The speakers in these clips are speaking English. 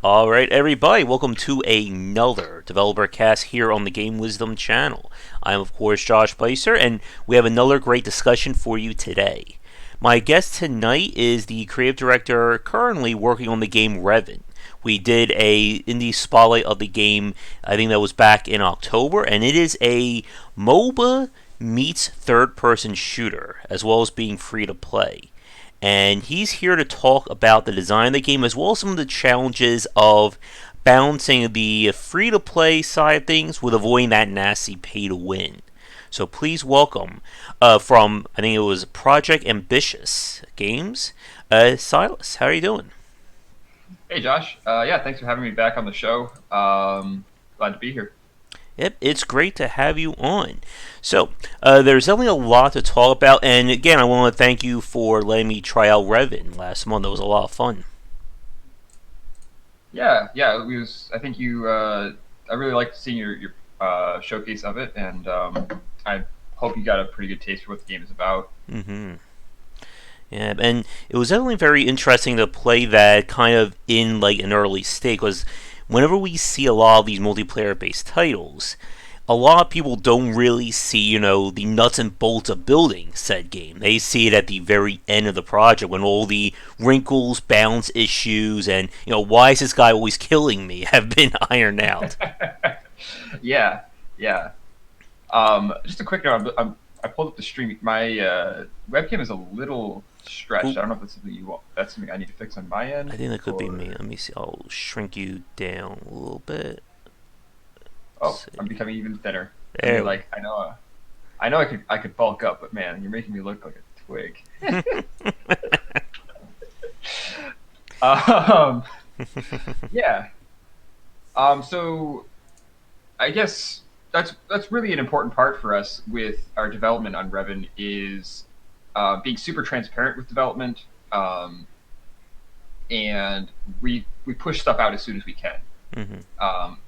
All right, everybody, welcome to another developer cast here on the Game Wisdom channel. I'm, of course, Josh Placer, and we have another great discussion for you today. My guest tonight is the creative director currently working on the game Revn. We did a indie spotlight of the game, I think that was back in October, and it is a MOBA meets third-person shooter, as well as being free to play. And he's here to talk about the design of the game as well as some of the challenges of balancing the free to play side of things with avoiding that nasty pay to win. So please welcome from I think it was Project Ambitious Games, Silas. How are you doing? Hey Josh, yeah, thanks for having me back on the show. Glad to be here. Yep, it's great to have you on. So, there's definitely a lot to talk about, and again, I want to thank you for letting me try out Revn last month. That was a lot of fun. Yeah, it was. I think you. I really liked seeing your showcase of it, and I hope you got a pretty good taste for what the game is about. Mm-hmm. Yeah, and it was definitely very interesting to play that kind of in like an early state because whenever we see a lot of these multiplayer-based titles, a lot of people don't really see, the nuts and bolts of building said game. They see it at the very end of the project when all the wrinkles, balance issues, and why is this guy always killing me have been ironed out. Yeah, yeah. Just a quick note. I pulled up the stream. My webcam is a little stretched. Ooh, I don't know if that's something you want. That's something I need to fix on my I end, think that could be me. or Let me see. I'll shrink you down a little bit. oh, Let's I'm see. becoming even thinner. I mean, There we like I know I could bulk up, but man, you're making me look like a twig. go. Um, yeah. So I guess that's really an important part for us with our development on Revn is being super transparent with development, and we push stuff out as soon as we can. Hmm. Um,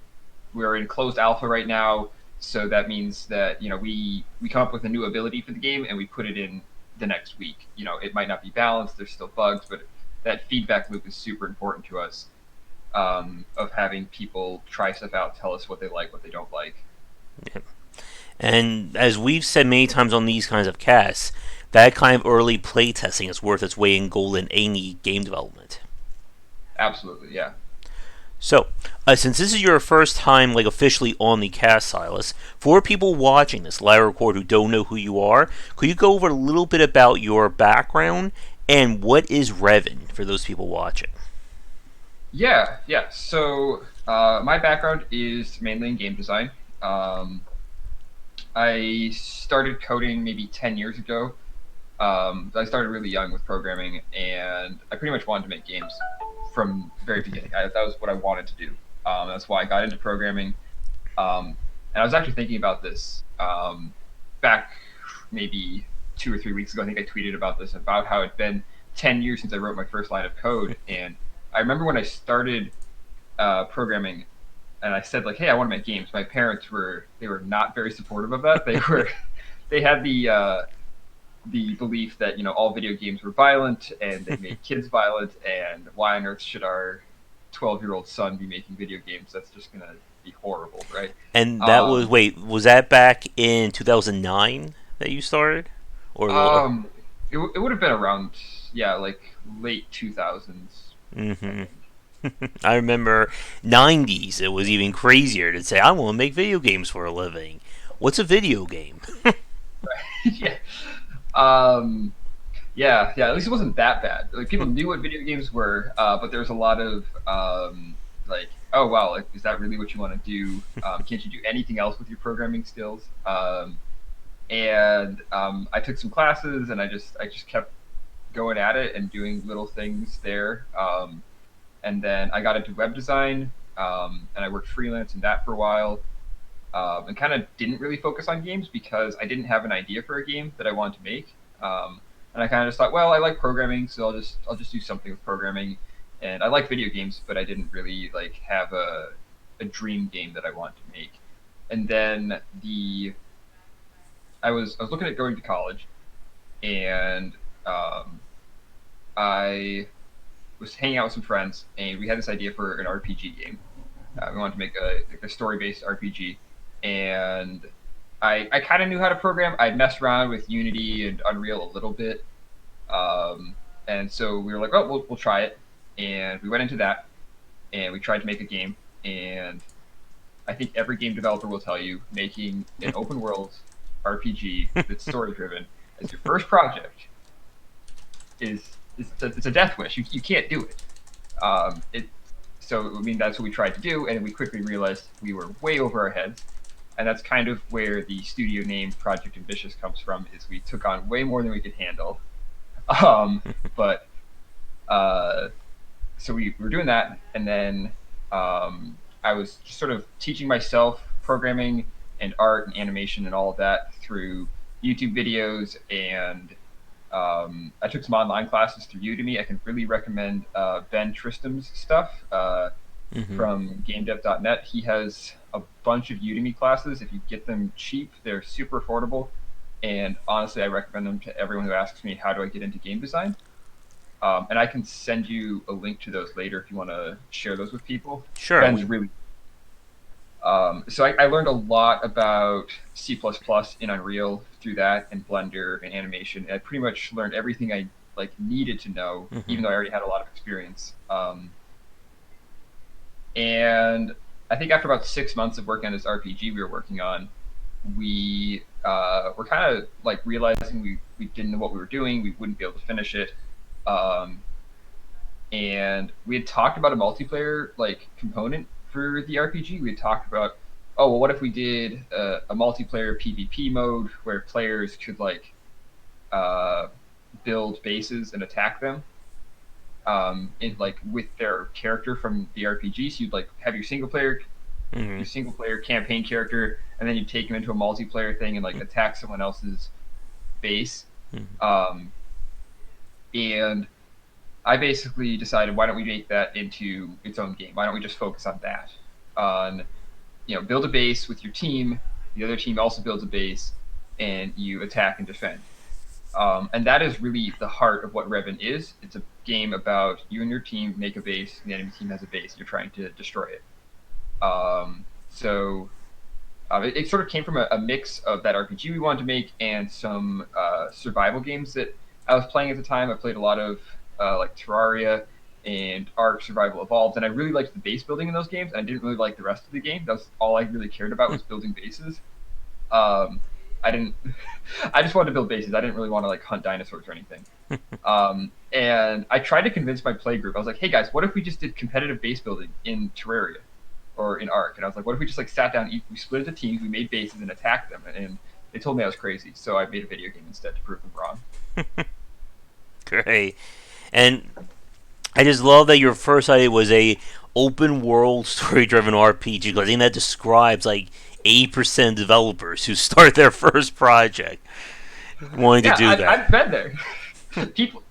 we're in closed alpha right now, so that means that we come up with a new ability for the game and we put it in the next week. It might not be balanced. There's still bugs, but that feedback loop is super important to us, of having people try stuff out, tell us what they like, what they don't like. And as we've said many times on these kinds of casts, that kind of early playtesting is worth its weight in gold in any game development. Absolutely, yeah. So, since this is your first time, like officially on the cast, Silas, for people watching this live record who don't know who you are, could you go over a little bit about your background and what is Revn for those people watching? Yeah. So my background is mainly in game design. Um, I started coding maybe 10 years ago. I started really young with programming, and I pretty much wanted to make games from the very beginning. That was what I wanted to do. That's why I got into programming. And I was actually thinking about this back maybe 2 or 3 weeks ago. I think I tweeted about this, about how it'd been 10 years since I wrote my first line of code. And I remember when I started programming, and I said like, "Hey, I want to make games." My parents were not very supportive of that. They had the belief that all video games were violent and they made kids violent, and why on earth should our 12-year-old son be making video games? That's just gonna be horrible, right? And that was, Um, wait, was that back in 2009 that you started? Or um, it would have been around, yeah, like late 2000s, I mm-hmm. think. I remember 90s, it was even crazier to say, I want to make video games for a living. What's a video game? Yeah. Um, yeah. At least it wasn't that bad. Like people knew what video games were, but there was a lot of like, oh wow, like is that really what you want to do? Can't you do anything else with your programming skills? And I took some classes, and I just kept going at it and doing little things there. And then I got into web design, and I worked freelance in that for a while, and kind of didn't really focus on games because I didn't have an idea for a game that I wanted to make. And I kind of just thought, well, I like programming, so I'll just do something with programming. And I like video games, but I didn't really like have a dream game that I wanted to make. And then the I was looking at going to college, and I was hanging out with some friends, and we had this idea for an RPG game. We wanted to make a story-based RPG, and I kind of knew how to program. I messed around with Unity and Unreal a little bit, and so we were like, oh, we'll try it, and we went into that, and we tried to make a game, and I think every game developer will tell you making an open world RPG that's story driven as your first project it's a death wish. You can't do it. It so I mean that's what we tried to do, and we quickly realized we were way over our heads, and that's kind of where the studio name Project Ambitious comes from. Is we took on way more than we could handle, but so we were doing that, and then I was just sort of teaching myself programming and art and animation and all of that through YouTube videos, and I took some online classes through Udemy. I can really recommend Ben Tristam's stuff from GameDev.net. He has a bunch of Udemy classes. If you get them cheap, they're super affordable, and honestly, I recommend them to everyone who asks me how do I get into game design. And I can send you a link to those later if you want to share those with people. Sure. Ben's really. So I learned a lot about C++ in Unreal through that, and Blender and animation. And I pretty much learned everything I needed to know, even though I already had a lot of experience. And I think after about 6 months of working on this RPG we were working on, we were kind of realizing we didn't know what we were doing. We wouldn't be able to finish it. And we had talked about a multiplayer component for the RPG. We had talked about, oh, well, what if we did a multiplayer PvP mode where players could build bases and attack them with their character from the RPG. So you'd have your single player campaign character, and then you take him into a multiplayer thing and attack someone else's base. And I basically decided, why don't we make that into its own game? Why don't we just focus on that? Build a base with your team. The other team also builds a base, and you attack and defend. And that is really the heart of what Revn is. It's a game about you and your team make a base, and the enemy team has a base. You're trying to destroy it. It sort of came from a mix of that RPG we wanted to make and some survival games that I was playing at the time. I played a lot of Terraria and Ark Survival Evolved, and I really liked the base building in those games. I didn't really like the rest of the game. That's all I really cared about was building bases. I just wanted to build bases. I didn't really want to hunt dinosaurs or anything. And I tried to convince my play group. I was like, hey guys, what if we just did competitive base building in Terraria or in Ark? And I was like, what if we just sat down, we split into teams, we made bases and attacked them? And they told me I was crazy, so I made a video game instead to prove them wrong. Great. And I just love that your first idea was a open world story driven RPG, because I think that describes 80% of developers who start their first project wanting to do that. I've been there. People,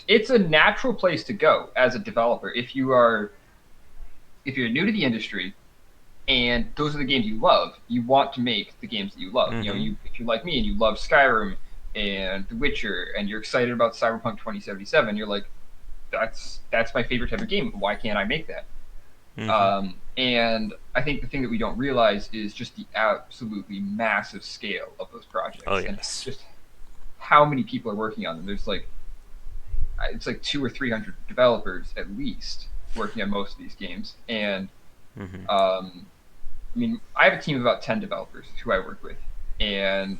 it's a natural place to go as a developer if you're new to the industry, and those are the games you love. You want to make the games that you love. If you're like me and you love Skyrim and The Witcher, and you're excited about Cyberpunk 2077, you're like, that's my favorite type of game. Why can't I make that? And I think the thing that we don't realize is just the absolutely massive scale of those projects. Oh, yes. And just how many people are working on them. There's it's 200 or 300 developers at least working on most of these games. And I have a team of about 10 developers who I work with, and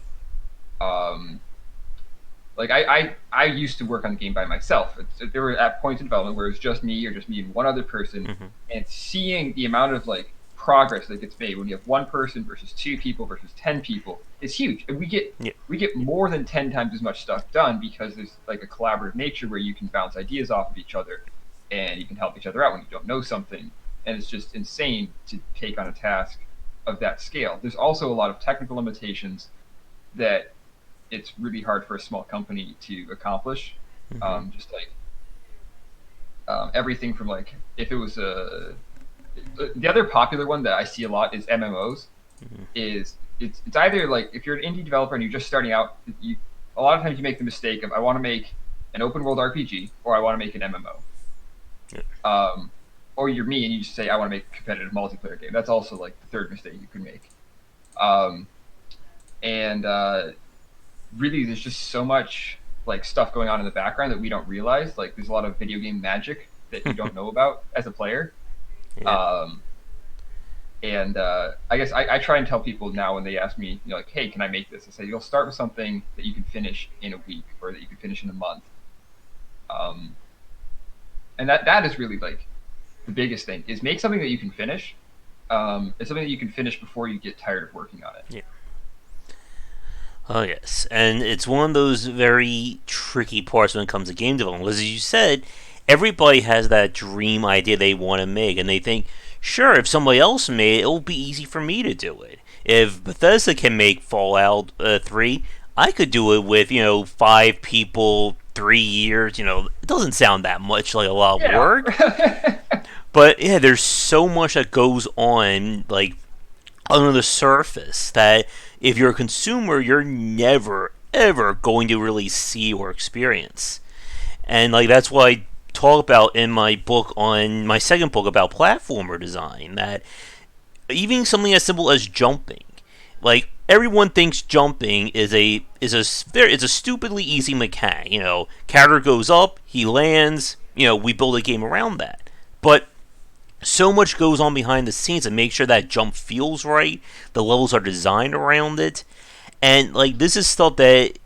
I used to work on the game by myself. There were at points in development where it was just me or just me and one other person, and seeing the amount of progress that gets made when you have one person versus 2 people versus 10 people is huge. And we get more than 10 times as much stuff done because there's a collaborative nature where you can bounce ideas off of each other, and you can help each other out when you don't know something. And it's just insane to take on a task of that scale. There's also a lot of technical limitations that it's really hard for a small company to accomplish. Everything from if it was the other popular one that I see a lot is MMOs. It's either if you're an indie developer and you're just starting out, a lot of times you make the mistake of, I want to make an open world RPG or I want to make an MMO. Yeah. Or you're me and you just say I want to make a competitive multiplayer game. That's also like the third mistake you can make. Um, and really, there's just so much like stuff going on in the background that we don't realize. Like there's a lot of video game magic that you don't know about as a player. Yeah. Um, and I guess I try and tell people now when they ask me, like, hey, can I make this? I say you'll start with something that you can finish in a week or that you can finish in a month. Um, and that is really like the biggest thing is make something that you can finish. It's something that you can finish before you get tired of working on it. Yeah. Oh yes, and it's one of those very tricky parts when it comes to game development. Because as you said, everybody has that dream idea they want to make, and they think, sure, if somebody else made it, it'll be easy for me to do it. If Bethesda can make Fallout 3, I could do it with 5 people, 3 years. It doesn't sound that much like a lot of work, Yeah. but yeah, there's so much that goes on, like under the surface, that if you're a consumer, you're never ever going to really see or experience. And like that's what I talk about in my book, on my second book about platformer design, that even something as simple as jumping, like everyone thinks jumping is a stupidly easy mechanic. Character goes up, he lands. We build a game around that. But so much goes on behind the scenes to make sure that jump feels right. The levels are designed around it, and like this is stuff that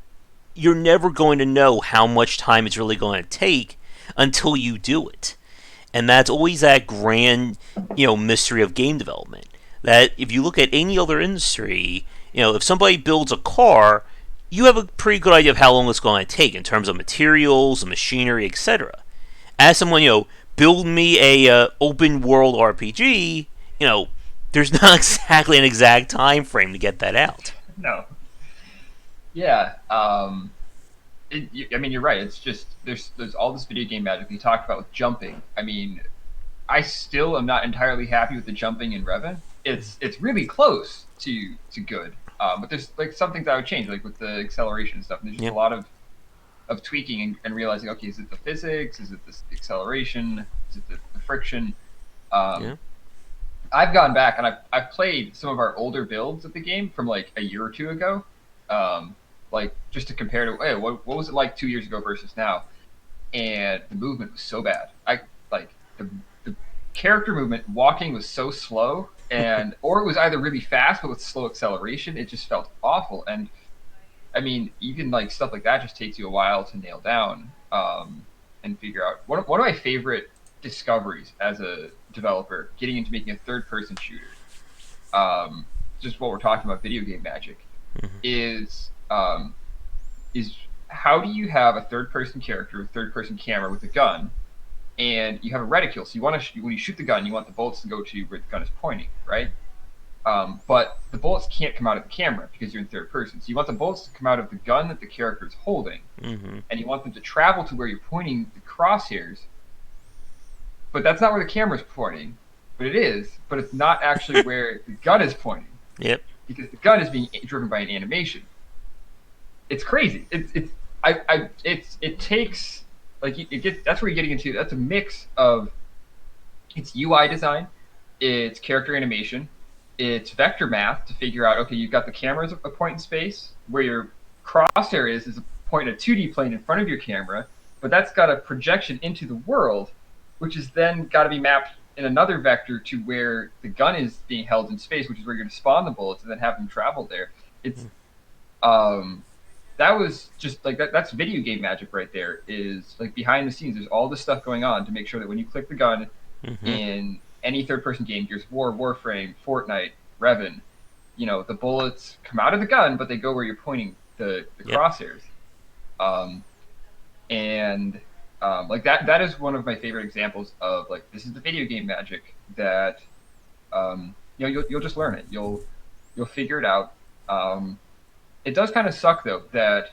you're never going to know how much time it's really going to take until you do it. And that's always that grand, mystery of game development. That if you look at any other industry, if somebody builds a car, you have a pretty good idea of how long it's going to take in terms of materials, machinery, etc. As someone, build me a open world RPG, there's not exactly an exact time frame to get that out. No. Yeah. I mean, you're right. It's just there's all this video game magic we talked about with jumping. I mean, I still am not entirely happy with the jumping in Revn. It's really close to good. But there's like some things I would change, like with the acceleration and stuff. And there's just a lot of tweaking and realizing, okay, is it the physics? Is it the acceleration? Is it the friction? Yeah. I've gone back and I've played some of our older builds of the game from like a year or two ago, like just to compare to, hey, what was it like 2 years ago versus now? And the movement was so bad. I like the character movement, walking was so slow, and or it was either really fast but with slow acceleration. It just felt awful. And I mean, even like stuff like that just takes you a while to nail down and figure out. One of my favorite discoveries as a developer, getting into making a third-person shooter, just what we're talking about, video game magic, Mm-hmm. Is how do you have a third-person character, a third-person camera with a gun, and you have a reticule. So you want to when you shoot the gun, you want the bullets to go to where the gun is pointing, right? But the bullets can't come out of the camera because you're in third person. So you want the bullets to come out of the gun that the character is holding, Mm-hmm. and you want them to travel to where you're pointing the crosshairs. But that's not where the camera is pointing. But it is. But it's not actually where the gun is pointing Yep. because the gun is being driven by an animation. It's crazy. It takes like it gets. That's where you're getting into. That's a mix of it's UI design, it's character animation, it's vector math to figure out, okay, you've got the camera as a point in space, where your crosshair is a point in a 2D plane in front of your camera, but that's got a projection into the world, which is then got to be mapped in another vector to where the gun is being held in space, which is where you're going to spawn the bullets and then have them travel there. It's that was just like that's video game magic right there. Is like behind the scenes, there's all this stuff going on to make sure that when you click the gun Mm-hmm. in any third-person game, Gears of War, Warframe, Fortnite, Revn, the bullets come out of the gun, but they go where you're pointing the Yep. crosshairs. Um, and like that is one of my favorite examples of like this is the video game magic that you'll just learn it. You'll figure it out. It does kind of suck though that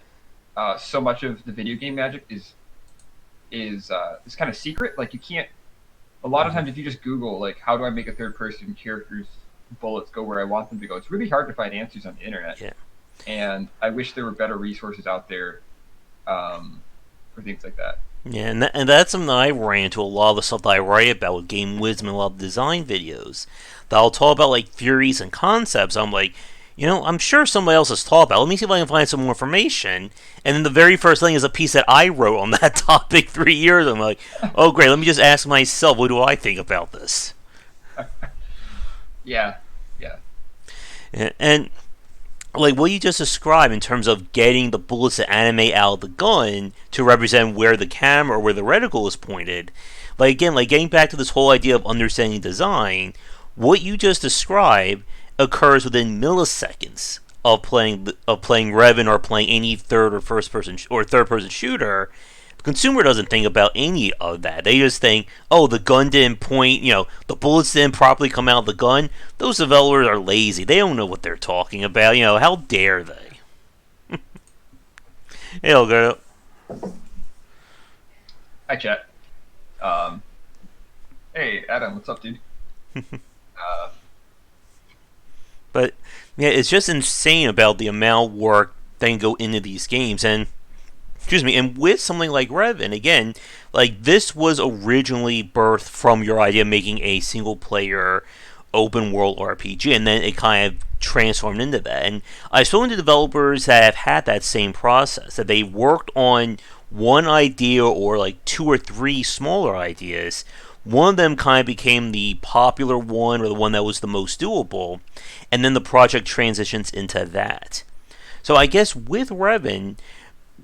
so much of the video game magic is kind of secret. Like you can't. A lot of Mm-hmm. times, if you just Google like how do I make a third person character's bullets go where I want them to go, it's really hard to find answers on the internet. Yeah. And I wish there were better resources out there for things like that. Yeah, and that's something that I ran into a lot of the stuff that I write about with game wisdom and a lot of design videos. That I'll talk about like theories and concepts. I'm like, I'm sure somebody else has taught about. Let me see if I can find some more information. And then the very first thing is a piece that I wrote on that topic 3 years. I'm like, oh great, let me just ask myself, what do I think about this? Yeah, yeah. And like what you just described in terms of getting the bullets to animate out of the gun to represent where the camera or where the reticle is pointed. Like again, like getting back to this whole idea of understanding design, what you just described occurs within milliseconds of playing Revn or playing any third or first person or third person shooter. The consumer doesn't think about any of that. They just think, oh, the gun didn't point, the bullets didn't properly come out of the gun. Those developers are lazy. They don't know what they're talking about. How dare they? It'll go. Hi, chat. Um, hey, Adam, what's up, dude? Uh, But yeah, it's just insane about the amount of work that can go into these games. And excuse me, and with something like Revn, again, like this was originally birthed from your idea of making a single player open world RPG, and then it kind of transformed into that. And I've spoken to developers that have had that same process, that they worked on one idea or like two or three smaller ideas. One of them kind of became the popular one or the one that was the most doable, and then the project transitions into that. So I guess with Revn,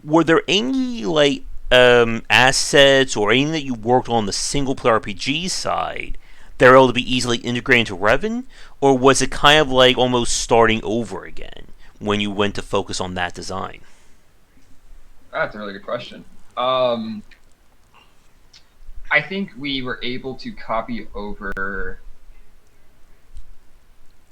were there any like assets or anything that you worked on the single player RPG side that were able to be easily integrated into Revn, or was it kind of like almost starting over again when you went to focus on that design? that's a really good question. Um, I think we were able to copy over.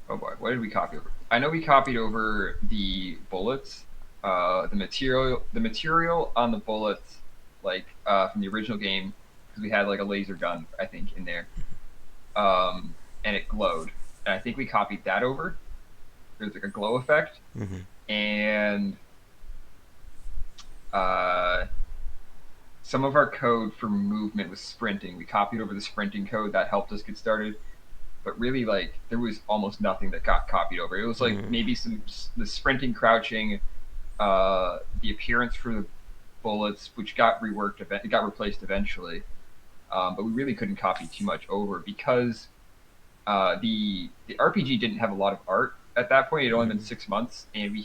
Oh boy, what did we copy over? I know we copied over the bullets, the material on the bullets, like from the original game, because we had like a laser gun, I think, in there, and it glowed. And I think we copied that over. There's like a glow effect, Mm-hmm. and uh, some of our code for movement was sprinting. We copied over the sprinting code that helped us get started, but really like there was almost nothing that got copied over. It was like Mm-hmm. maybe some the sprinting, crouching, the appearance for the bullets, which got reworked. It got replaced eventually, but we really couldn't copy too much over because the RPG didn't have a lot of art at that point. It had only been 6 months, and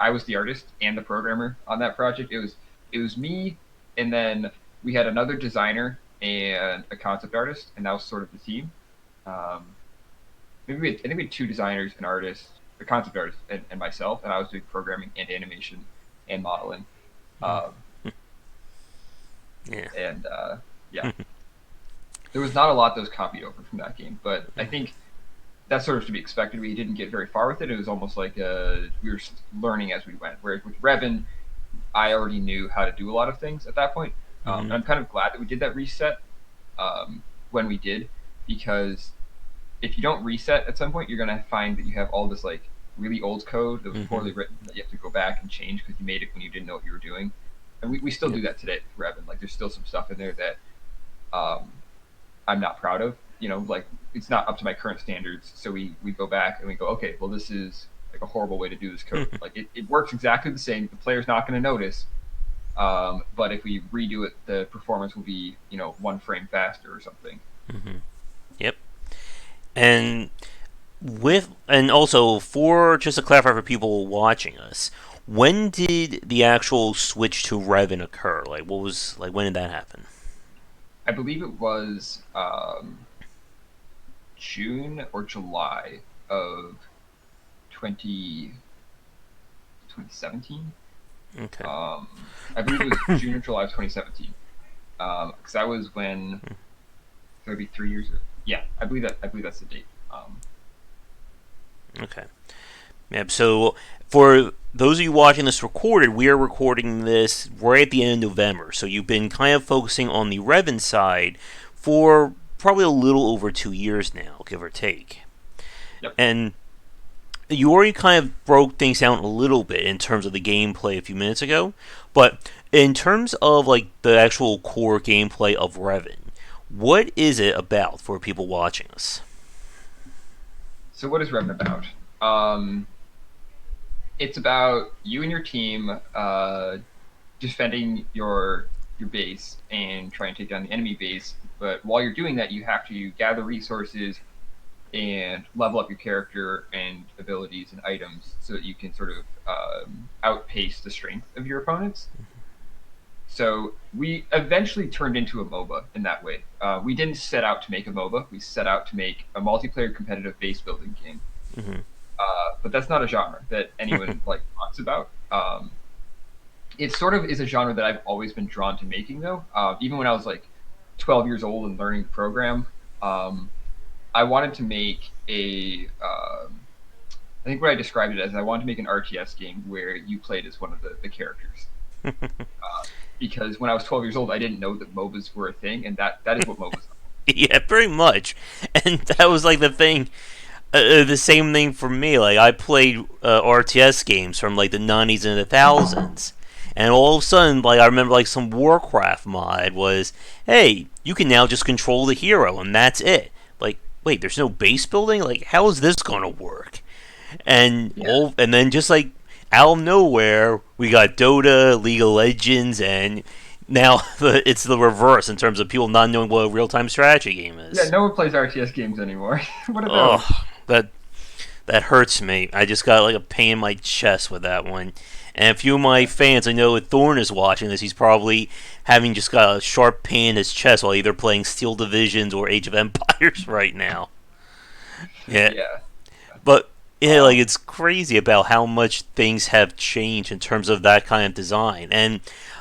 I was the artist and the programmer on that project. It was me, and then we had another designer and a concept artist, and that was sort of the team. Um, I think we had two designers, an artist, a concept artist, and myself, and I was doing programming and animation and modeling. Um, Yeah. and yeah, there was not a lot that was copied over from that game, but I think that's sort of to be expected. We didn't get very far with it. It was almost like we were learning as we went. Whereas with Revn, I already knew how to do a lot of things at that point. And Mm-hmm. I'm kind of glad that we did that reset when we did, because if you don't reset at some point, you're gonna find that you have all this like really old code that was Mm-hmm. poorly written that you have to go back and change because you made it when you didn't know what you were doing. And we still Yep. do that today with Revn. Like there's still some stuff in there that um, I'm not proud of. Like it's not up to my current standards. So we go back and we go, okay, well this is like a horrible way to do this code. Like it works exactly the same. The player's not going to notice. But if we redo it, the performance will be one frame faster or something. Mm-hmm. Yep. And and also for just to clarify for people watching us, when did the actual switch to Revn occur? Like what was like when did that happen? I believe it was June or July of 20, 2017. Okay. I believe it was June or July of 2017. Because that was when, so it'd be 3 years ago. Yeah, I believe that's the date. Okay. Yeah, so for those of you watching this recorded, we are recording this right at the end of November. So you've been kind of focusing on the Revn side for probably a little over 2 years now, give or take. Yep. And you already kind of broke things down a little bit in terms of the gameplay a few minutes ago, but In terms of like the actual core gameplay of Revn, what is it about for people watching us? So what is Revn about? Um, it's about you and your team defending your base and trying to take down the enemy base. But while you're doing that, you have to gather resources and level up your character and abilities and items so that you can sort of outpace the strength of your opponents. So we eventually turned into a MOBA in that way. We didn't set out to make a MOBA. We set out to make a multiplayer competitive base building game. Mm-hmm. But that's not a genre that anyone like talks about. It sort of is a genre that I've always been drawn to making, though. Even when I was like 12 years old and learning to program, um, I wanted to make I think what I described it as, I wanted to make an RTS game where you played as one of the characters. Because when I was 12 years old, I didn't know that MOBAs were a thing, and that is what MOBAs are. Yeah, pretty much. And that was like the thing. The same thing for me. Like I played RTS games from like the '90s and the thousands, and all of a sudden, like I remember, like some Warcraft mod was, hey, you can now just control the hero, and that's it. Like, wait, there's no base building. Like, how is this gonna work? Yeah, And then just like out of nowhere, we got Dota, League of Legends, and now it's the reverse in terms of people not knowing what a real time strategy game yeah. is. No one plays RTS games anymore. What are Oh, those? that that hurts me. I just got like a pain in my chest with that one. And a few of my fans, I know if Thorn is watching this, he's probably having just got a sharp pain in his chest while either playing Steel Divisions or Age of Empires right now. Yeah, Yeah. but yeah, like Um, it's crazy about how much things have changed in terms of that kind of design. And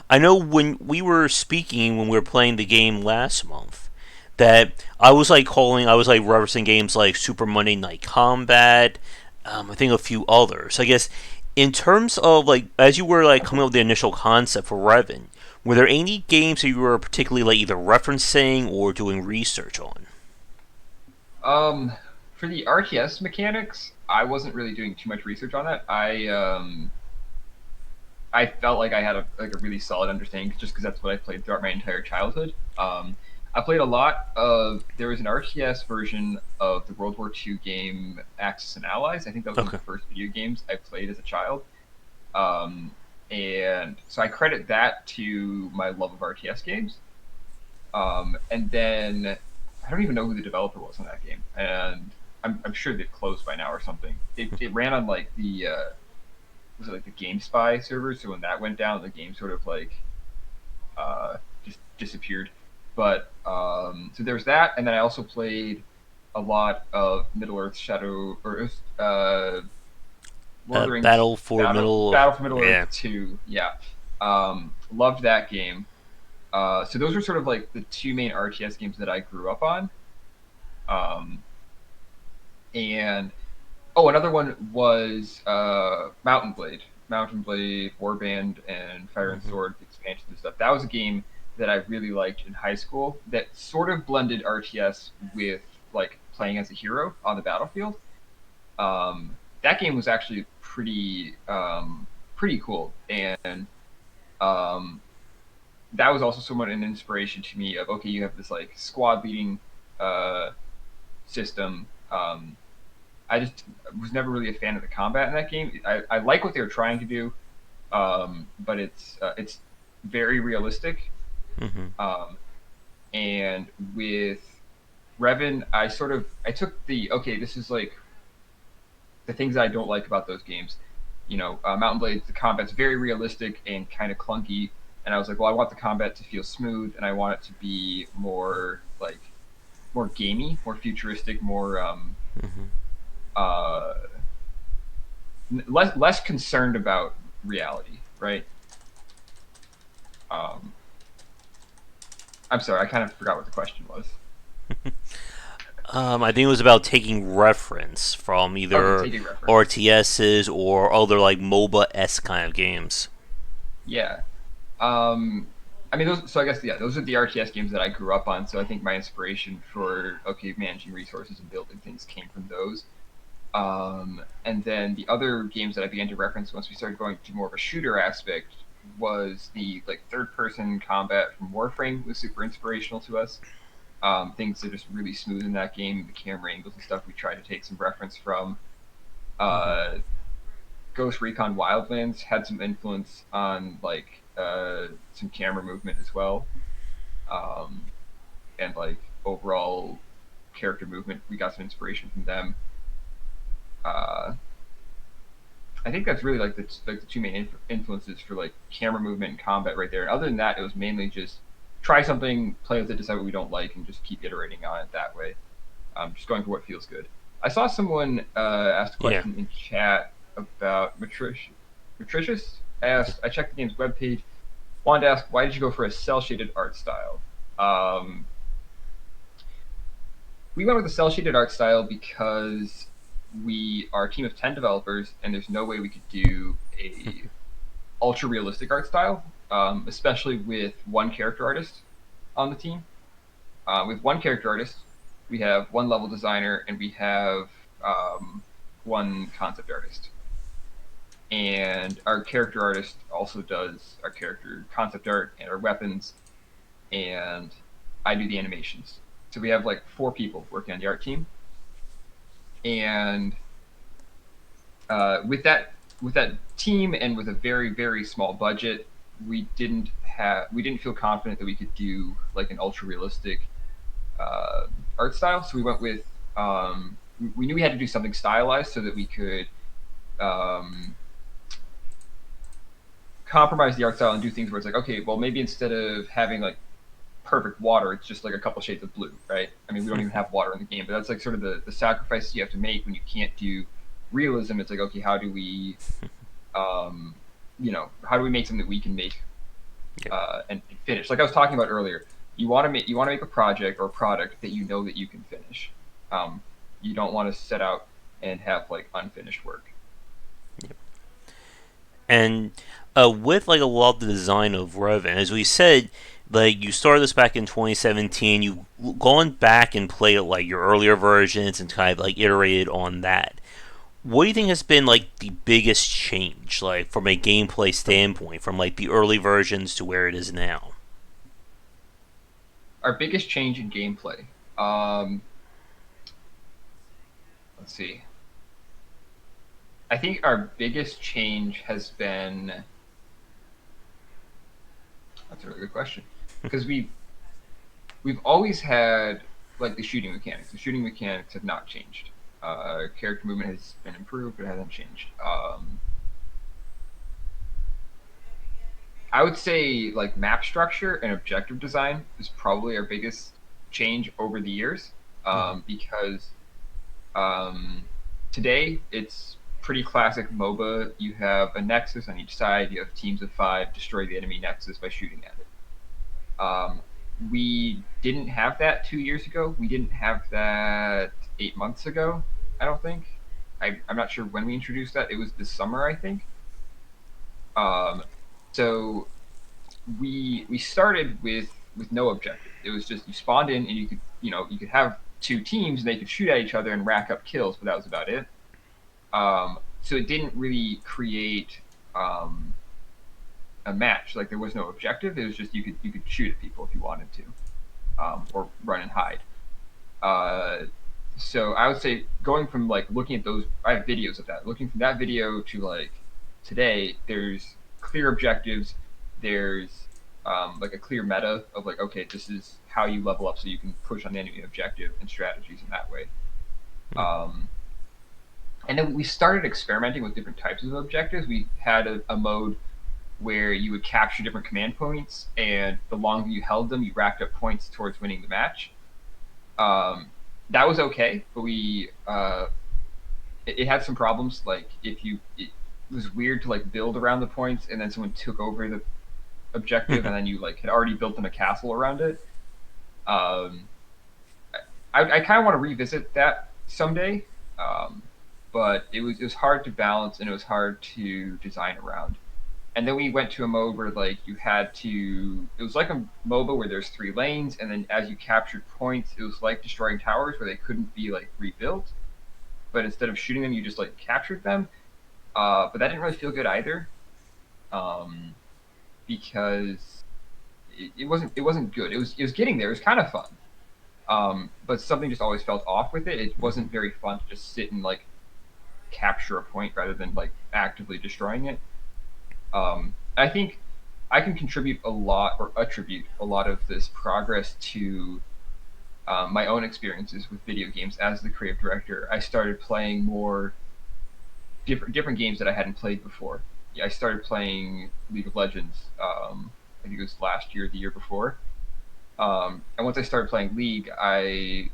I know when we were speaking when we were playing the game last month, that I was like referencing games like Super Monday Night Combat. I think a few others. I guess in terms of like as you were like coming up with the initial concept for Revn, were there any games that you were particularly like either referencing or doing research on? um, for the RTS mechanics, I wasn't really doing too much research on that. I felt like I had a really solid understanding just because that's what I played throughout my entire childhood. I played a lot of. There was an RTS version of the World War II game Axis and Allies. I think that was one of Okay. the first video games I played as a child. Um, and so I credit that to my love of RTS games. And then I don't even know who the developer was on that game, and I'm sure they've closed by now or something. It ran on like the was it like the GameSpy server? So when that went down, the game sort of like just disappeared. But so there's that, and then I also played a lot of Middle Earth Shadow or Lord of the Rings Battle for Middle. Battle for Middle Earth Yeah. 2. Yeah, loved that game. So those were sort of like the two main RTS games that I grew up on. Um, and oh, another one was Mountain Blade, Warband, and Fire and Mm-hmm. Sword expansions and stuff. That was a game that I really liked in high school. That sort of blended RTS with like playing as a hero on the battlefield. That game was actually pretty cool, and um, that was also somewhat an inspiration to me of okay, you have this like squad leading uh, system. I just was never really a fan of the combat in that game. I like what they were trying to do, but it's very realistic. Mm-hmm. Um, and with Revn, I took the okay, this is like the things I don't like about those games. You know, Mountain Blade, the combat's very realistic and kind of clunky. And I was like, well, I want the combat to feel smooth, and I want it to be more like more gamey, more futuristic, more Mm-hmm. uh, less concerned about reality, right? Um, I'm sorry, I kind of forgot what the question was. I think it was about taking reference from Okay, either taking reference. RTSs or other like MOBA s kind of games. Yeah. Um, I mean, those. So I guess yeah, those are the RTS games that I grew up on. So I think my inspiration for okay managing resources and building things came from those. And then the other games that I began to reference once we started going to more of a shooter aspect was the like third person combat from Warframe was super inspirational to us. Things are just really smooth in that game. The camera angles and stuff we tried to take some reference from. Hmm. Uh, Ghost Recon Wildlands had some influence on like some camera movement as well, um, and like overall character movement. We got some inspiration from them. Uh, I think that's really like the two main influences for like camera movement and combat right there. And other than that, it was mainly just try something, play with it, decide what we don't like, and just keep iterating on it that way. Just going for what feels good. I saw someone asked a Yeah. question in chat about Matricious. Asked, I checked the game's webpage. Wanted to ask, why did you go for a cel-shaded art style? Um, we went with a cel-shaded art style because we are a team of 10 developers, and there's no way we could do a ultra realistic art style, especially with one character artist on the team. With one character artist, we have one level designer and we have one concept artist. And our character artist also does our character concept art and our weapons, and I do the animations. So we have like 4 people working on the art team, and with that team and with a very small budget, we didn't feel confident that we could do like an ultra realistic art style. So we went with we knew we had to do something stylized so that we could um, compromise the art style and do things where it's like, okay, well maybe instead of having like perfect water, it's just like a couple shades of blue, right? I mean, we don't even have water in the game, but that's like sort of the sacrifices you have to make when you can't do realism. It's like, okay, how do we um, how do we make something that we can make Yep. and finish? Like I was talking about earlier, you want to make a project or a product that you know that you can finish. Um, you don't want to set out and have like unfinished work. And with like a lot of the design of Revn, as we said, like you started this back in 2017. You've gone back and played like your earlier versions and kind of like iterated on that. What do you think has been like the biggest change, like from a gameplay standpoint, from like the early versions to where it is now? Our biggest change in gameplay. Um, let's see. I think our biggest change has been. That's a really good question because we've always had like the shooting mechanics. The shooting mechanics have not changed. Character movement has been improved, but it hasn't changed. I would say like map structure and objective design is probably our biggest change over the years, Mm-hmm. because um, today it's pretty classic MOBA. You have a nexus on each side. You have teams of 5 destroy the enemy nexus by shooting at it. Um, we didn't have that 2 years ago. We didn't have that 8 months ago. I don't think. I'm not sure when we introduced that. It was this summer, I think. Um, so we started with no objective. It was just you spawned in and you could have 2 teams and they could shoot at each other and rack up kills, but that was about it. So it didn't really create a match. Like there was no objective. It was just you could shoot at people if you wanted to, or run and hide. Uh, so I would say going from like looking at those, I have videos of that. Looking from that video to like today, there's clear objectives. There's like a clear meta of like, okay, this is how you level up so you can push on the enemy objective and strategies in that way. Um, and then we started experimenting with different types of objectives. We had a mode where you would capture different command points, and the longer you held them, you racked up points towards winning the match. Um, that was okay, but it had some problems. Like if it was weird to like build around the points, and then someone took over the objective, and then you like had already built them a castle around it. Um, I kind of want to revisit that someday, um, but it was hard to balance and it was hard to design around. And then we went to a mode where like you had to. It was like a MOBA where there's 3 lanes, and then as you captured points, it was like destroying towers where they couldn't be like rebuilt. But instead of shooting them, you just like captured them. But that didn't really feel good either. Um, because it wasn't good. It was getting there. It was kind of fun. But something just always felt off with it. It Hmm. wasn't very fun to just sit and like capture a point rather than like actively destroying it. I think I can contribute a lot or attribute a lot of this progress to my own experiences with video games as the creative director. I started playing more different games that I hadn't played before. Yeah, I started playing League of Legends. I think it was last year, the year before. And once I started playing League, I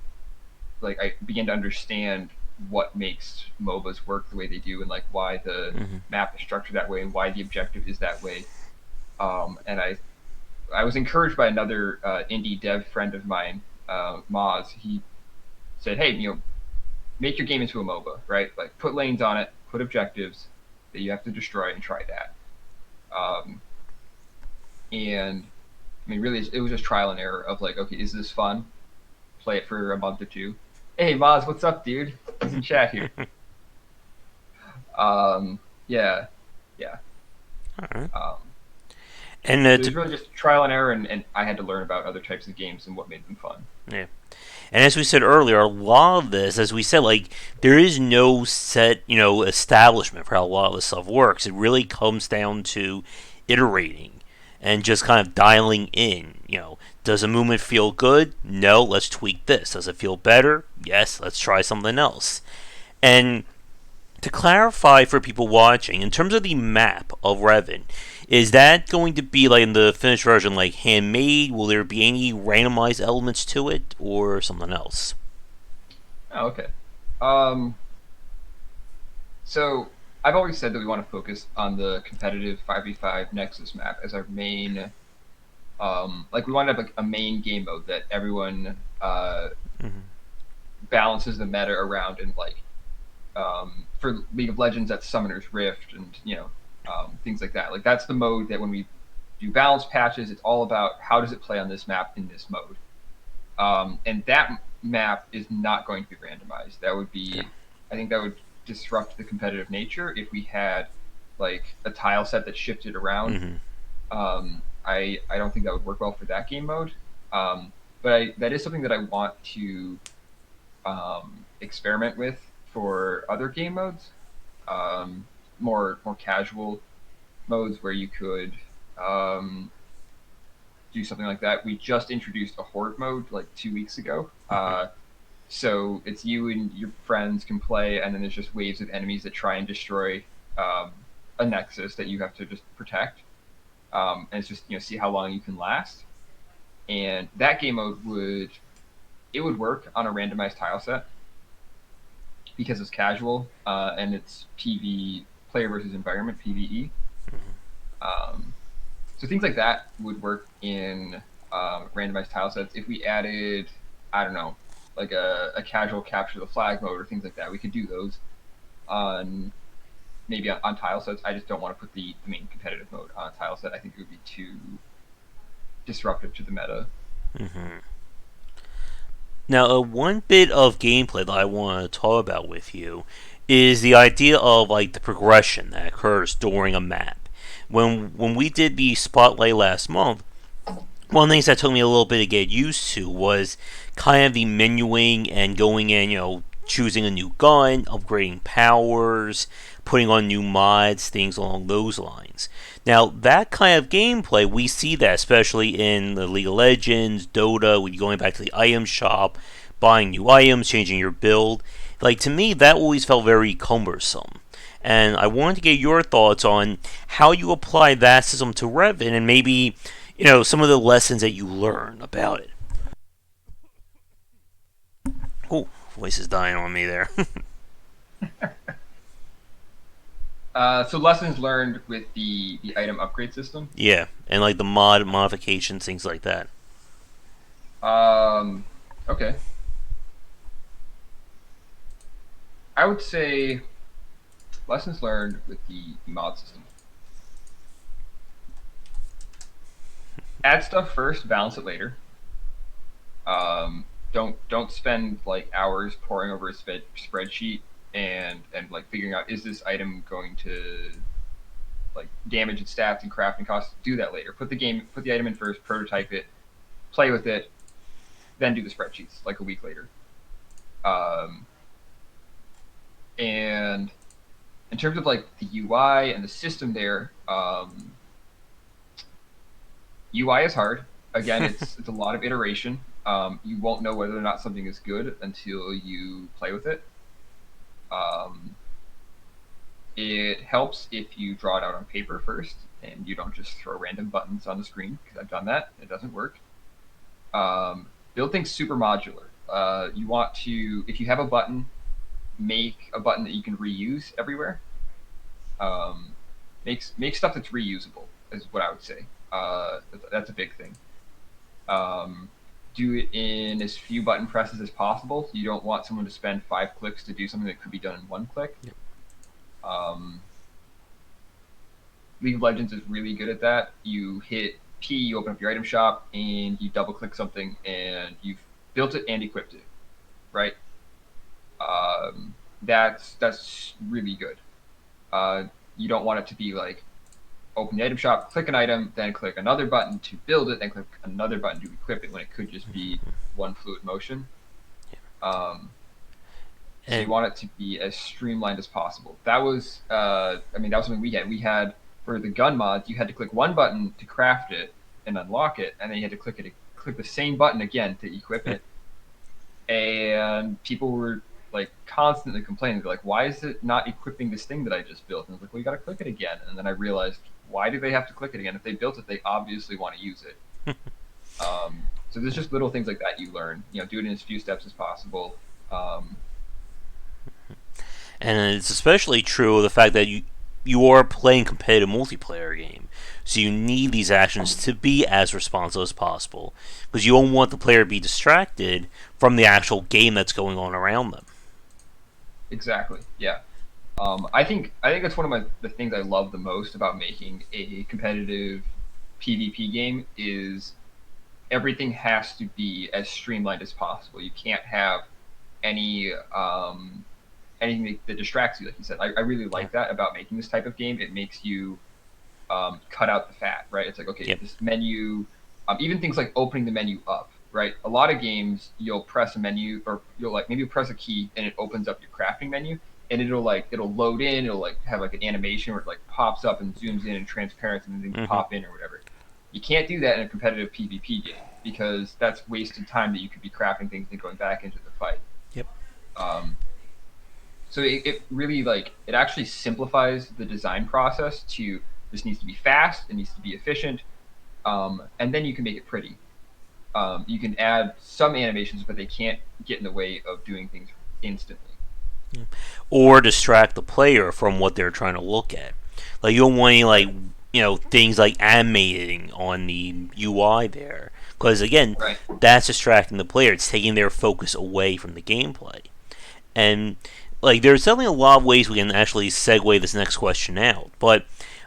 began to understand what makes MOBAs work the way they do, and like why the Hmm. map is structured that way, and why the objective is that way. And I was encouraged by another indie dev friend of mine, Moz. He said, "Hey, make your game into a MOBA, right? Like put lanes on it, put objectives that you have to destroy, and try that." Um, and I mean, really, it was just trial and error of like, okay, is this fun? Play it for a month or two. Hey, Moz, what's up, dude? He's in chat here. Um, yeah, yeah. All right. Um, And so it was really just trial and error, and I had to learn about other types of games and what made them fun. yeah. And as we said earlier, a lot of this, as we said, like there is no set, establishment for how a lot of this stuff works. It really comes down to iterating and just kind of dialing in. Does a movement feel good? No, let's tweak this. Does it feel better? Yes, let's try something else. And to clarify for people watching, in terms of the map of Revn, is that going to be like in the finished version, like handmade? Will there be any randomized elements to it, or something else? Oh, okay. Um, so I've always said that we want to focus on the competitive 5v5 Nexus map as our main. Like we want to have a main game mode that everyone Mm-hmm. balances the meta around, and like for League of Legends, that's Summoner's Rift, and things like that. Like that's the mode that when we do balance patches, it's all about how does it play on this map in this mode. And that map is not going to be randomized. That would Okay. be, I think that would disrupt the competitive nature if we had like a tile set that shifted around. Mm-hmm. I don't think that would work well for that game mode. But that is something that I want to experiment with for other game modes, more casual modes where you could um, do something like that. We just introduced a horde mode like 2 weeks ago. Mm-hmm. So it's you and your friends can play, and then there's just waves of enemies that try and destroy um, a nexus that you have to just protect. And it's just see how long you can last. And that game mode would work on a randomized tile set because it's casual and it's PV, player versus environment, PVE. Um, so things like that would work in randomized tile sets. If we added, I don't know, like a casual capture the flag mode or things like that, we could do those on maybe on tile sets. I just don't want to put the main competitive mode on a tile set. I think it would be too disruptive to the meta. Mm-hmm. Now, one bit of gameplay that I want to talk about with you is the idea of like the progression that occurs during a map. When we did the spotlight last month, one of the things that took me a little bit to get used to was kind of the menuing and going in, choosing a new gun, upgrading powers, putting on new mods, things along those lines. Now, that kind of gameplay, we see that especially in the League of Legends, Dota, when you're going back to the item shop, buying new items, changing your build. Like, to me, that always felt very cumbersome. And I wanted to get your thoughts on how you apply that system to Revit and maybe, some of the lessons that you learn about it. Oh, voice is dying on me there. So lessons learned with the item upgrade system. Yeah, and like the modifications, things like that. Um, okay, I would say lessons learned with the mod system. Add stuff first, balance it later. Don't spend like hours poring over a spreadsheet and like figuring out is this item going to like damage and stats and crafting costs. Do that later. Put the item in first, prototype it, play with it, then do the spreadsheets like a week later. Um, and in terms of like the UI and the system there, UI is hard. Again, it's a lot of iteration. You won't know whether or not something is good until you play with it. Um, it helps if you draw it out on paper first and you don't just throw random buttons on the screen, because I've done that. It doesn't work. Build things super modular. You want to, if you have a button, make a button that you can reuse everywhere. Make stuff that's reusable is what I would say. That's a big thing. Do it in as few button presses as possible. You don't want someone to spend 5 clicks to do something that could be done in 1 click. Yep. League of Legends is really good at that. You hit P, you open up your item shop, and you double click something, and you've built it and equipped it, right? That's really good. You don't want it to be like open the item shop, click an item, then click another button to build it, then click another button to equip it, when it could just be one fluid motion. So you want it to be as streamlined as possible. That was, that was something we had. We had, for the gun mod, you had to click one button to craft it and unlock it, and then you had to click the same button again to equip it. And people were like constantly complaining. They're like, "Why is it not equipping this thing that I just built?" And I was like, "Well, you got to click it again." And then I realized, why do they have to click it again? If they built it, they obviously want to use it. So there's just little things like that you learn. Do it in as few steps as possible. And it's especially true of the fact that you are playing competitive multiplayer game, so you need these actions to be as responsive as possible, because you don't want the player to be distracted from the actual game that's going on around them. Exactly. Yeah. I think that's one of the things I love the most about making a competitive PvP game is everything has to be as streamlined as possible. You can't have any anything that distracts you, like you said. I really like that about making this type of game. It makes you cut out the fat, right? It's like, okay, Yep. this menu, even things like opening the menu up, right? A lot of games, you'll press a menu, or you'll like maybe press a key and it opens up your crafting menu, and it'll load in, it'll like have like an animation where it like pops up and zooms in and transparent and then pop in or whatever. You can't do that in a competitive PvP game, because that's wasted time that you could be crafting things and going back into the fight. Yep. So it really, like, it actually simplifies the design process to, this needs to be fast, it needs to be efficient, and then you can make it pretty. You can add some animations, but they can't get in the way of doing things instantly. Or distract the player from what they're trying to look at. Like, you don't want any, like, things like animating on the UI there, because again, Right. that's distracting the player. It's taking their focus away from the gameplay. And like, there's definitely a lot of ways we can actually segue this next question out, but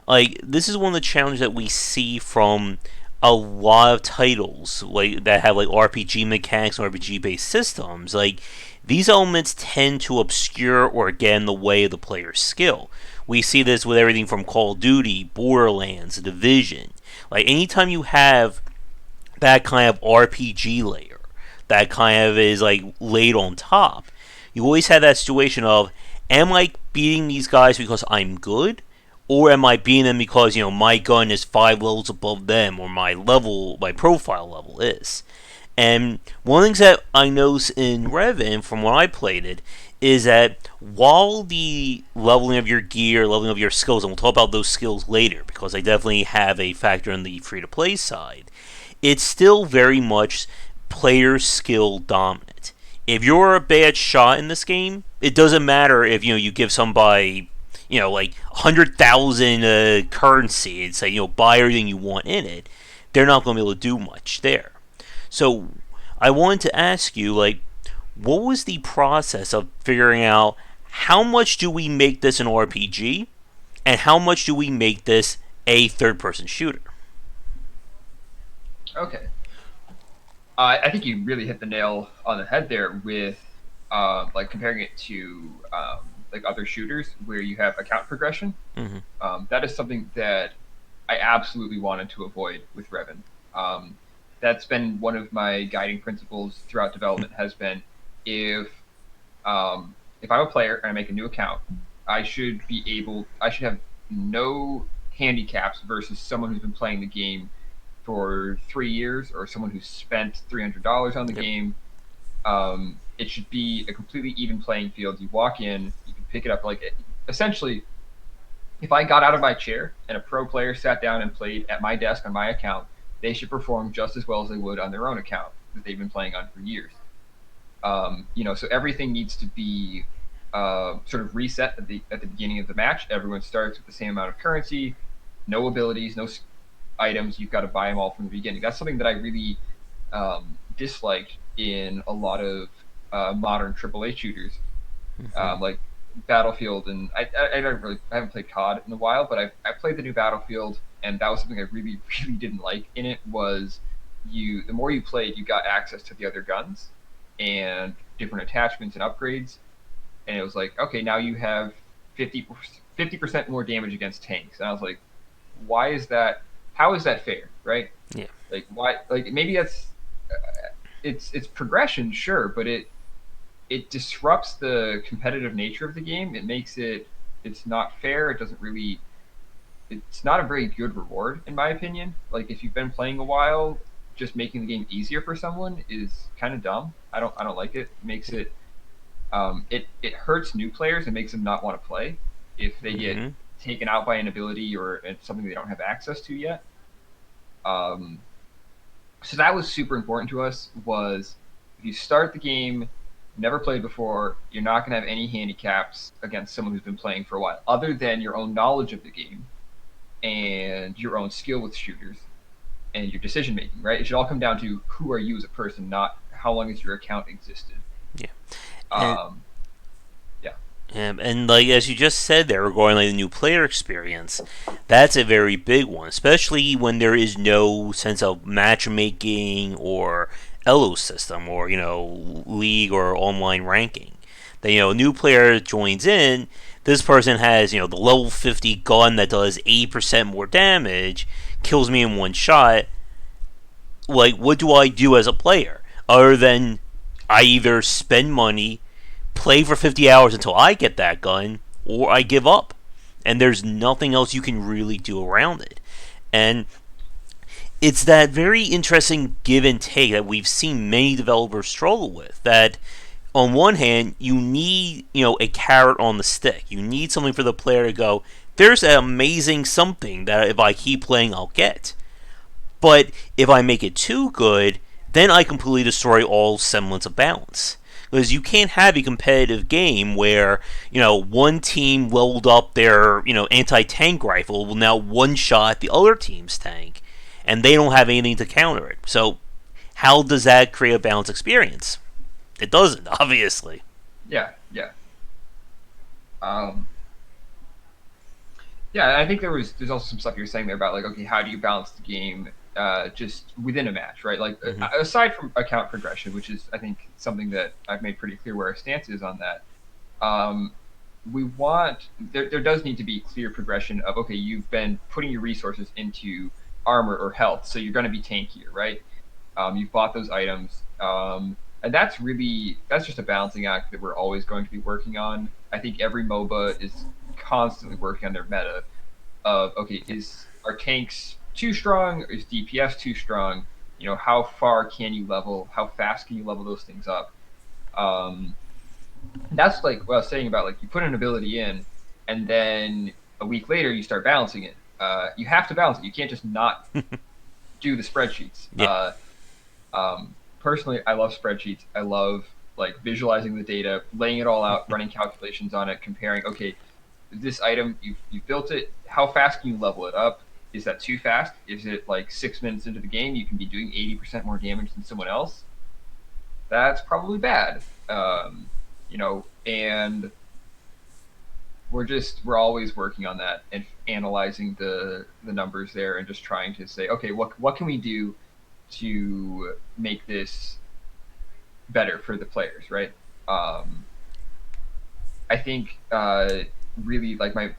like, this is one of the challenges that we see from a lot of titles like that have like RPG mechanics and RPG based systems. Like, these elements tend to obscure or get in the way of the player's skill. We see this with everything from Call of Duty, Borderlands, Division. Like, anytime you have that kind of RPG layer, that kind of is like laid on top, you always have that situation of, am I beating these guys because I'm good, or am I beating them because my gun is 5 levels above them, or my profile level is. And one of the things that I noticed in Revn from when I played it is that while the leveling of your gear, leveling of your skills, and we'll talk about those skills later because they definitely have a factor in the free to play side, it's still very much player skill dominant. If you're a bad shot in this game, it doesn't matter if you give somebody like 100,000 currency and say buy everything you want in it. They're not going to be able to do much there. So I wanted to ask you, like, what was the process of figuring out how much do we make this an RPG and how much do we make this a third-person shooter? Okay. I think you really hit the nail on the head there with like comparing it to like other shooters where you have account progression. Hmm. That is something that I absolutely wanted to avoid with Revn. That's been one of my guiding principles throughout development. Has been if if I'm a player and I make a new account, I should have no handicaps versus someone who's been playing the game for 3 years or someone who's spent $300 on the Yep. game. It should be a completely even playing field. You walk in, you can pick it up. Essentially, if I got out of my chair and a pro player sat down and played at my desk on my account, they should perform just as well as they would on their own account that they've been playing on for years. So everything needs to be sort of reset at the beginning of the match. Everyone starts with the same amount of currency, no abilities, no items. You've got to buy them all from the beginning. That's something that I really disliked in a lot of modern AAA shooters, Hmm. like Battlefield. And I haven't played COD in a while, but I played the new Battlefield, and that was something I really really didn't like in it. Was the more you played, you got access to the other guns and different attachments and upgrades, and it was like, okay, now you have 50% more damage against tanks, and I was like, why is that? How is that fair, right? Yeah. Like why? Like maybe it's progression, sure, but it disrupts the competitive nature of the game. It makes it's not fair. It doesn't really. It's not a very good reward, in my opinion. Like if you've been playing a while, just making the game easier for someone is kind of dumb. I don't like it. It makes it hurts new players and makes them not want to play if they get Hmm. taken out by an ability or it's something they don't have access to yet. Um, so that was super important to us. Was if you start the game, never played before, you're not going to have any handicaps against someone who's been playing for a while, other than your own knowledge of the game and your own skill with shooters and your decision making. Right? It should all come down to who are you as a person, not how long has your account existed. Yeah. And Um, yeah, and like as you just said there regarding like the new player experience, that's a very big one, especially when there is no sense of matchmaking or elo system or league or online ranking. That a new player joins in, this person has the level 50 gun that does 80% more damage, kills me in one shot. Like, what do I do as a player other than I either spend money, play for 50 hours until I get that gun, or I give up. And there's nothing else you can really do around it. And it's that very interesting give and take that we've seen many developers struggle with. That on one hand, you need, a carrot on the stick. You need something for the player to go, there's an amazing something that if I keep playing, I'll get. But if I make it too good, then I completely destroy all semblance of balance. Because you can't have a competitive game where, one team leveled up their, anti-tank rifle will now one-shot the other team's tank, and they don't have anything to counter it. So how does that create a balanced experience? It doesn't, obviously. yeah, yeah. Um, Yeah, I think there's also some stuff you're saying there about like, okay, how do you balance the game just within a match, right? Like Hmm. aside from account progression, which is I think something that I've made pretty clear where our stance is on that. Um, we want there does need to be clear progression of, okay, you've been putting your resources into armor or health, so you're going to be tankier, right? You've bought those items, and that's just a balancing act that we're always going to be working on. I think every MOBA is constantly working on their meta of, okay, is our tanks too strong? Is DPS too strong? How far can you level? How fast can you level those things up? Um, that's like what I was saying about, like, you put an ability in, and then a week later you start balancing it. You have to balance it. You can't just not do the spreadsheets. Yeah. Personally, I love spreadsheets. I love like visualizing the data, laying it all out, running calculations on it, comparing. Okay, this item you've built it. How fast can you level it up? Is that too fast? Is it like 6 minutes into the game you can be doing 80% more damage than someone else? That's probably bad. And we're always working on that and analyzing the numbers there and just trying to say, okay, what can we do to make this better for the players, right? Um, I I think really like my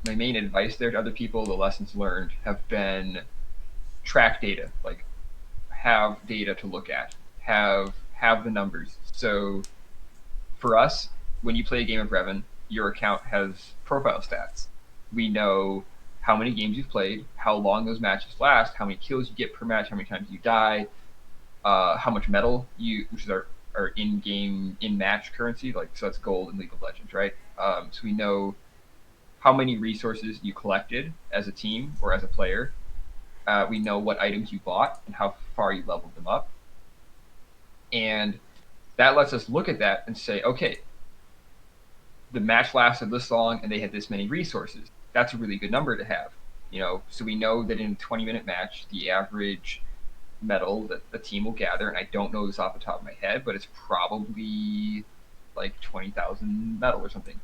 main advice there to other people, the lessons learned have been track data, like have data to look at, have the numbers. So for us, when you play a game of Revn, your account has profile stats. We know how many games you've played, how long those matches last, how many kills you get per match, how many times you die, how much metal you, which is our in-game, in-match currency, like so that's gold in League of Legends, right? So we know how many resources you collected as a team or as a player. We know what items you bought and how far you leveled them up, and that lets us look at that and say, okay, the match lasted this long and they had this many resources. That's a really good number to have. So we know that in a 20-minute match, the average metal that the team will gather, and I don't know this off the top of my head, but it's probably like 20,000 metal or something,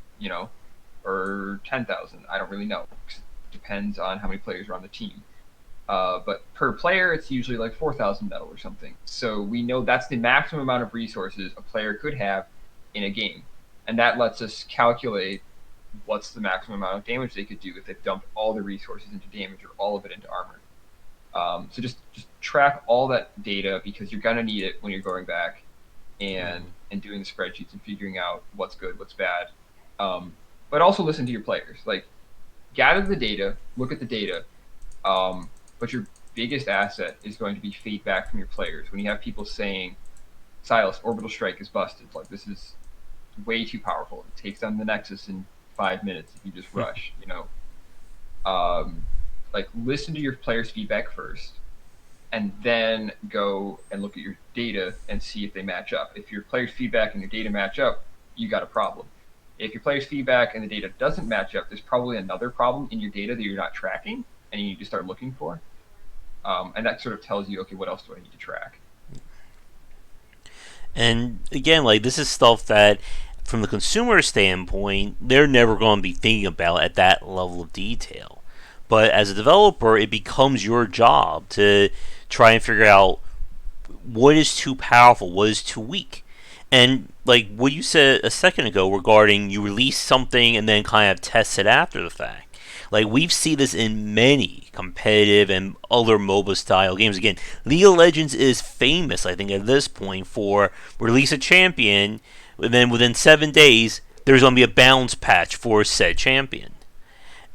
or 10,000. I don't really know. It depends on how many players are on the team. But per player, it's usually like 4,000 metal or something. So we know that's the maximum amount of resources a player could have in a game. And that lets us calculate what's the maximum amount of damage they could do if they've dumped all the resources into damage or all of it into armor. So just track all that data because you're gonna need it when you're going back and doing the spreadsheets and figuring out what's good, what's bad. But also listen to your players. Like gather the data, look at the data, but your biggest asset is going to be feedback from your players. When you have people saying, "Silas, orbital strike is busted," like this is way too powerful. It takes down the Nexus in 5 minutes if you just rush. Like listen to your players' feedback first, and then go and look at your data and see if they match up. If your players' feedback and your data match up, you got a problem. If your players' feedback and the data doesn't match up, there's probably another problem in your data that you're not tracking, and you need to start looking for. And that sort of tells you, okay, what else do I need to track? And again, like this is stuff that, from the consumer standpoint, they're never going to be thinking about at that level of detail. But as a developer, it becomes your job to try and figure out what is too powerful, what is too weak. And like what you said a second ago regarding you release something and then kind of test it after the fact. Like we've seen this in many competitive and other MOBA style games. Again, League of Legends is famous, I think, at this point for release a champion, and then within 7 days there's going to be a balance patch for said champion.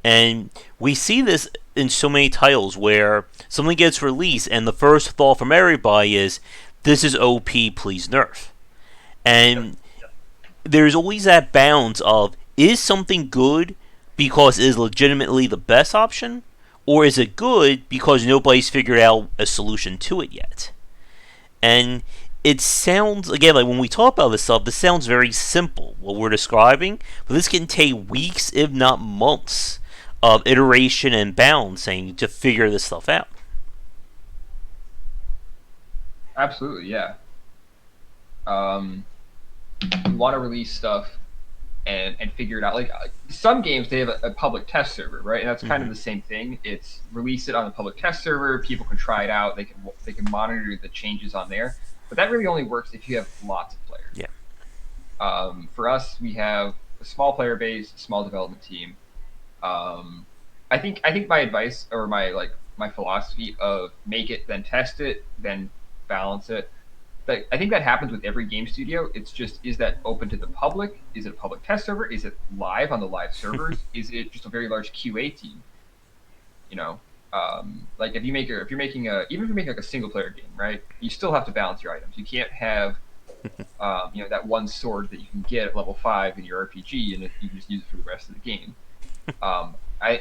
And we see this in so many titles where something gets released and the first thought from everybody is, "This is OP, please nerf." And there's always that balance of, is something good because it is legitimately the best option, or is it good because nobody's figured out a solution to it yet? And it sounds, again, like when we talk about this stuff, this sounds very simple, what we're describing, but this can take weeks, if not months, of iteration and balancing to figure this stuff out. Absolutely, yeah. You want to release stuff and figure it out. Like some games, they have a public test server, right? And that's kind of the same thing. It's release it on the public test server. People can try it out. They can monitor the changes on there. But that really only works if you have lots of players. Yeah. For us, we have a small player base, a small development team. I think my advice or my philosophy of make it, then test it, then balance it. I think that happens with every game studio. It's just, is that open to the public? Is it a public test server? Is it live on the live servers? Is it just a very large QA team? Like if you're making like a single player game, right? You still have to balance your items. You can't have that one sword that you can get at level 5 in your RPG and you can just use it for the rest of the game.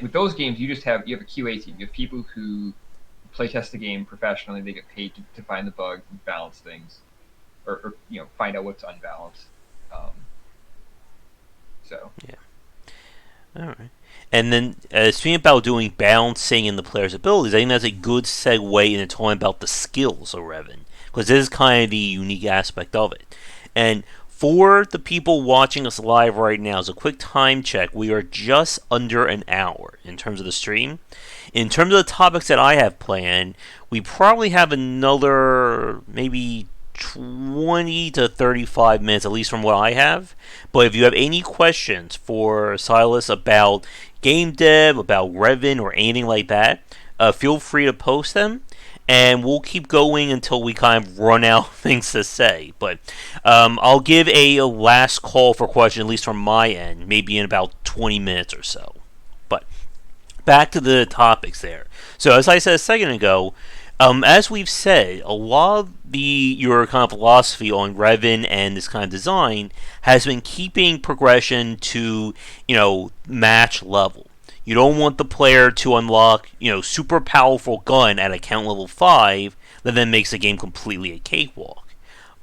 With those games, you have a QA team. You have people who play test the game professionally. They get paid to find the bugs and balance things, or find out what's unbalanced. Yeah. All right. And then speaking about doing balancing in the player's abilities, I think that's a good segue into talking about the skills of Revn, because this is kind of the unique aspect of it. And for the people watching us live right now, as a quick time check, we are just under an hour in terms of the stream. In terms of the topics that I have planned, we probably have another maybe 20 to 35 minutes, at least from what I have. But if you have any questions for Silas about game dev, about Revn, or anything like that, feel free to post them. And we'll keep going until we kind of run out of things to say. But I'll give a last call for questions, at least from my end, maybe in about 20 minutes or so. But back to the topics there. So, as I said a second ago, as we've said, a lot of your kind of philosophy on Revn and this kind of design has been keeping progression to match level. You don't want the player to unlock super powerful gun at account level 5 that then makes the game completely a cakewalk.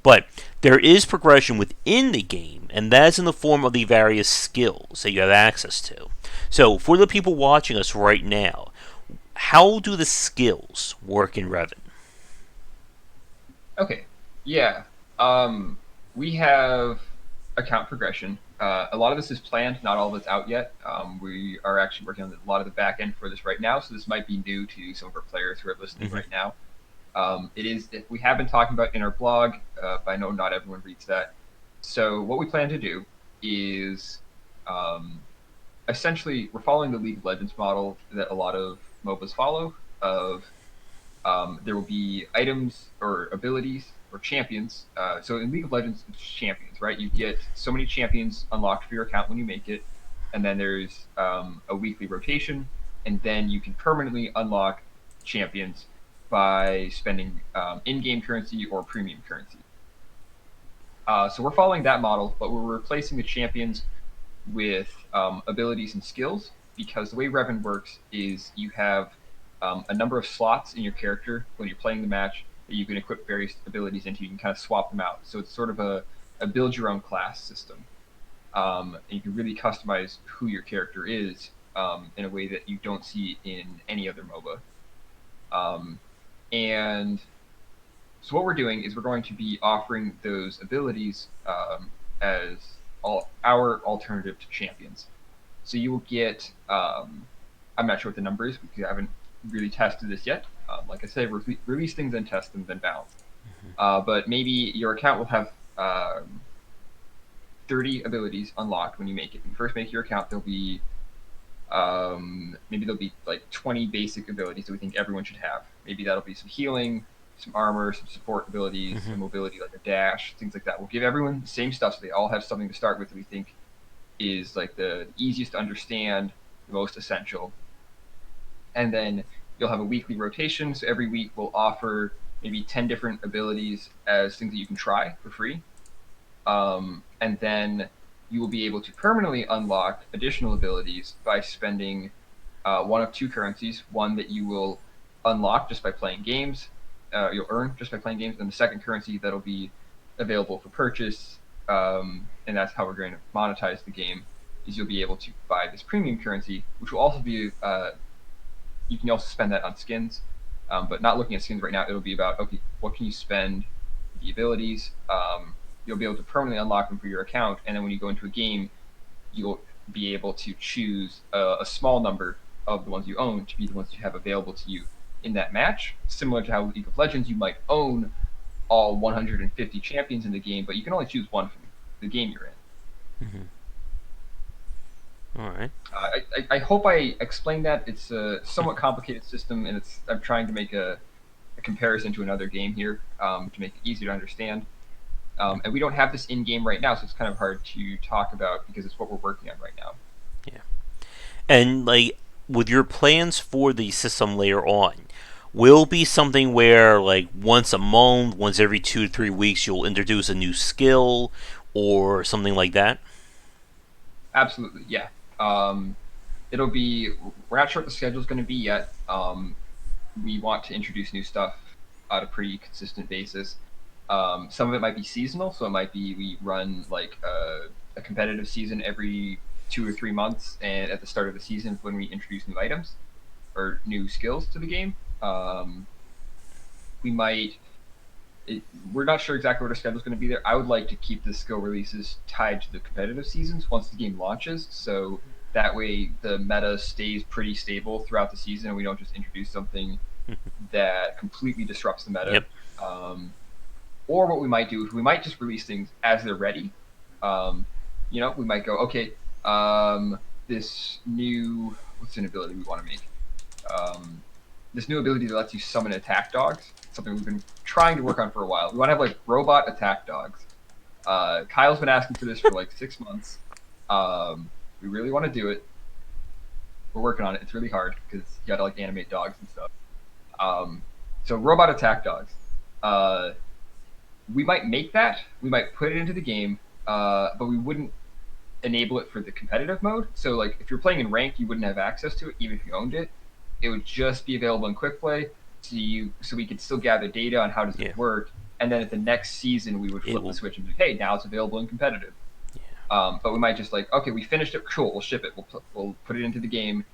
But there is progression within the game, and that's in the form of the various skills that you have access to. So, for the people watching us right now, how do the skills work in Revn? Okay. Yeah. We have account progression. A lot of this is planned, not all of it's out yet. We are actually working on a lot of the back end for this right now, so this might be new to some of our players who are listening right now. We have been talking about in our blog, but I know not everyone reads that. So what we plan to do is essentially we're following the League of Legends model that a lot of MOBAs follow. There will be items or abilities or champions. So in League of Legends, it's champions, right? You get so many champions unlocked for your account when you make it, and then there's a weekly rotation, and then you can permanently unlock champions by spending in-game currency or premium currency. So we're following that model, but we're replacing the champions with abilities and skills, because the way Revn works is you have a number of slots in your character when you're playing the match that you can equip various abilities into. You can kind of swap them out. So it's sort of a build your own class system. And you can really customize who your character is in a way that you don't see in any other MOBA. And so what we're doing is we're going to be offering those abilities as our alternative to champions. So you will get, I'm not sure what the number is because I haven't really tested this yet. Like I said, release things and test them, then balance. But maybe your account will have 30 abilities unlocked when you make it. When you first make your account, there'll be maybe there'll be like 20 basic abilities that we think everyone should have. Maybe that'll be some healing, some armor, some support abilities, some mobility like a dash, things like that. We'll give everyone the same stuff so they all have something to start with that we think is like the easiest to understand, the most essential. And then you'll have a weekly rotation. So every week we'll offer maybe 10 different abilities as things that you can try for free. And then you will be able to permanently unlock additional abilities by spending one of two currencies, one that you will unlock just by playing games, you'll earn just by playing games, and the second currency that'll be available for purchase, and that's how we're going to monetize the game, is you'll be able to buy this premium currency, which will also be, you can also spend that on skins, but not looking at skins right now. It'll be about, okay, what can you spend the abilities, you'll be able to permanently unlock them for your account, and then when you go into a game, you'll be able to choose a small number of the ones you own to be the ones you have available to you in that match. Similar to how League of Legends, you might own all 150 champions in the game, but you can only choose one from the game you're in. All right. I hope I explained that. It's a somewhat complicated system, and I'm trying to make a comparison to another game here to make it easier to understand. And we don't have this in game right now, so it's kind of hard to talk about because it's what we're working on right now. Yeah. And like with your plans for the system later on, will be something where like once a month, once every 2 to 3 weeks, you'll introduce a new skill or something like that? Absolutely, yeah. It'll be. We're not sure what the schedule's going to be yet. We want to introduce new stuff on a pretty consistent basis. Some of it might be seasonal, so it might be we run like a competitive season every 2 or 3 months, and at the start of the season when we introduce new items or new skills to the game. We might. We're not sure exactly what our schedule is going to be there. I would like to keep the skill releases tied to the competitive seasons once the game launches, so that way the meta stays pretty stable throughout the season, and we don't just introduce something that completely disrupts the meta. Yep. Or what we might do is we might just release things as they're ready. Um, we might go, okay, this new, what's an ability we want to make? This new ability that lets you summon attack dogs, something we've been trying to work on for a while. We want to have like robot attack dogs. Kyle's been asking for this for like 6 months. We really want to do it. We're working on it. It's really hard because you got to like animate dogs and stuff. So robot attack dogs. We might make that. We might put it into the game, but we wouldn't enable it for the competitive mode. So like if you're playing in ranked, you wouldn't have access to it even if you owned it. It would just be available in quick play, so we could still gather data on how does it work, and then at the next season we would flip the switch and be, hey, now it's available in competitive. But we might just like, okay, we finished it, cool, we'll ship it, we'll put it into the game,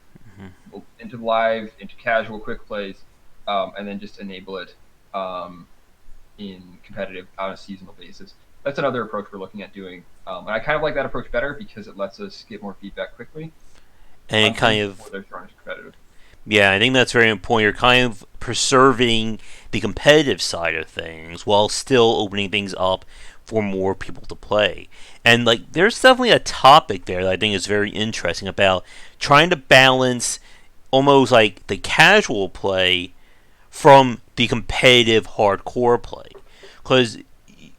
into live, into casual quick plays, and then just enable it in competitive on a seasonal basis. That's another approach we're looking at doing, and I kind of like that approach better because it lets us get more feedback quickly. And kind of they're throwing competitive. Yeah, I think that's very important. You're kind of preserving the competitive side of things while still opening things up for more people to play. And like, there's definitely a topic there that I think is very interesting about trying to balance almost like the casual play from the competitive hardcore play. Because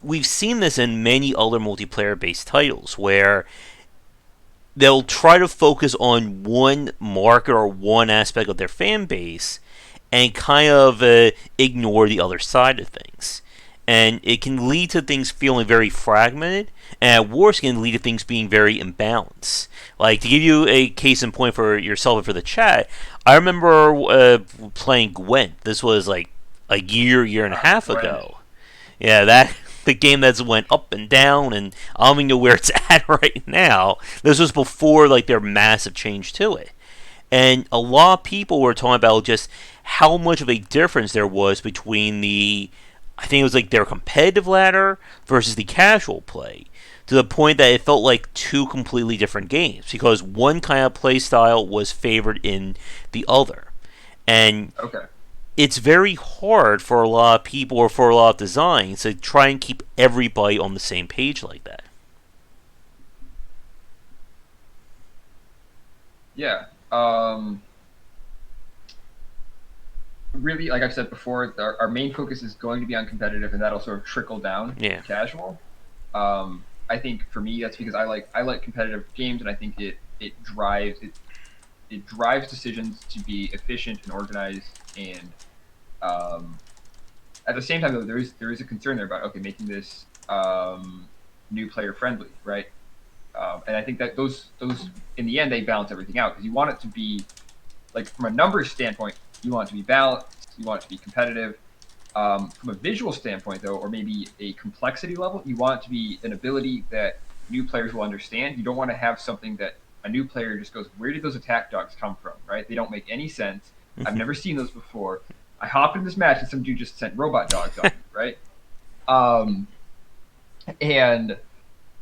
we've seen this in many other multiplayer-based titles where they'll try to focus on one market or one aspect of their fan base and kind of ignore the other side of things. And it can lead to things feeling very fragmented, and at worst, it can lead to things being very imbalanced. Like, to give you a case in point for yourself and for the chat, I remember playing Gwent. This was like a year and a half ago. Yeah, the game that's went up and down, and I don't even know where it's at right now. This was before like their massive change to it, and a lot of people were talking about just how much of a difference there was between I think it was like their competitive ladder versus the casual play, to the point that it felt like two completely different games because one kind of play style was favored in the other, and it's very hard for a lot of people or for a lot of designs to try and keep everybody on the same page like that. Yeah. Really, like I've said before, our main focus is going to be on competitive, and that'll sort of trickle down to casual. I think for me, that's because I like competitive games, and I think it drives decisions to be efficient and organized, and at the same time, though, there is a concern there about making this new player friendly, right? And I think that those in the end they balance everything out because you want it to be like from a numbers standpoint, you want it to be balanced, you want it to be competitive. From a visual standpoint, though, or maybe a complexity level, you want it to be an ability that new players will understand. You don't want to have something that a new player just goes, "Where did those attack dogs come from?" Right? They don't make any sense. I've never seen those before. I hopped in this match and some dude just sent robot dogs on me, right? And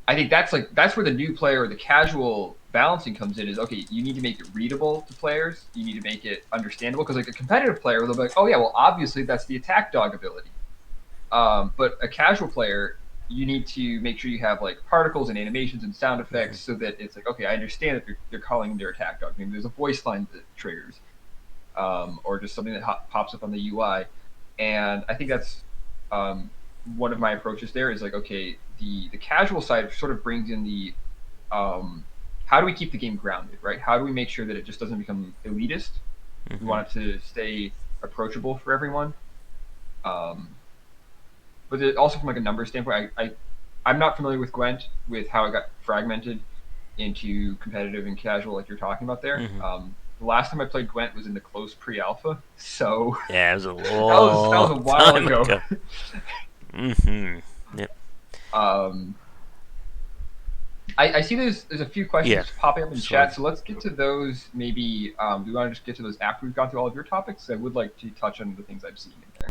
I think that's where the new player or the casual balancing comes in. Is you need to make it readable to players. You need to make it understandable because like a competitive player, they'll be like, "Oh yeah, well obviously that's the attack dog ability." But a casual player, you need to make sure you have like particles and animations and sound effects so that it's like, okay, I understand that they're calling their attack dog. Maybe there's a voice line that triggers. Or just something that pops up on the UI. And I think that's one of my approaches there is like, okay, the casual side sort of brings in the how do we keep the game grounded, right? How do we make sure that it just doesn't become elitist? We want it to stay approachable for everyone. But also from like a numbers standpoint, I'm not familiar with Gwent, with how it got fragmented into competitive and casual like you're talking about there. The last time I played Gwent was in the close pre-alpha, so yeah, it was a that was a while ago. Yep. I see there's a few questions popping up in chat, so let's get to those. Maybe do you want to just get to those after we've gone through all of your topics? I would like to touch on the things I've seen in there.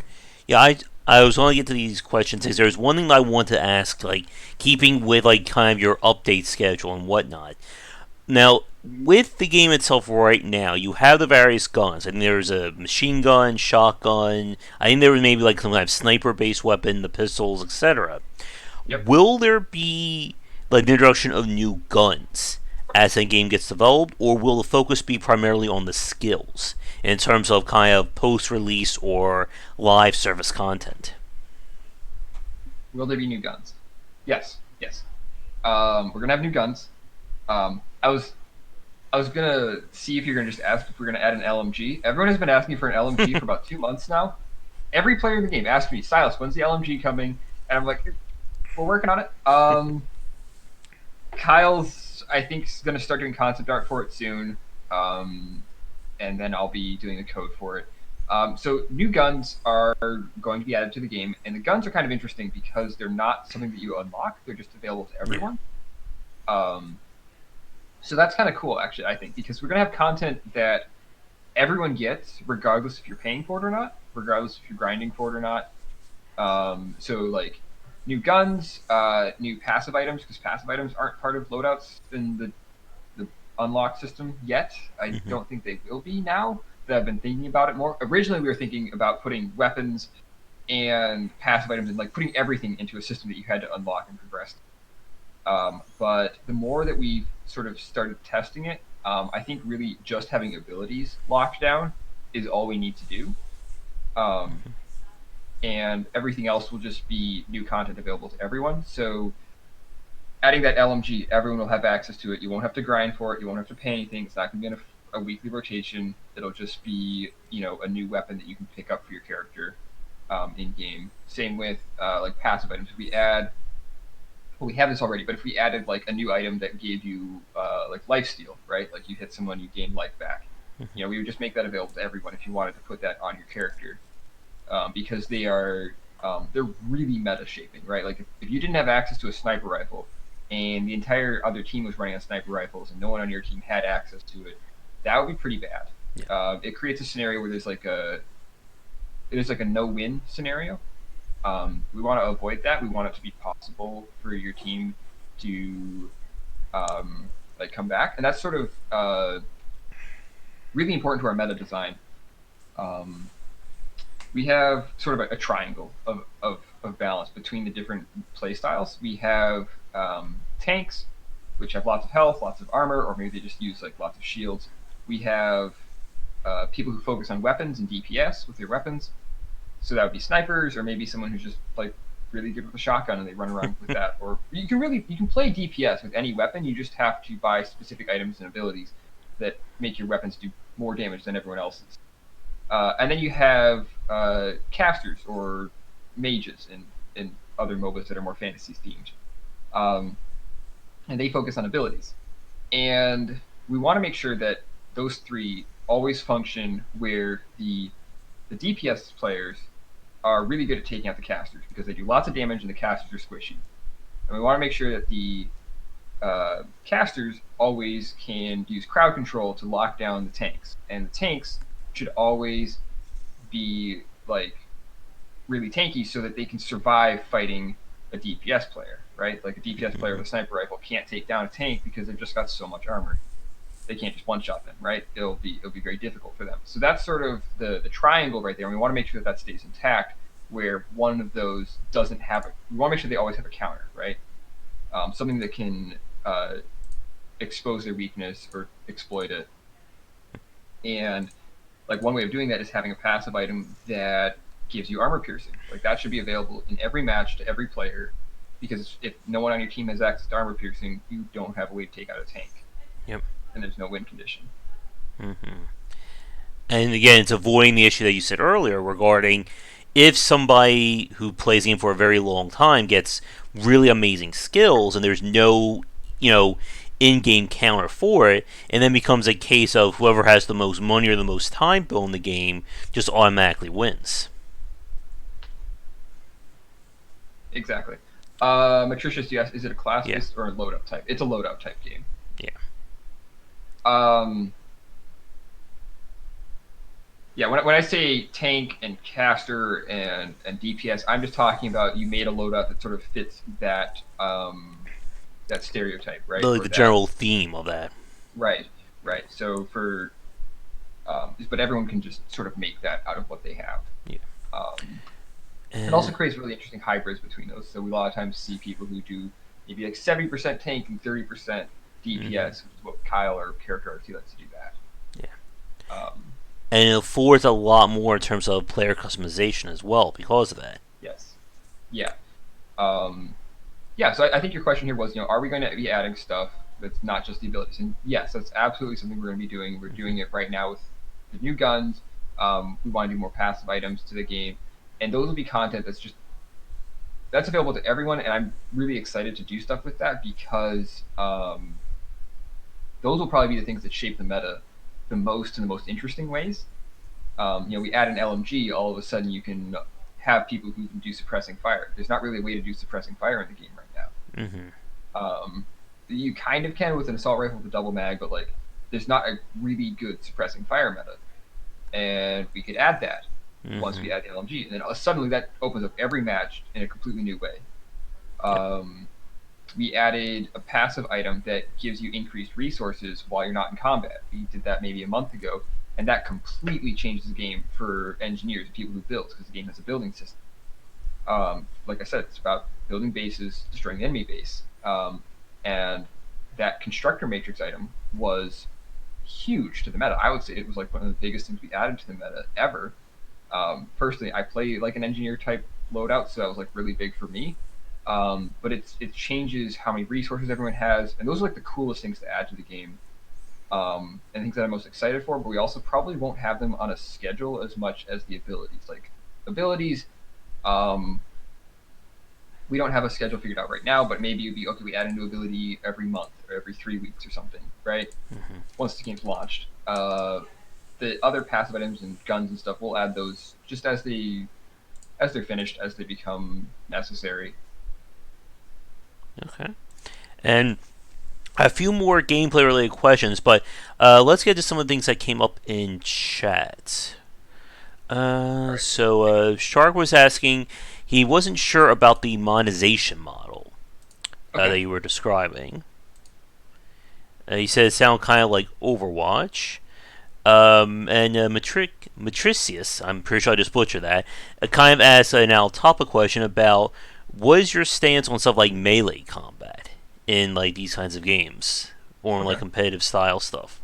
Yeah, I was going to get to these questions because there's one thing that I want to ask, like keeping with like kind of your update schedule and whatnot. Now, with the game itself right now, you have the various guns. I think there's a machine gun, shotgun. I think there was maybe like some kind of sniper-based weapon, the pistols, etc. Yep. Will there be like the introduction of new guns as the game gets developed, or will the focus be primarily on the skills in terms of kind of post-release or live service content? Will there be new guns? Yes. Yes. We're gonna have new guns. I was gonna see if you're gonna just ask if we're gonna add an LMG. Everyone has been asking for an LMG for about 2 months now. Every player in the game asks me, Silas, when's the LMG coming? And I'm like, we're working on it. Kyle's, I think, is gonna start doing concept art for it soon, and then I'll be doing the code for it. So new guns are going to be added to the game, and the guns are kind of interesting because they're not something that you unlock; they're just available to Yeah. everyone. Um, so that's kind of cool, actually. I think because we're gonna have content that everyone gets, regardless if you're paying for it or not, regardless if you're grinding for it or not. So like new guns, new passive items, because passive items aren't part of loadouts in the unlock system yet. I Mm-hmm. don't think they will be now that I've been thinking about it more. Originally, we were thinking about putting weapons and passive items and like putting everything into a system that you had to unlock and progress. But the more that we've sort of started testing it, I think really just having abilities locked down is all we need to do. Um, and everything else will just be new content available to everyone. So adding that LMG, everyone will have access to it. You won't have to grind for it. You won't have to pay anything. It's not going to be in a weekly rotation. It'll just be a new weapon that you can pick up for your character in game. Same with like passive items. If we add well, we have this already, but if we added like a new item that gave you like life steal, right? Like you hit someone, you gain life back. We would just make that available to everyone if you wanted to put that on your character, because they're really meta shaping, right? Like if you didn't have access to a sniper rifle, and the entire other team was running on sniper rifles, and no one on your team had access to it, that would be pretty bad. Yeah. It creates a scenario where there's like a no-win scenario. We want to avoid that. We want it to be possible for your team to like come back, and that's sort of really important to our meta design. Um, we have sort of a triangle of balance between the different play styles. We have tanks, which have lots of health, lots of armor, or maybe they just use like lots of shields. We have people who focus on weapons and DPS with their weapons. So that would be snipers, or maybe someone who's just like really good with a shotgun and they run around with that. Or you can play DPS with any weapon. You just have to buy specific items and abilities that make your weapons do more damage than everyone else's. And then you have casters or mages in other MOBAs that are more fantasy themed, um, and they focus on abilities. And we want to make sure that those three always function where the DPS players are really good at taking out the casters because they do lots of damage and the casters are squishy. And we want to make sure that the casters always can use crowd control to lock down the tanks, and the tanks should always be like really tanky so that they can survive fighting a DPS player, right? Like a DPS player with a sniper rifle can't take down a tank because they've just got so much armor. They can't just one shot them, right? It'll be very difficult for them. So that's sort of the triangle right there. And we want to make sure that stay intact, where one of those doesn't have it. We want to make sure they always have a counter, right? Something that can expose their weakness or exploit it. And like one way of doing that is having a passive item that gives you armor piercing. Like that should be available in every match to every player, because if no one on your team has access to armor piercing, you don't have a way to take out a tank, Yep. and there's no win condition. Mm-hmm. And again, it's avoiding the issue that you said earlier regarding if somebody who plays the game for a very long time gets really amazing skills and there's no, you know, in-game counter for it, and then becomes a case of whoever has the most money or the most time built in the game just automatically wins. Exactly. Matricious, yes. Is it a class Yeah. based or a loadout type? It's a loadout type game. Yeah. Um, yeah, when I say tank and caster and DPS, I'm just talking about you made a loadout that sort of fits that that stereotype, right? Like Or the that general theme of that. Right, right. So but everyone can just sort of make that out of what they have. Yeah. Um, it also And creates really interesting hybrids between those. So we a lot of times see people who do maybe like 70% tank and 30% mhm, DPS, which is what Kyle or character arts he likes to do that. yeah. Um, And it affords a lot more in terms of player customization as well because of that. yes, yeah, um, yeah. So I think your question here was, are we going to be adding stuff that's not just the abilities? And yes, that's absolutely something we're going to be doing. We're Hmm. doing it right now with the new guns. We want to do more passive items to the game, and those will be content that's available to everyone. And I'm really excited to do stuff with that because those will probably be the things that shape the meta the most in the most interesting ways. We add an LMG, all of a sudden you can have people who can do suppressing fire. There's not really a way to do suppressing fire in the game right now. Hmm. Um, you kind of can with an assault rifle with a double mag, but like there's not a really good suppressing fire meta, and we could add that once Hmm. we add the LMG, and then suddenly that opens up every match in a completely new way. Yep. Um, we added a passive item that gives you increased resources while you're not in combat. We did that maybe a month ago, and that completely changes the game for engineers, people who build, because the game has a building system. Like I said, it's about building bases, destroying the enemy base, and that constructor matrix item was huge to the meta. I would say it was like one of the biggest things we added to the meta ever. Personally, I play like an engineer type loadout, so that was like really big for me. But it changes how many resources everyone has, and those are like the coolest things to add to the game, and things that I'm most excited for. But we also probably won't have them on a schedule as much as the abilities. Like abilities, um, we don't have a schedule figured out right now, but maybe it'd be okay. We add a new ability every month or every 3 weeks or something, right? Hmm. Once the game's launched. The other passive items and guns and stuff, we'll add those just as they're finished, as they become necessary. Okay. And a few more gameplay related questions, but let's get to some of the things that came up in chat. All right. Shark was asking, he wasn't sure about the monetization model that Okay. you were describing. He said it sounded kind of like Overwatch. And Matricius, I'm pretty sure I just butchered that, kind of asked an Altapa question about what is your stance on stuff like melee combat in like these kinds of games or in like Okay. competitive style stuff.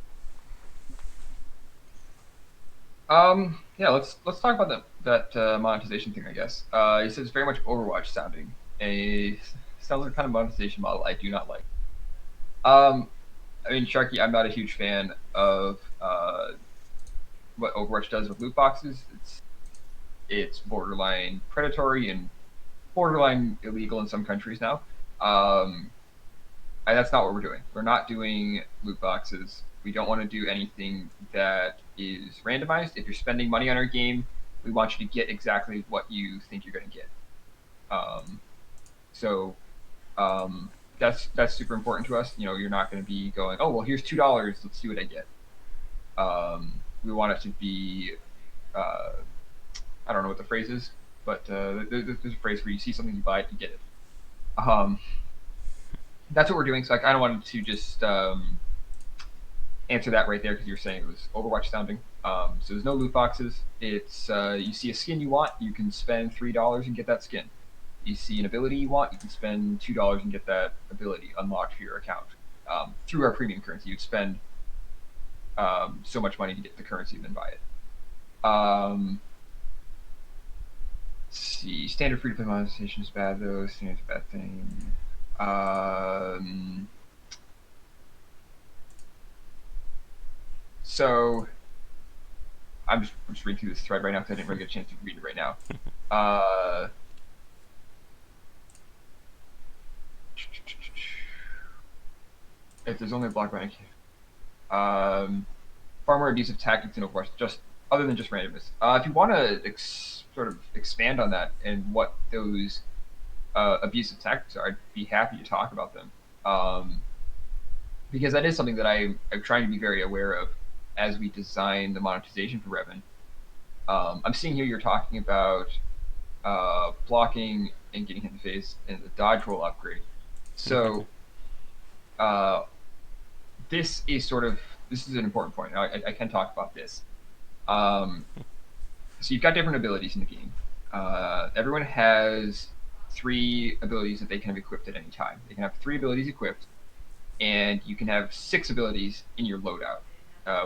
Yeah. Let's talk about that monetization thing. I guess. He says it's very much Overwatch sounding. A sounds like kind of monetization model I do not like. Um, I mean, Sharky, I'm not a huge fan of what Overwatch does with loot boxes. It's borderline predatory and borderline illegal in some countries now. Um, and that's not what we're doing. We're not doing loot boxes. We don't want to do anything that is randomized. If you're spending money on our game, we want you to get exactly what you think you're going to get. Um, so that's super important to us. You're not going to be going, oh well, here's $2. Let's see what I get. We want it to be, uh, I don't know what the phrase is, but there's a phrase where you see something, you buy it, you get it. Um, that's what we're doing. So I kind of wanted to just answer that right there because you were saying it was Overwatch sounding. So there's no loot boxes. It's you see a skin you want, you can spend $3 and get that skin. You see an ability you want, you can spend $2 and get that ability unlocked for your account. Through our premium currency, you'd spend so much money to get the currency and then buy it. Um, let's see, standard free to play monetization is bad though. Standard's a bad thing. Um, so I'm just reading through this thread right now because I didn't really get a chance to read it right now. Uh, if there's only a block rank, far more abusive tactics in Overwatch, just other than just randomness. If you want to sort of expand on that and what those abusive tactics are, I'd be happy to talk about them. Because that is something that I'm trying to be very aware of as we design the monetization for Revn. I'm seeing here you're talking about blocking and getting hit in the face and the dodge roll upgrade. So uh, this is an important point. I can talk about this. Um, so you've got different abilities in the game. Everyone has 3 abilities that they can have equipped at any time. They can have 3 abilities equipped, and you can have 6 abilities in your loadout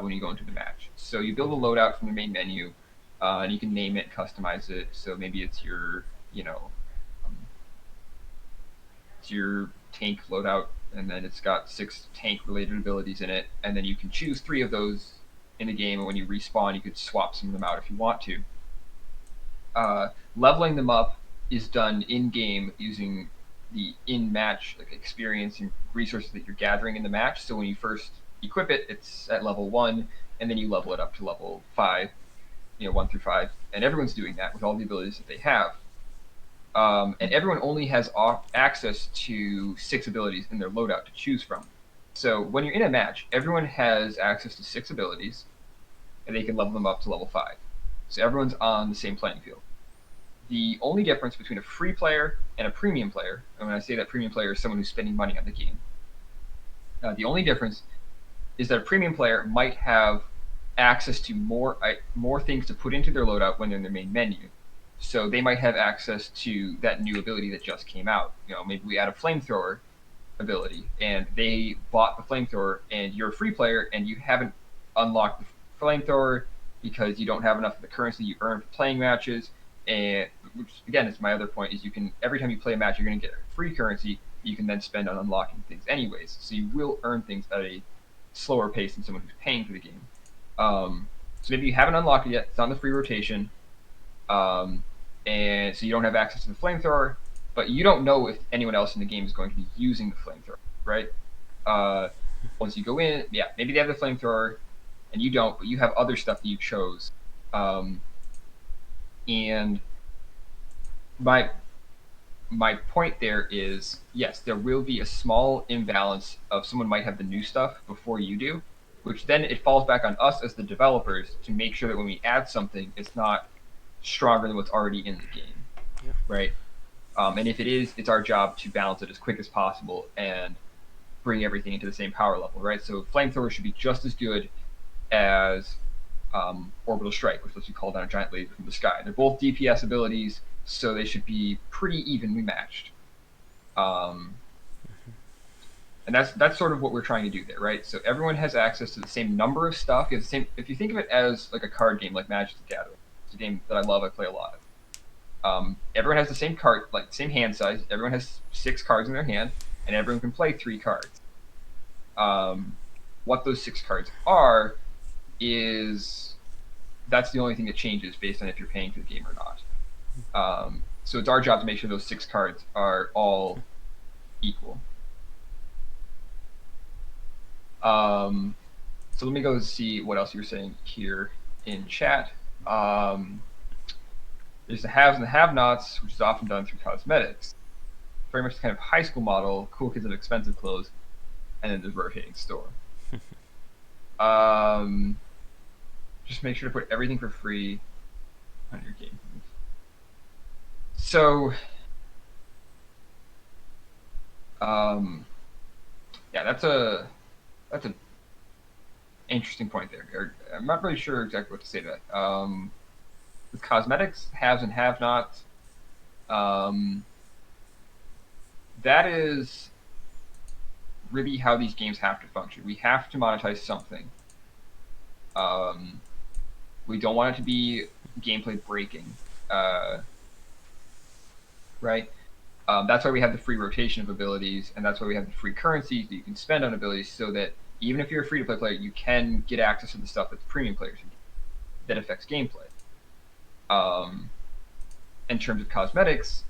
when you go into the match. So you build a loadout from the main menu, and you can name it, customize it. So maybe it's um, it's your tank loadout, and then it's got 6 tank-related abilities in it, and then you can choose 3 of those in the game. And when you respawn, you could swap some of them out if you want to. Leveling them up is done in game using the in-match experience and resources that you're gathering in the match. So when you first equip it, it's at level 1, and then you level it up to level 5, 1 through 5, and everyone's doing that with all the abilities that they have. And everyone only has access to 6 abilities in their loadout to choose from. So when you're in a match, everyone has access to 6 abilities, and they can level them up to level 5. So everyone's on the same playing field. The only difference between a free player and a premium player, and when I say that premium player is someone who's spending money on the game, the only difference is that a premium player might have access to more things to put into their loadout when they're in their main menu. So they might have access to that new ability that just came out. Maybe we add a flamethrower ability, and they bought the flamethrower, and you're a free player, and you haven't unlocked the flamethrower because you don't have enough of the currency you earn for playing matches. And which again is my other point, is you can, every time you play a match, you're going to get free currency you can then spend on unlocking things anyways. So you will earn things at a slower pace than someone who's paying for the game. So maybe you haven't unlocked it yet. It's on the free rotation, and so you don't have access to the flamethrower, but you don't know if anyone else in the game is going to be using the flamethrower, right? Once you go in, yeah, maybe they have the flamethrower, and you don't, but you have other stuff that you chose. And my point there is, yes, there will be a small imbalance of someone might have the new stuff before you do, which then it falls back on us as the developers to make sure that when we add something, it's not stronger than what's already in the game, Yeah. right? And if it is, it's our job to balance it as quick as possible and bring everything into the same power level, right? So flamethrower should be just as good as orbital strike, which lets you call down a giant laser from the sky. They're both DPS abilities, so they should be pretty evenly matched. And that's sort of what we're trying to do there, right? So everyone has access to the same number of stuff. You have the same. If you think of it as like a card game, like Magic the Gathering, it's a game that I love. I play a lot of. Everyone has the same card, like same hand size. Everyone has 6 cards in their hand, and everyone can play 3 cards. What those 6 cards are is that's the only thing that changes based on if you're paying for the game or not. So it's our job to make sure those 6 cards are all equal. So let me go see what else you're saying here in chat. There's the haves and the have-nots, which is often done through cosmetics. Very much the kind of high school model, cool kids have expensive clothes, and then there's rotating store. Just make sure to put everything for free on your game. So, yeah, that's an interesting point there. I'm not really sure exactly what to say to that. With cosmetics, haves and have-nots, that is really how these games have to function. We have to monetize something. We don't want it to be gameplay breaking, right? That's why we have the free rotation of abilities, and that's why we have the free currencies that you can spend on abilities, so that even if you're a free-to-play player, you can get access to the stuff that the premium players get that affects gameplay. In terms of cosmetics,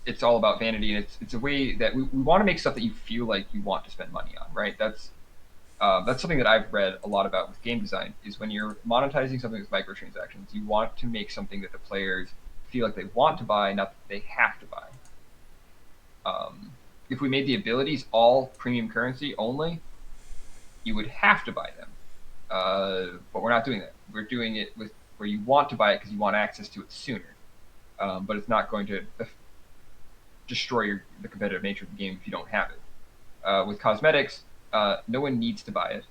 it's all about vanity, and it's a way that we want to make stuff that you feel like you want to spend money on, right? That's something that I've read a lot about with game design, is when you're monetizing something with microtransactions, you want to make something that the players feel like they want to buy, not that they have to buy. If we made the abilities all premium currency only, you would have to buy them. But we're not doing that. We're doing it with where you want to buy it because you want access to it sooner. But it's not going to destroy the competitive nature of the game if you don't have it. With cosmetics, no one needs to buy it,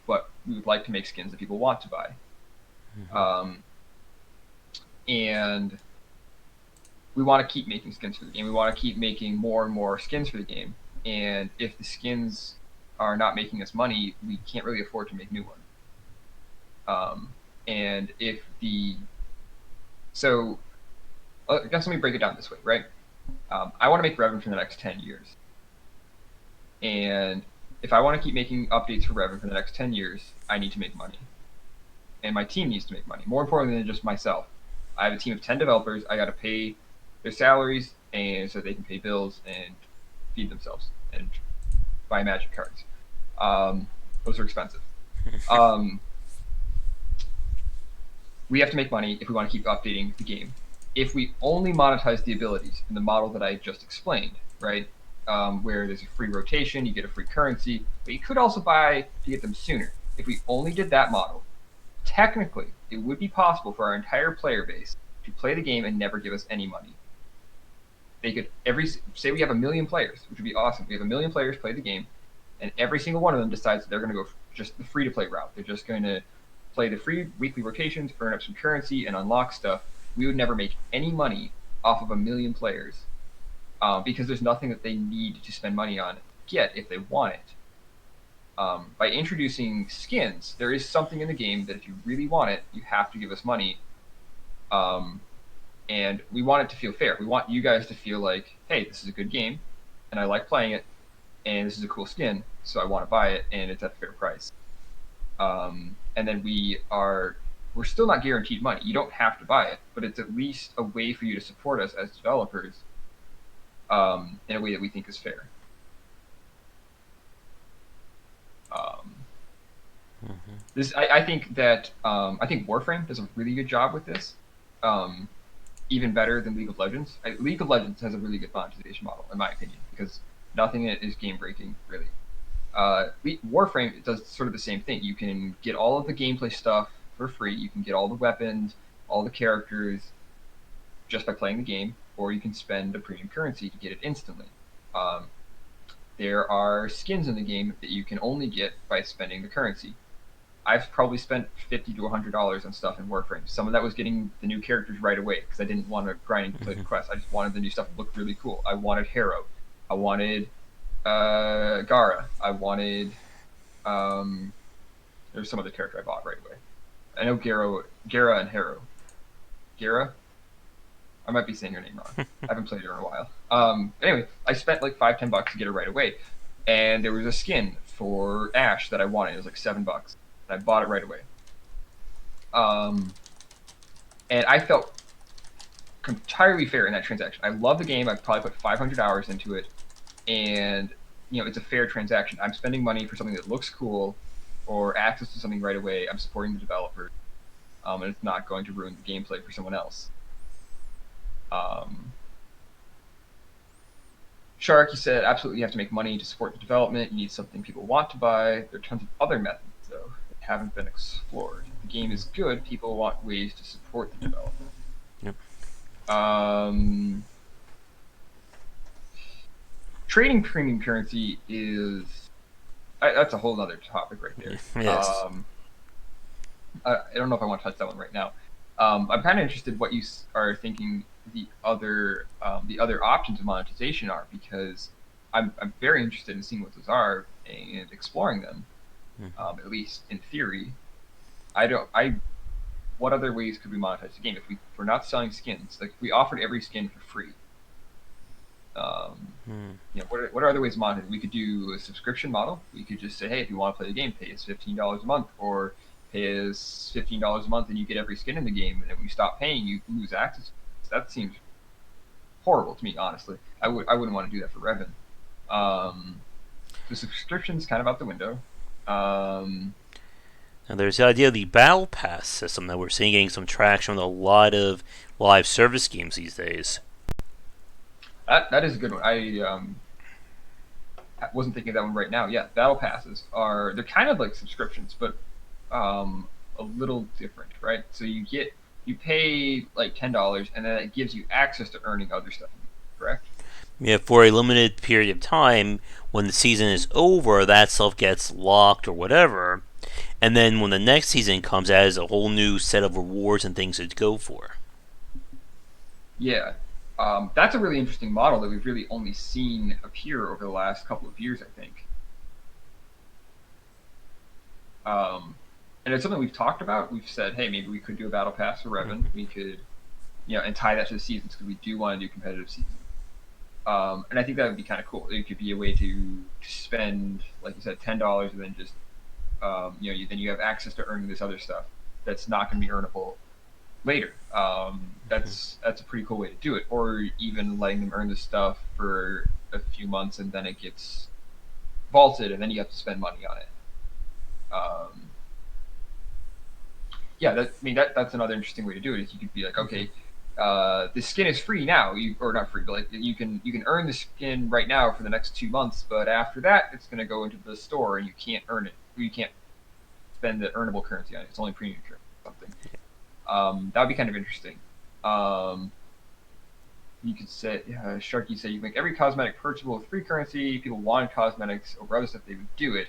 but we would like to make skins that people want to buy. And we want to keep making skins for the game. We want to keep making more and more skins for the game. And if the skins are not making us money, we can't really afford to make new ones. And if the so, I guess let me break it down this way, right? I want to make Revn for the next 10 years. And if I want to keep making updates for Revn for the next 10 years, I need to make money. And my team needs to make money. More importantly than just myself. I have a team of 10 developers. I got to pay their salaries and so they can pay bills and feed themselves and buy magic cards. Those are expensive. We have to make money if we want to keep updating the game. If we only monetize the abilities in the model that I just explained, right, where there's a free rotation, you get a free currency, but you could also buy to get them sooner. If we only did that model, technically, it would be possible for our entire player base to play the game and never give us any money. They could say we have 1 million players, which would be awesome. We have 1 million players play the game, and every single one of them decides that they're going to go just the free-to-play route. They're just going to play the free weekly rotations, earn up some currency, and unlock stuff. We would never make any money off of 1 million players because there's nothing that they need to spend money on yet if they want it. By introducing skins, there is something in the game that if you really want it, you have to give us money. And we want it to feel fair. We want you guys to feel like, hey, this is a good game, and I like playing it, and this is a cool skin, so I want to buy it, and it's at a fair price. And then we're still not guaranteed money. You don't have to buy it, but it's at least a way for you to support us as developers in a way that we think is fair. I think Warframe does a really good job with this, even better than League of Legends. League of Legends has a really good monetization model, in my opinion, because nothing in it is game breaking, really. Warframe does sort of the same thing. You can get all of the gameplay stuff for free. You can get all the weapons, all the characters, just by playing the game, or you can spend a premium currency to get it instantly. There are skins in the game that you can only get by spending the currency. I've probably spent $50 to $100 on stuff in Warframe. Some of that was getting the new characters right away because I didn't want to grind and play the quest. I just wanted the new stuff to look really cool. I wanted Harrow. I wanted Gara. I wanted there's some other character I bought right away. I know Gara and Harrow. Gara? I might be saying her name wrong. I haven't played her in a while. Anyway, I spent like $5-10 to get her right away. And there was a skin for Ashe that I wanted. It was like $7. And I bought it right away. And I felt entirely fair in that transaction. I love the game. I've probably put 500 hours into it. And, it's a fair transaction. I'm spending money for something that looks cool or access to something right away. I'm supporting the developer. And it's not going to ruin the gameplay for someone else. Shark, you said, absolutely you have to make money to support the development. You need something people want to buy. There are tons of other methods, though, that haven't been explored. The game is good. People want ways to support the development. Yep. Trading premium currency is... that's a whole other topic right there. Yes. I don't know if I want to touch that one right now. I'm kind of interested what you are thinking the other options of monetization are, because I'm very interested in seeing what those are and exploring them. At least in theory. What other ways could we monetize the game if we're not selling skins? Like if we offered every skin for free. What are other ways to monetize? We could do a subscription model. We could just say, hey, if you want to play the game, pay us $15 a month, or pay us $15 a month and you get every skin in the game, and if we stop paying, you lose access. That seems horrible to me, honestly. I wouldn't want to do that for Revn. The subscription's kind of out the window. Now there's the idea of the Battle Pass system that we're seeing getting some traction with a lot of live service games these days. That is a good one. I wasn't thinking of that one right now. Yeah, Battle Passes they're kind of like subscriptions, but a little different, right? So you pay like $10, and then it gives you access to earning other stuff, correct? Yeah, for a limited period of time, when the season is over, that stuff gets locked or whatever, and then when the next season comes, that is a whole new set of rewards and things to go for. Yeah. That's a really interesting model that we've really only seen appear over the last couple of years, I think. Um, and it's something we've talked about. We've said, hey, maybe we could do a battle pass for Revn. We could, and tie that to the seasons because we do want to do competitive seasons. And I think that would be kind of cool. It could be a way to spend, like you said, $10 and then just, then you have access to earning this other stuff that's not going to be earnable later. That's a pretty cool way to do it. Or even letting them earn this stuff for a few months and then it gets vaulted and then you have to spend money on it. That's another interesting way to do it. Is you could be like, okay, the skin is free now, or not free, but like you can earn the skin right now for the next 2 months, but after that, it's going to go into the store and you can't earn it. You can't spend the earnable currency on it. It's only premium currency or something. That would be kind of interesting. You could say, Sharky said, you can make every cosmetic purchasable with free currency. If people wanted cosmetics or other stuff, they would do it.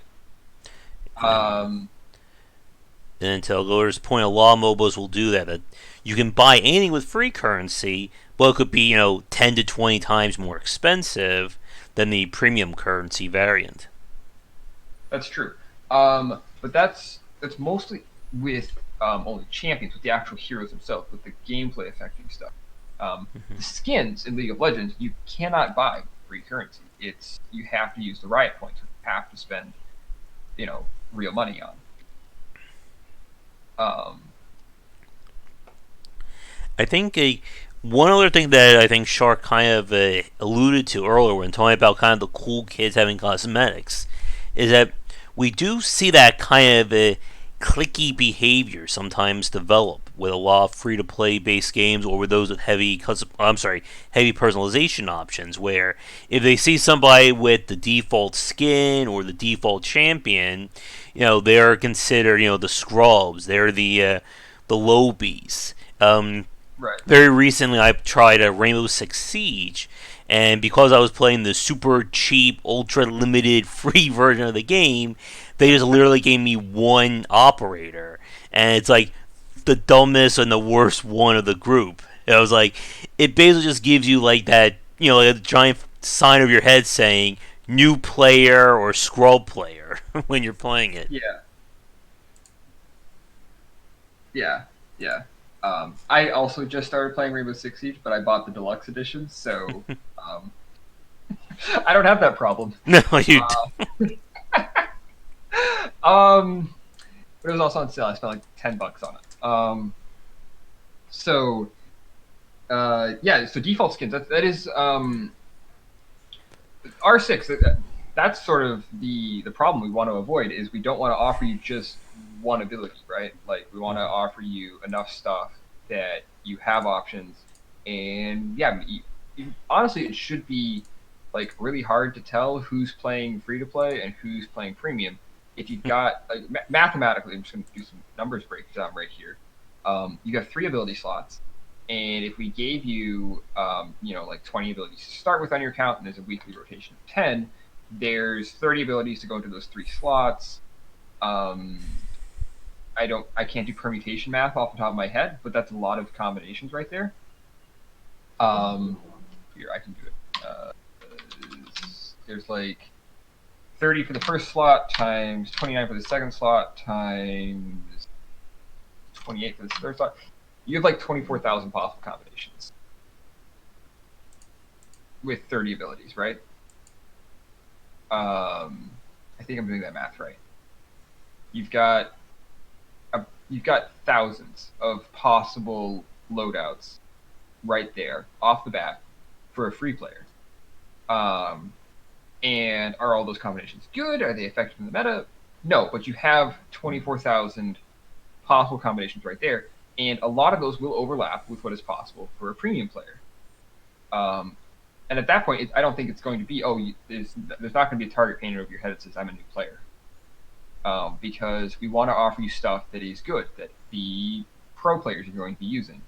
And to Loder's point, a lot of MOBAs will do that. That you can buy anything with free currency, but it could be 10 to 20 times more expensive than the premium currency variant. That's true. But that's mostly with only champions, with the actual heroes themselves, with the gameplay affecting stuff. The skins in League of Legends you cannot buy free currency. You have to use the riot points. You have to spend, real money on. I think one other thing that I think Shark kind of alluded to earlier when talking about kind of the cool kids having cosmetics is that we do see that kind of clicky behavior sometimes develop with a lot of free-to-play based games or with those with heavy personalization options where if they see somebody with the default skin or the default champion, they're considered the scrubs, they're the lowbies. Right. Very recently, I tried a Rainbow Six Siege, and because I was playing the super cheap, ultra limited, free version of the game, they just literally gave me one operator, and it's like the dumbest and the worst one of the group. I was like, it basically just gives you like that, like a giant sign over your head saying new player or scrub player when you're playing it. Yeah. Yeah. Yeah. I also just started playing Rainbow Six Siege, but I bought the deluxe edition, so I don't have that problem. No, you. But it was also on sale. I spent like $10 on it. So default skins. That is R6. That's sort of the problem we want to avoid is we don't want to offer you just one ability, right? Like we want to offer you enough stuff that you have options, and honestly, it should be like really hard to tell who's playing free to play and who's playing premium. If you've got mathematically, I'm just going to do some numbers breakdown right here. You have 3 ability slots, and if we gave you, like 20 abilities to start with on your account, and there's a weekly rotation of 10, there's 30 abilities to go into those 3 slots. I can't do permutation math off the top of my head, but that's a lot of combinations right there. Here, I can do it. There's like 30 for the first slot times 29 for the second slot times 28 for the third slot. You have like 24,000 possible combinations with 30 abilities, right? I think I'm doing that math right. You've got thousands of possible loadouts right there off the bat for a free player. And are all those combinations good? Are they effective in the meta? No, but you have 24,000 possible combinations right there, and a lot of those will overlap with what is possible for a premium player. And at that point, I don't think it's going to be, there's not going to be a target painted over your head that says, I'm a new player. Because we want to offer you stuff that is good, that the pro players are going to be using.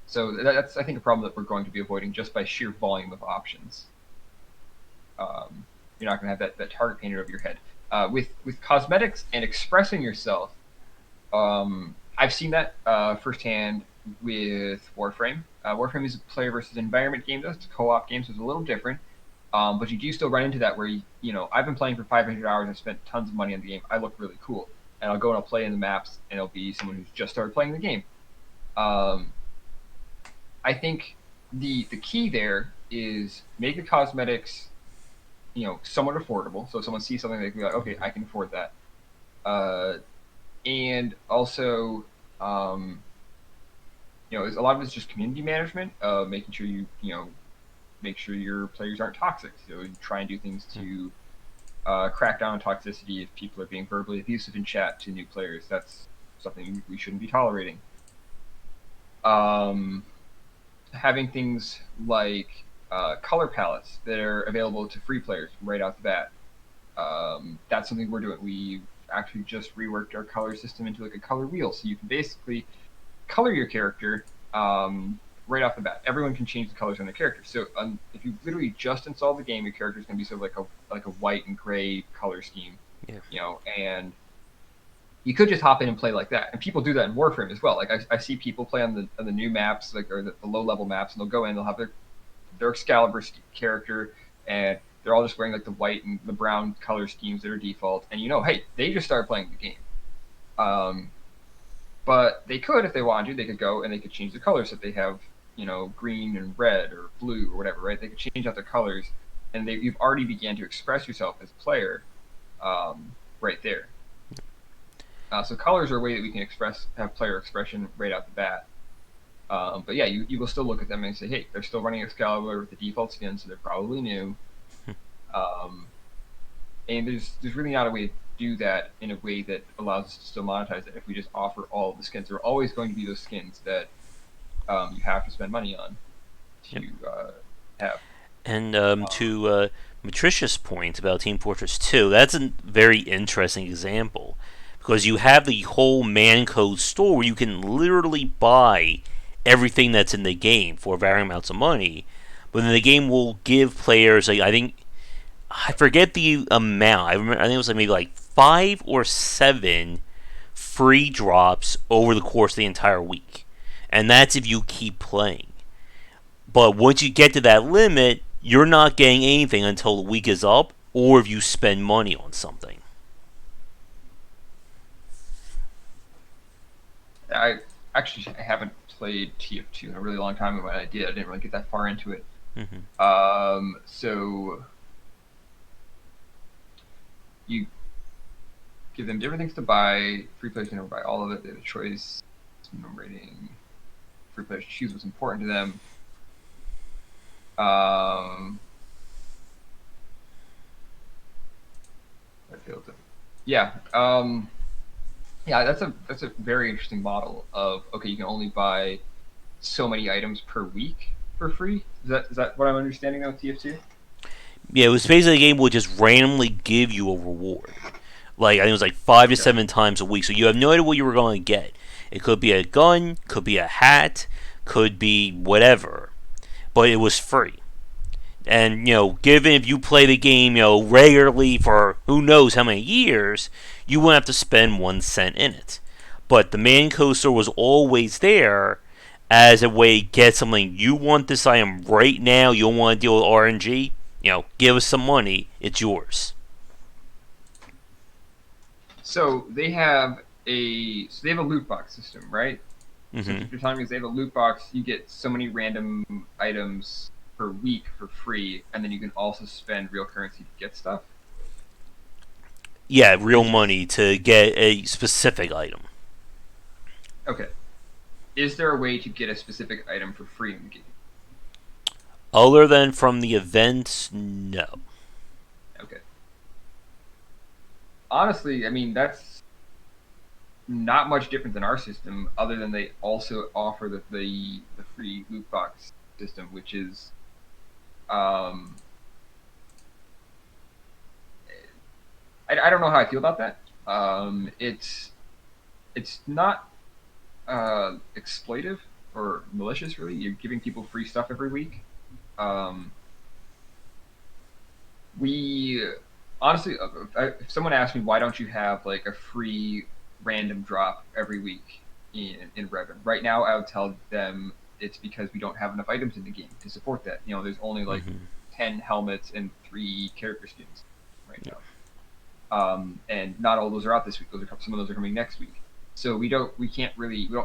So that's, I think, a problem that we're going to be avoiding just by sheer volume of options. You're not going to have that target painted over your head. With cosmetics and expressing yourself, I've seen that firsthand with Warframe. Warframe is a player versus environment game, though. It's a co-op game, so it's a little different. But you do still run into that where, I've been playing for 500 hours. I've spent tons of money on the game. I look really cool. And I'll go and I'll play in the maps, and it'll be someone who's just started playing the game. Um, I think the key there is make the cosmetics, somewhat affordable. So if someone sees something, they can be like, okay, I can afford that. And also, a lot of it's just community management, making sure make sure your players aren't toxic. So you try and do things to crack down on toxicity. If people are being verbally abusive in chat to new players, that's something we shouldn't be tolerating. Having things like color palettes that are available to free players right out the bat. That's something we're doing. We've actually just reworked our color system into like a color wheel, so you can basically color your character right off the bat. Everyone can change the colors on their character. So if you literally just install the game, your character is going to be sort of like a white and gray color scheme. Yeah. And you could just hop in and play like that. And people do that in Warframe as well. Like I see people play on the new maps, like or the low level maps, and they'll go in, they'll have their Excalibur character, and they're all just wearing like the white and the brown color schemes that are default. And hey, they just started playing the game. But they could, if they wanted to, they could go and they could change the colors that they have, green and red or blue or whatever, right? They could change out their colors, and you've already began to express yourself as a player right there. So colors are a way that we can have player expression right out the bat. But yeah, you will still look at them and say, hey, they're still running Excalibur with the default skin, so they're probably new. And there's really not a way to do that in a way that allows us to still monetize it. If we just offer all of the skins, there are always going to be those skins that you have to spend money on to have. And to Matricia's point about Team Fortress 2, that's a very interesting example because you have the whole man code store where you can literally buy everything that's in the game for varying amounts of money, but then the game will give players, like, I forget the amount. I think it was like maybe like 5 or 7 free drops over the course of the entire week, and that's if you keep playing. But once you get to that limit, you're not getting anything until the week is up, or if you spend money on something. I haven't played TF2 in a really long time, and when I did, I didn't really get that far into it. So you give them different things to buy. Free players can never buy all of it. They have a choice. Minimum rating. Free players choose what's important to them. I failed to. Yeah. Yeah, that's a very interesting model of, okay, you can only buy so many items per week for free. Is that what I'm understanding of TF2? Yeah, it was basically the game would just randomly give you a reward. Like, I think it was like 5 to 7 times a week, so you have no idea what you were going to get. It could be a gun, could be a hat, could be whatever, but it was free. And given if you play the game regularly for who knows how many years, you wouldn't have to spend 1 cent in it. But the main coaster was always there as a way to get something. You want this item right now. You don't want to deal with RNG. Give us some money. It's yours. So they have a loot box system, right? So what you're telling me is they have a loot box. You get so many random items per week for free, and then you can also spend real currency to get stuff. Yeah, real money to get a specific item. Okay. Is there a way to get a specific item for free in the game? Other than from the events, no. Okay. Honestly, I mean, that's not much different than our system, other than they also offer the free loot box system, which is I don't know how I feel about that. It's not exploitive. or malicious. Really, you're giving people free stuff every week. Um, we honestly, if someone asked me why don't you have like a free random drop every week in Revn, right now I would tell them it's because we don't have enough items in the game to support that. There's only like Mm-hmm. 10 helmets and 3 character skins right now. And not all those are out this week. Some of those are coming next week. So we don't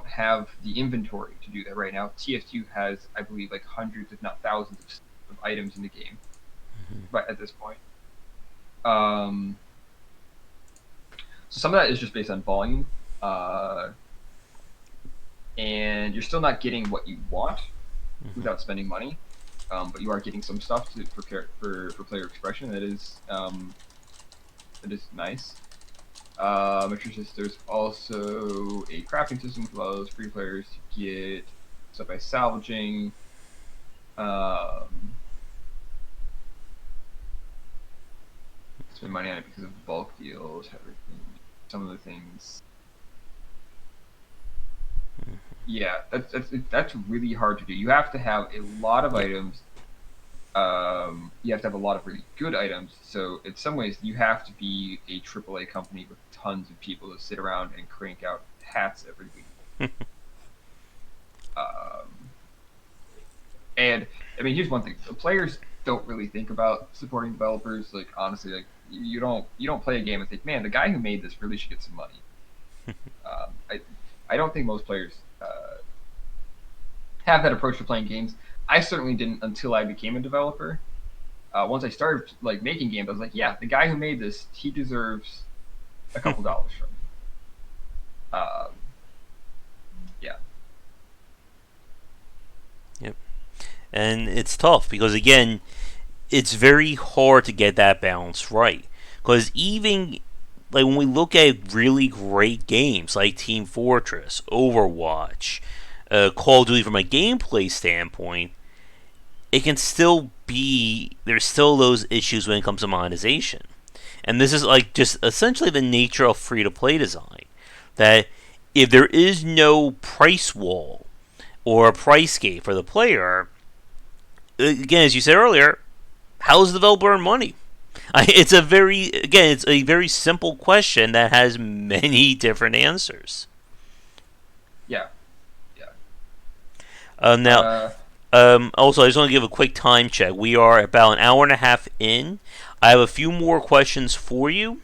have the inventory to do that right now. TF2 has, I believe, like hundreds, if not thousands, of items in the game, but at this point. Um, so some of that is just based on volume, and you're still not getting what you want without spending money, but you are getting some stuff for player expression that is nice. It's just there's also a crafting system for allows free players to get stuff by salvaging. Spend money on it because of bulk deals, everything. Some of the things. Yeah, that's really hard to do. You have to have a lot of items. You have to have a lot of really good items. So in some ways, you have to be a AAA company with tons of people to sit around and crank out hats every week. Um, and I mean, here's one thing: the players don't really think about supporting developers. Like honestly, like you don't play a game and think, man, the guy who made this really should get some money. I don't think most players have that approach to playing games. I certainly didn't until I became a developer. Once I started like making games, I was like, yeah, the guy who made this, he deserves a couple dollars from me. Um, yeah, Yep. And it's tough because again, it's very hard to get that balance right. Because even like when we look at really great games like Team Fortress, Overwatch, Call of Duty from a gameplay standpoint, it can still be there's still those issues when it comes to monetization. And this is like just essentially the nature of free to play design. That if there is no price wall or a price gate for the player, again, as you said earlier, how does the developer earn money? It's a very simple question that has many different answers. yeah, yeah. Now, Uh, also, I just want to give a quick time check. We are about an hour and a half in. I have a few more questions for you,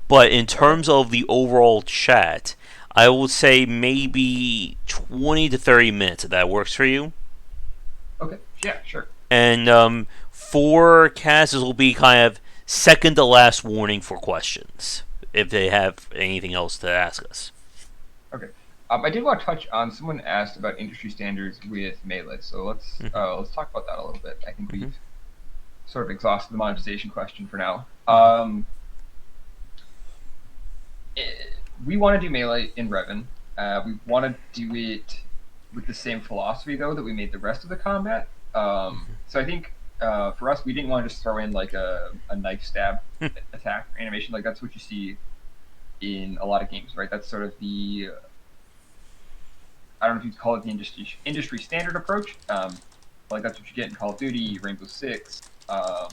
but in okay, terms of the overall chat, I would say maybe 20 to 30 minutes if that works for you. okay, yeah, sure. And forecast will be kind of second to last warning for questions if they have anything else to ask us. Okay. I did want to touch on someone asked about industry standards with Melee, so Mm-hmm. let's talk about that a little bit. I think Mm-hmm. we've sort of exhausted the monetization question for now. Mm-hmm. Eh, we want to do Melee in Revn. We want to do it with the same philosophy though that we made the rest of the combat. So I think for us, we didn't want to just throw in like a knife stab attack animation. Like that's what you see in a lot of games, right? That's sort of the I don't know if you'd call it the industry standard approach. Like that's what you get in Call of Duty, Rainbow Six. A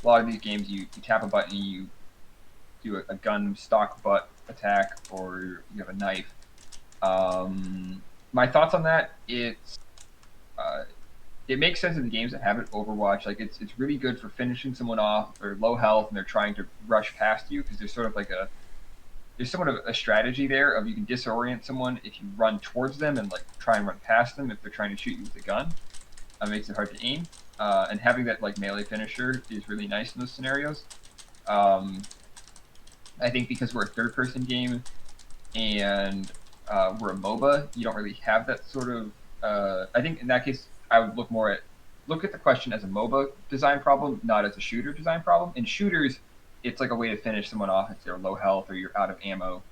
lot of these games, you tap a button, you do a gun stock butt attack, or you have a knife. My thoughts on that: uh, it makes sense in the games that have it. Overwatch, like it's really good for finishing someone off or low health, and they're trying to rush past you because there's somewhat of a strategy there of you can disorient someone if you run towards them and like try and run past them if they're trying to shoot you with a gun. It makes it hard to aim, and having that like melee finisher is really nice in those scenarios. Um, I think because we're a third-person game and we're a MOBA, you don't really have that sort of. I think in that case, I would look at the question as a MOBA design problem, not as a shooter design problem. In shooters, it's like a way to finish someone off if they're low health or you're out of ammo,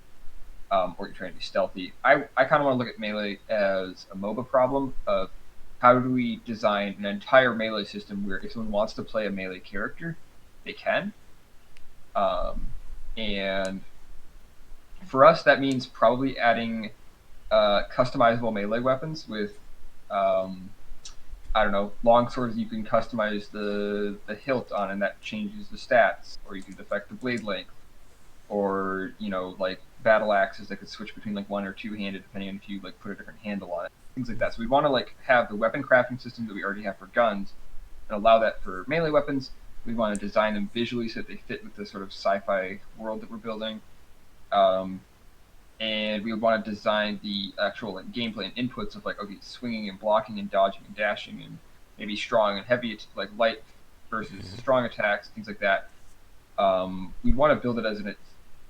or you're trying to be stealthy. I kind of want to look at melee as a MOBA problem of how do we design an entire melee system where if someone wants to play a melee character, they can. Um, and for us, that means probably adding customizable melee weapons with I don't know, long swords you can customize the hilt on, and that changes the stats, or you can affect the blade length, or like battle axes that could switch between like one or two handed depending on if you like put a different handle on it, things like that. So we want to like have the weapon crafting system that we already have for guns and allow that for melee weapons. We want to design them visually so that they fit with the sort of sci-fi world that we're building. Um, and we would want to design the actual like gameplay and inputs of like, okay, swinging and blocking and dodging and dashing and maybe strong and heavy, like light versus strong attacks, things like that. We want to build it as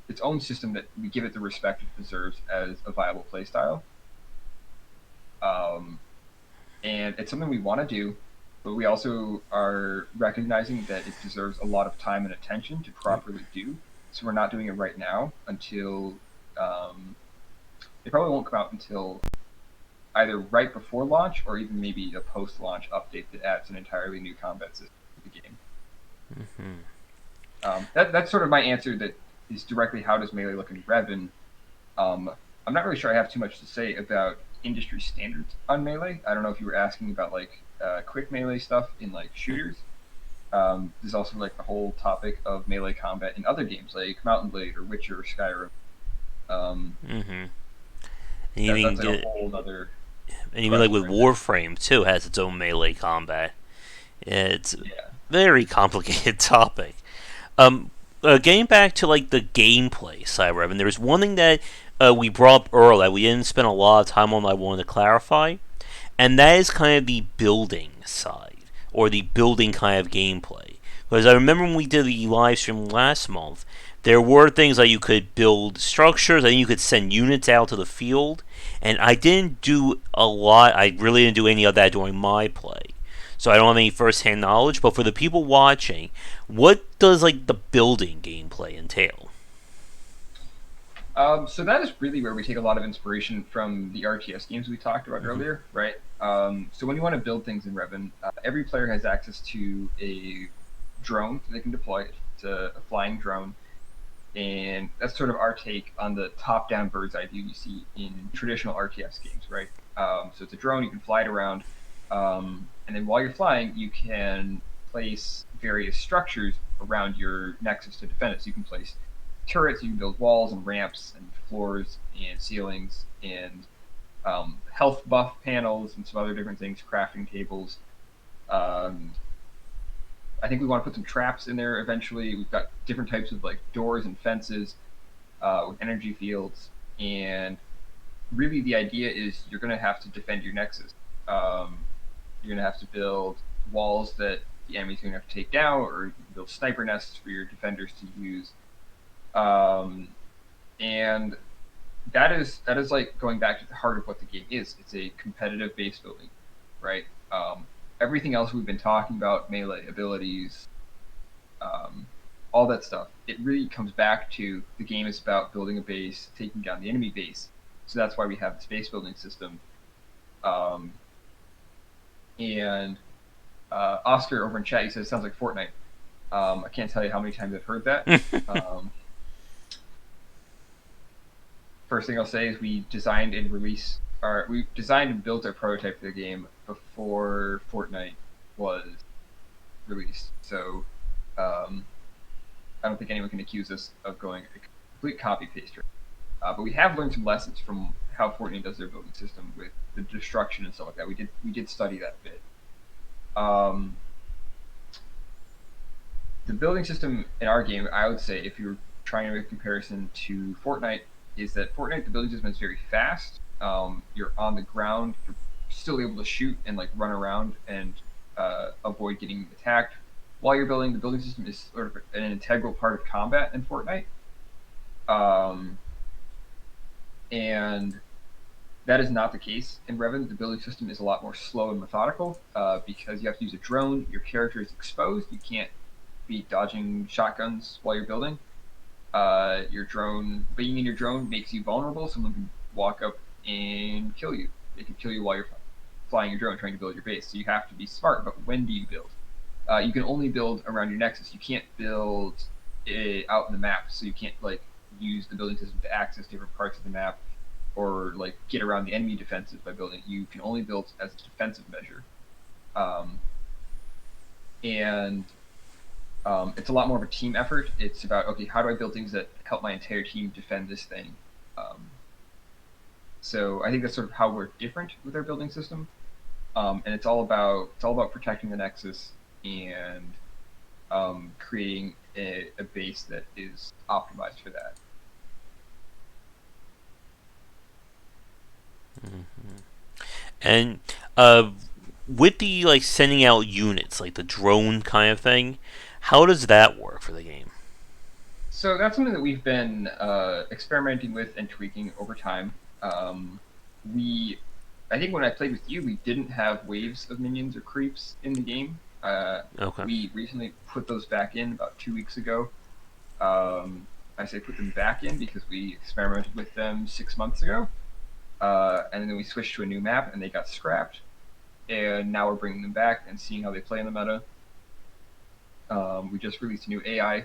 its own system that we give it the respect it deserves as a viable playstyle. And it's something we want to do, but we also are recognizing that it deserves a lot of time and attention to properly do. So we're not doing it right now until it probably won't come out until either right before launch or even maybe a post-launch update that adds an entirely new combat system to the game. That's sort of my answer. That is directly how does Melee look in Revn. I'm not really sure I have too much to say about industry standards on Melee. I don't know if you were asking about like quick Melee stuff in like shooters. There's also like the whole topic of Melee combat in other games like Mountain Blade or Witcher or Skyrim. And even That's like a whole other and even like question with right there. Warframe too has its own melee combat. It's a very complicated topic. Um, Getting back to like the gameplay side, Revan, there's one thing that we brought up earlier that we didn't spend a lot of time on. That I wanted to clarify, and that is kind of the building side or the building kind of gameplay. Because I remember when we did the live stream last month, there were things like you could build structures and you could send units out to the field, and I didn't do a lot. I really didn't do any of that during my play. So I don't have any first-hand knowledge, but for the people watching, what does like the building gameplay entail? So that is really where we take a lot of inspiration from the RTS games we talked about earlier, right? So when you want to build things in Revn, every player has access to a drone that they can deploy. It's a flying drone, and that's sort of our take on the top-down bird's eye view you see in traditional RTS games, right? So it's a drone, you can fly it around, and then while you're flying, you can place various structures around your nexus to defend it. So you can place turrets, you can build walls and ramps and floors and ceilings and health buff panels and some other different things, crafting tables. Um, I think we want to put some traps in there eventually. We've got different types of like doors and fences with energy fields, and really the idea is you're going to have to defend your nexus. You're going to have to build walls that the enemy's going to have to take down, or you can build sniper nests for your defenders to use. And that is like going back to the heart of what the game is. It's a competitive base building, right? Everything else we've been talking about, melee abilities, all that stuff, it really comes back to the game is about building a base, taking down the enemy base. So that's why we have this base building system. Um, and Oscar over in chat, he says it sounds like Fortnite. I can't tell you how many times I've heard that. First thing I'll say is we designed and built our prototype for the game before Fortnite was released. So I don't think anyone can accuse us of going a complete copy paste. But we have learned some lessons from how Fortnite does their building system with the destruction and stuff like that. We did study that a bit. The building system in our game, I would say, if you're trying to make a comparison to Fortnite, is that Fortnite, the building system is very fast. You're on the ground, you're still able to shoot and like run around and avoid getting attacked while you're building. The building system is sort of an integral part of combat in Fortnite, and that is not the case in Revn. The building system is a lot more slow and methodical because you have to use a drone. Your character is exposed. You can't be dodging shotguns while you're building. Your drone, being in your drone makes you vulnerable. Someone can walk up and kill you. They can kill you while you're flying your drone trying to build your base. So you have to be smart about when do you build. You can only build around your nexus. You can't build out in the map. So you can't like use the building system to access different parts of the map or like get around the enemy defenses by building. You can only build as a defensive measure, um, and it's a lot more of a team effort. It's about, okay, how do I build things that help my entire team defend this thing? So I think that's sort of how we're different with our building system, and it's all about protecting the nexus and creating a base that is optimized for that. And with the like sending out units, like the drone kind of thing, how does that work for the game? So that's something that we've been experimenting with and tweaking over time. We, I think when I played with you, we didn't have waves of minions or creeps in the game. Okay. We recently put those back in about 2 weeks ago. Um, I say put them back in because we experimented with them 6 months ago, and then we switched to a new map and they got scrapped. And now we're bringing them back and seeing how they play in the meta. We just released a new AI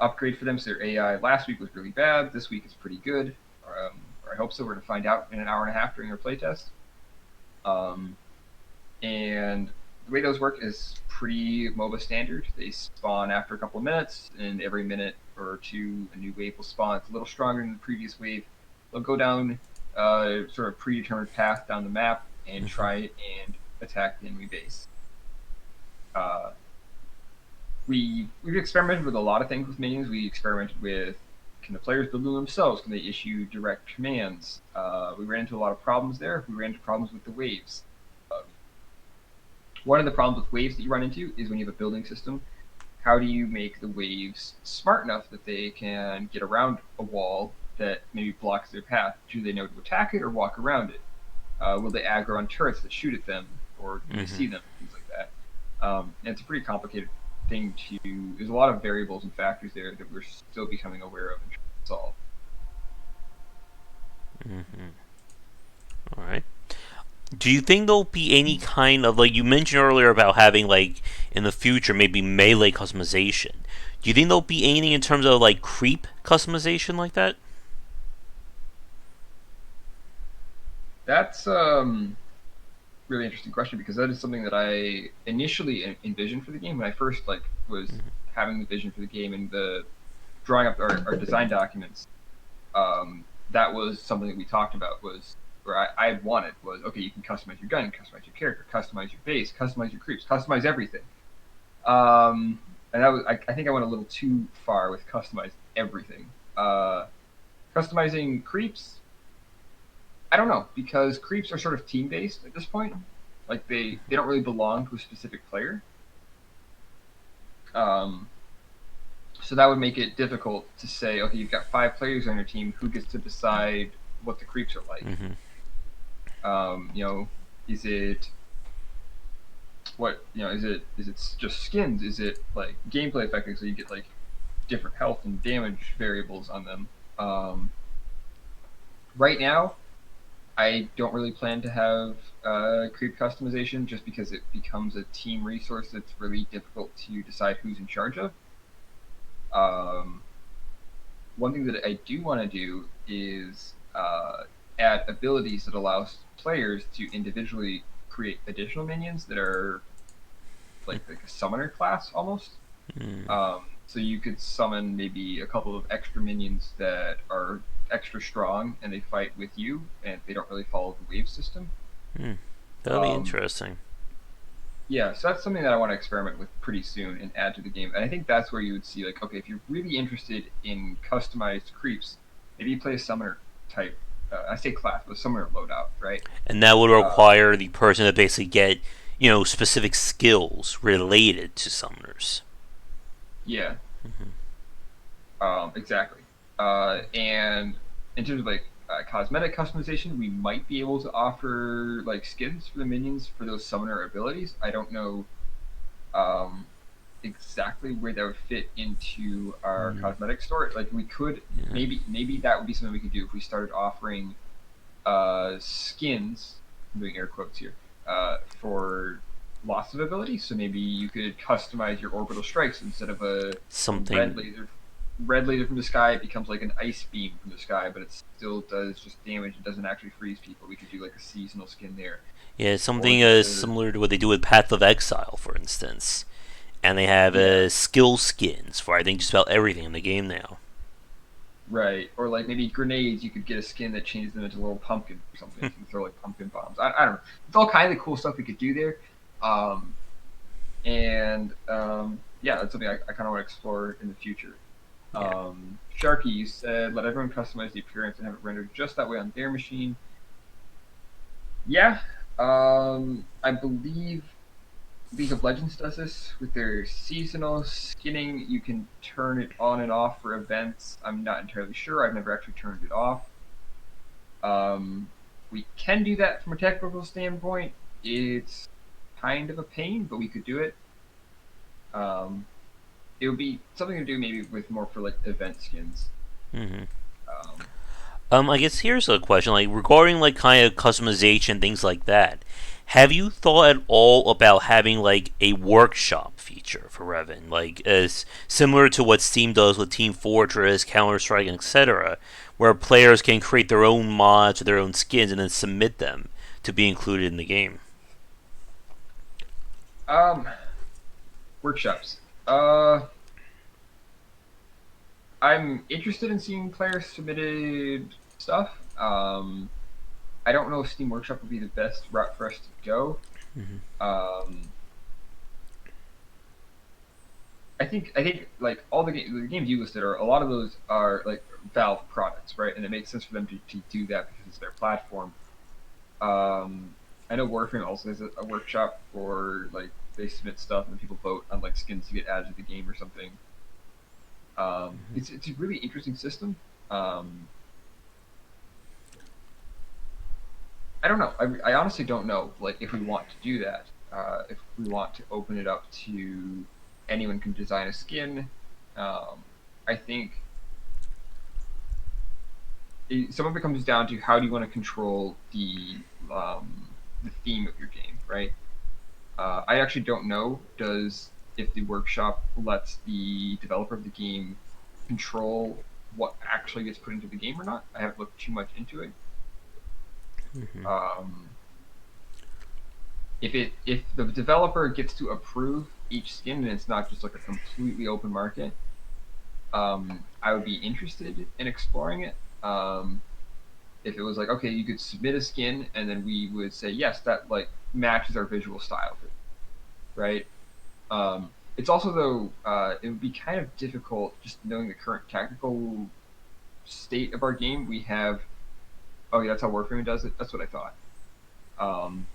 upgrade for them. So their AI last week was really bad. This week is pretty good. Or I hope so. We're going to find out in an hour and a half during our playtest. And the way those work is pretty MOBA standard. They spawn after a couple of minutes, and every minute or two, a new wave will spawn. It's a little stronger than the previous wave. They'll go down sort of predetermined path down the map and try and attack the enemy base. Uh, we've experimented with a lot of things with minions. We experimented with, can the players build them themselves? Can they issue direct commands? We ran into a lot of problems there. We ran into problems with the waves. One of the problems with waves that you run into is when you have a building system, how do you make the waves smart enough that they can get around a wall that maybe blocks their path? Do they know to attack it or walk around it? Will they aggro on turrets that shoot at them, or do they see them? Things like that. And it's a pretty complicated thing to. There's a lot of variables and factors there that we're still becoming aware of and trying to solve. All right. Do you think there'll be any kind of, like you mentioned earlier about having like in the future maybe melee customization? Do you think there'll be anything in terms of like creep customization like that? That's really interesting question because that is something that I initially envisioned for the game when I first like was having the vision for the game and the drawing up our design documents. That was something that we talked about was where I wanted was, okay, you can customize your gun, customize your character, customize your base, customize your creeps, customize everything. And that was I think I went a little too far with customize everything. Customizing creeps, I don't know, because creeps are sort of team based at this point. Like they don't really belong to a specific player. Um, so that would make it difficult to say, okay, you've got 5 players on your team. Who gets to decide what the creeps are like? Is it is it just skins? Is it like gameplay effects? So you get like different health and damage variables on them. Right now, I don't really plan to have creep customization just because it becomes a team resource that's really difficult to decide who's in charge of. Um, One thing that I do want to do is add abilities that allows players to individually create additional minions that are like a summoner class almost. So you could summon maybe a couple of extra minions that are extra strong and they fight with you and they don't really follow the wave system. That'll be Um, interesting. yeah, so that's something that I want to experiment with pretty soon and add to the game. And I think that's where you would see like, okay, if you're really interested in customized creeps, maybe you play a summoner type. I say class, but summoner loadout, right? And that would Uh, require the person to basically get, specific skills related to summoners. yeah, exactly. And in terms of like cosmetic customization, we might be able to offer like skins for the minions for those summoner abilities. I don't know um, exactly where that would fit into our cosmetic store. Like we could maybe that would be something we could do if we started offering skins. I'm doing air quotes here for lots of abilities. So maybe you could customize your orbital strikes instead of a red Something. laser red laser from the sky, it becomes like an ice beam from the sky, but it still does just damage. It doesn't actually freeze people. We could do like a seasonal skin there, Yeah, or something the similar to what they do with Path of Exile, for instance. And they have yeah, skill skins for I think just about everything in the game now. right, or like maybe grenades. You could get a skin that changes them into little pumpkins or something. So you can throw like pumpkin bombs. I don't know. It's all kinds of cool stuff we could do there. Um, and yeah, that's something I kind of want to explore in the future. Yeah. Sharky, you said let everyone customize the appearance and have it rendered just that way on their machine. Yeah, I believe League of Legends does this with their seasonal skinning. You can turn it on and off for events. I'm not entirely sure. I've never actually turned it off. Um, we can do that from a technical standpoint. It's kind of a pain, but we could do it. Um, it would be something to do maybe with more for like event skins. hmm Um, I guess here's a question, like regarding like kind of customization things like that. Have you thought at all about having like a workshop feature for Revn, like as similar to what Steam does with Team Fortress, Counter Strike, and etc., where players can create their own mods or their own skins and then submit them to be included in the game? um, workshops. Uh, I'm interested in seeing players submitted stuff. I don't know if Steam Workshop would be the best route for us to go. Mm-hmm. Um, I think like all the games you listed are a lot of those are like Valve products, right? And it makes sense for them to do that because it's their platform. I know Warframe also has a workshop for like they submit stuff and people vote on like skins to get added to the game or something. It's a really interesting system. Um, I don't know. I honestly don't know. Like, if we want to do that, if we want to open it up to anyone can design a skin, I think some of it comes down to how do you want to control the theme of your game, right? I actually don't know. Does if the workshop lets the developer of the game control what actually gets put into the game or not? I haven't looked too much into it. Mm-hmm. Um, if the developer gets to approve each skin and it's not just like a completely open market, I would be interested in exploring it. If it was like, okay, you could submit a skin and then we would say yes, that like matches our visual style, right? It's also though it would be kind of difficult just knowing the current technical state of our game. We have oh yeah, that's how Warframe does it. That's what I thought. Um,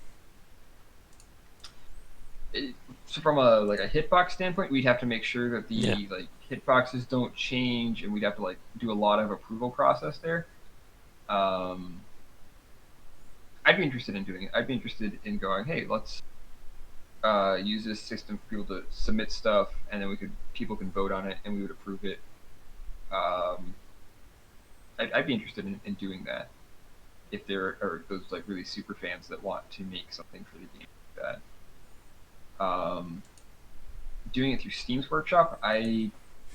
it, so from a like a hitbox standpoint, we'd have to make sure that Yeah. the like hitboxes don't change, and we'd have to like do a lot of approval process there. Um, I'd be interested in doing it. I'd be interested in going, hey, let's use this system for people to submit stuff, and then we could people can vote on it, and we would approve it. Um, I'd be interested in doing that if there are those like really super fans that want to make something for the game like that. Doing it through Steam's Workshop, I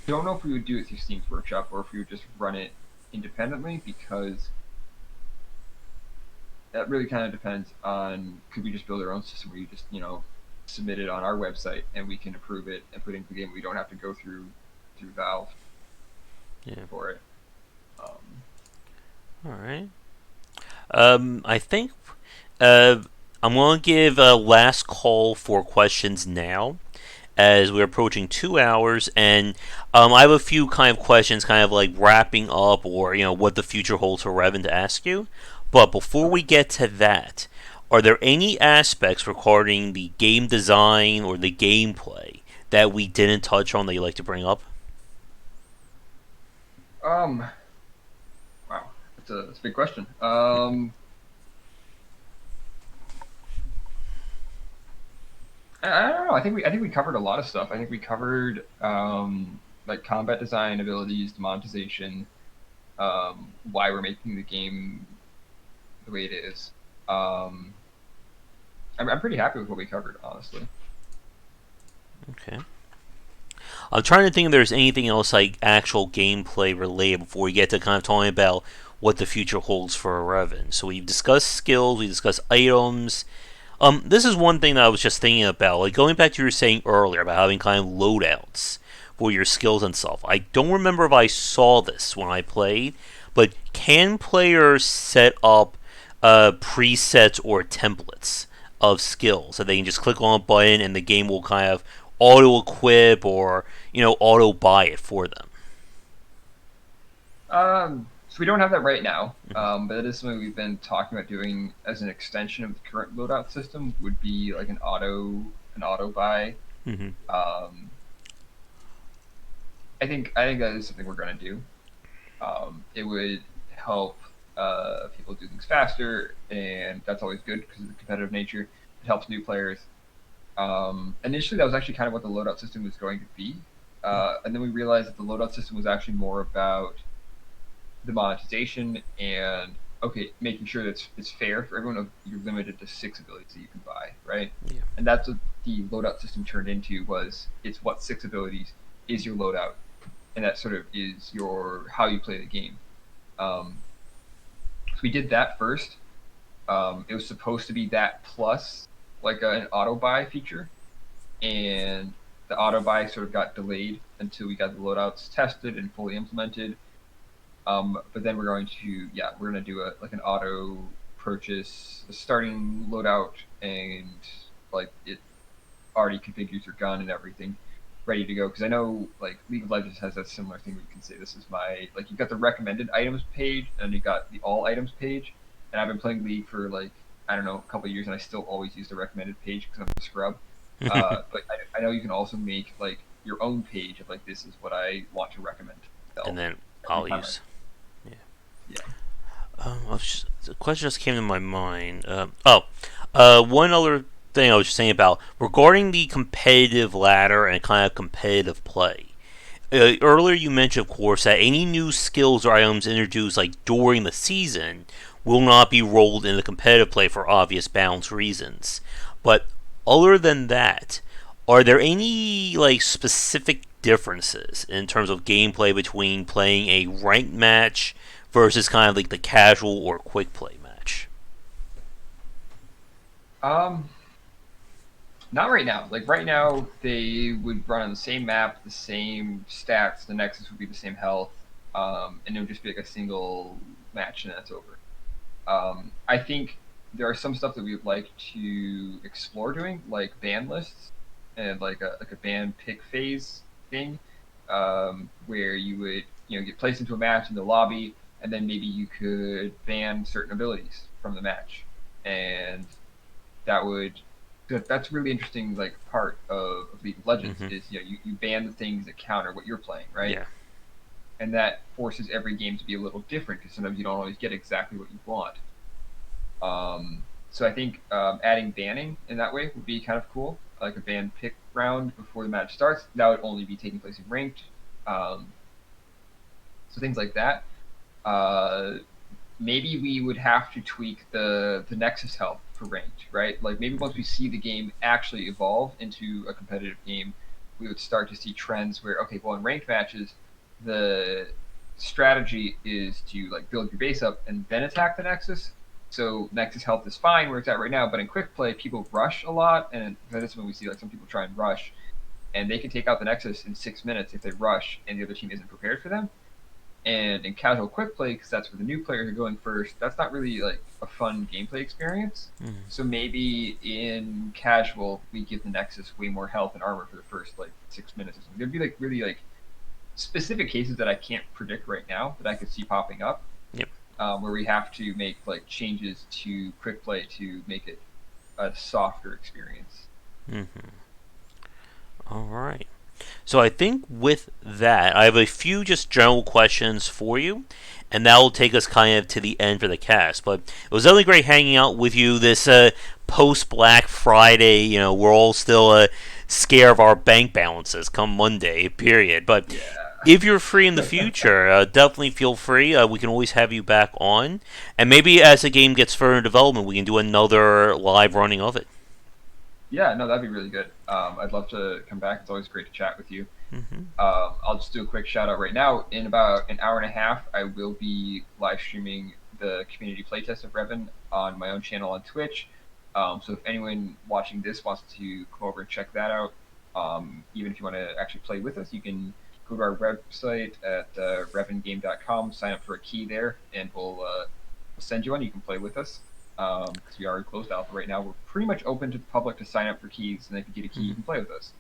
don't know if we would do it through Steam's Workshop or if we would just run it independently because that really kind of depends on could we just build our own system where you just submit it on our website and we can approve it and put it into the game. We don't have to go through Valve Yeah. for it. Um, All right. I think uh, I'm going to give a last call for questions now, as we're approaching 2 hours, and I have a few kind of questions, kind of like wrapping up, or what the future holds for Revn to ask you. But before okay. we get to that, are there any aspects regarding the game design or the gameplay that we didn't touch on that you'd like to bring up? Um, wow, that's a big question. I don't know. I think we covered a lot of stuff. I think we covered like combat design, abilities, monetization, why we're making the game the way it is. Um, I'm pretty happy with what we covered, honestly. Okay. I'm trying to think if there's anything else like actual gameplay related before we get to kind of talking about what the future holds for Revn. So we've discussed skills, we discussed items. This is one thing that I was just thinking about, like going back to what you were saying earlier about having kind of loadouts for your skills and stuff. I don't remember if I saw this when I played, but can players set up presets or templates of skills that they can just click on a button and the game will kind of auto equip or auto buy it for them? So we don't have that right now, Mm-hmm. but it is something we've been talking about doing as an extension of the current loadout system. Would be like an auto buy. Mm-hmm. Um, I think that is something we're going to do. It would help people do things faster, and that's always good because of the competitive nature. It helps new players. Initially, that was actually kind of what the loadout system was going to be, and then we realized that the loadout system was actually more about the monetization and making sure that it's fair for everyone. You're limited to 6 abilities that you can buy, right? Yeah. And that's what the loadout system turned into. It's what 6 abilities is your loadout, and that sort of is your how you play the game. Um, so we did that first. It was supposed to be that plus like an auto buy feature, and the auto buy sort of got delayed until we got the loadouts tested and fully implemented. But then we're going to do an auto purchase, a starting loadout, and like it already configures your gun and everything ready to go. Because I know like League of Legends has that similar thing where you can say this is my like you've got the recommended items page and you've got the all items page. And I've been playing League for like I don't know a couple of years, and I still always use the recommended page because I'm a scrub. But I know you can also make like your own page of like this is what I want to recommend. And then Every I'll time use. Yeah. yeah. The question just came to my mind. One other thing I was just saying about regarding the competitive ladder and kind of competitive play. Earlier, you mentioned, of course, that any new skills or items introduced like during the season will not be rolled into competitive play for obvious balance reasons. But other than that, are there any like specific differences in terms of gameplay between playing a ranked match versus kind of like the casual or quick play match? Um, Not right now. Like right now, they would run on the same map, the same stats. The Nexus would be the same health, and it would just be like a single match, and that's over. I think there are some stuff that we would like to explore doing, like ban lists and like a ban pick phase thing, where you would get placed into a match in the lobby, and then maybe you could ban certain abilities from the match, and that would that's a really interesting like part of League of Legends Mm-hmm. is you ban the things that counter what you're playing, right? Yeah. And that forces every game to be a little different because sometimes you don't always get exactly what you want. So I think adding banning in that way would be kind of cool, like a ban pick round before the match starts. That would only be taking place in ranked. Um, so things like that. Uh, Maybe we would have to tweak the Nexus health for ranked, right? Like maybe once we see the game actually evolve into a competitive game, we would start to see trends where okay, well in ranked matches, the strategy is to like build your base up and then attack the Nexus. So Nexus health is fine where it's at right now, but in quick play, people rush a lot, and that's when we see like some people try and rush, and they can take out the Nexus in 6 minutes if they rush and the other team isn't prepared for them. And in casual quick play, because that's where the new players are going first, that's not really like a fun gameplay experience. Mm-hmm. So maybe in casual, we give the Nexus way more health and armor for the first like 6 minutes or something. There'd be like really like specific cases that I can't predict right now that I could see popping up, Yep. where we have to make like changes to quick play to make it a softer experience. Mm-hmm. All right. So I think with that, I have a few just general questions for you, and that will take us kind of to the end for the cast. But it was really great hanging out with you this post Black Friday. We're all still scared of our bank balances come Monday, period. But Yeah. if you're free in the future, definitely feel free. We can always have you back on, and maybe as the game gets further in development, we can do another live running of it. Yeah, no, that'd be really good. I'd love to come back. It's always great to chat with you. Mm-hmm. I'll just do a quick shout out right now. In about an hour and a half, I will be live streaming the community playtest of Revn on my own channel on Twitch. So if anyone watching this wants to come over and check that out, even if you want to actually play with us, you can go to our website at revngame.com, sign up for a key there, and we'll send you one. You can play with us because we are closed alpha right now. We're pretty much open to the public to sign up for keys, and if you get a key, you can play with us.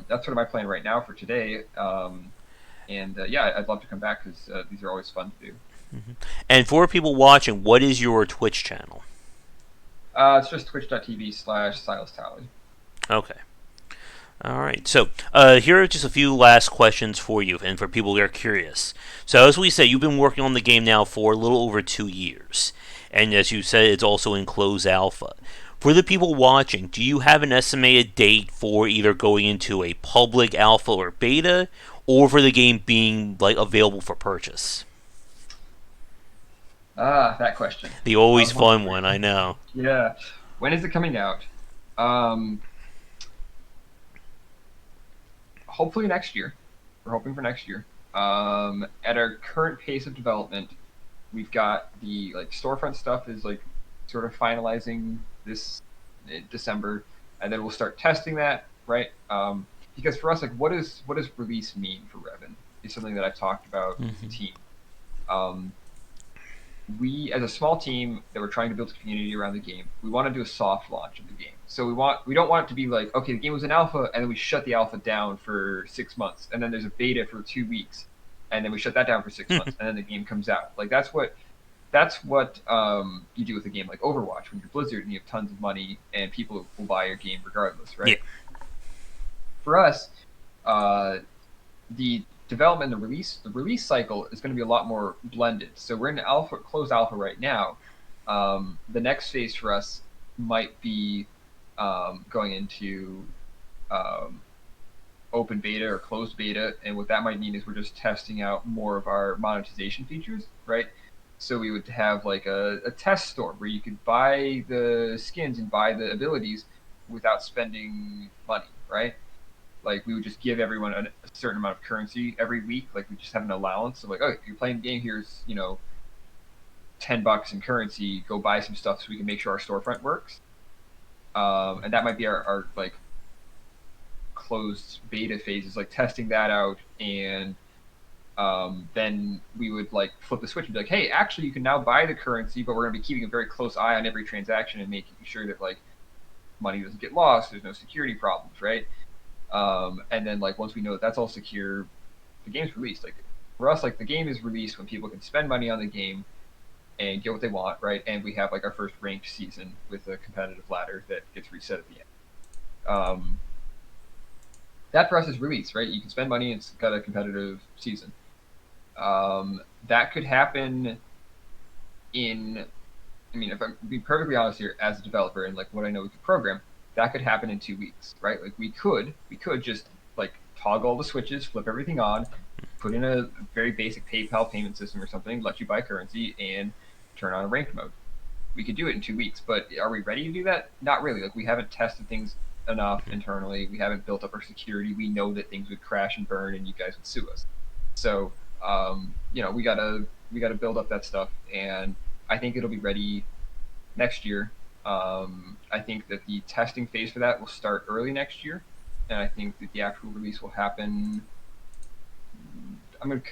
That's sort of my plan right now for today. Yeah, I'd love to come back because these are always fun to do. Mm-hmm. And for people watching, what is your Twitch channel? It's just twitch.tv/Silas Tally. Okay. All right. So here are just a few last questions for you, and for people who are curious. So as we said, you've been working on the game now for a little over 2 years, and as you said, it's also in closed alpha. For the people watching, do you have an estimated date for either going into a public alpha or beta, or for the game being like available for purchase? That question. The always fun one, I know. Yeah. When is it coming out? Um, Hopefully next year. We're hoping for next year. At our current pace of development, we've got the storefront stuff is sort of finalizing this December, and then we'll start testing that, right? Because for us, what does release mean for Revn? Is something that I've talked about with the team. We, as a small team that we're trying to build a community around the game, we want to do a soft launch of the game. So we don't want it to be like, okay, the game was in alpha, and then we shut the alpha down for 6 months, and then there's a beta for 2 weeks, and then we shut that down for 6 months, and then the game comes out. That's what you do with a game like Overwatch when you're Blizzard and you have tons of money and people will buy your game regardless, right? Yeah. For us, the development and the release cycle is going to be a lot more blended. So we're in closed alpha right now. The next phase for us might be going into open beta or closed beta, and what that might mean is we're just testing out more of our monetization features, right? So we would have a test store where you could buy the skins and buy the abilities without spending money, right? We would just give everyone a certain amount of currency every week. We just have an allowance of oh, if you're playing the game, here's $10 in currency. Go buy some stuff so we can make sure our storefront works. And that might be our closed beta phases, testing that out, and then we would flip the switch and be hey, actually you can now buy the currency, but we're going to be keeping a very close eye on every transaction and making sure that money doesn't get lost. There's no security problems, right? And then once we know that that's all secure, the game's released. For us, the game is released when people can spend money on the game and get what they want, right? And we have our first ranked season with a competitive ladder that gets reset at the end. That for us is release, right? You can spend money and it's got a competitive season. That could happen if I'm being perfectly honest here, as a developer and what I know we could program, that could happen in 2 weeks, right? We could just toggle all the switches, flip everything on, put in a very basic PayPal payment system or something, let you buy currency, and turn on a ranked mode. We could do it in 2 weeks, but are we ready to do that? Not really. We haven't tested things enough internally. We haven't built up our security. We know that things would crash and burn, and you guys would sue us. So, we gotta build up that stuff, and I think it'll be ready next year. I think that the testing phase for that will start early next year, and I think that the actual release will happen. I'm going to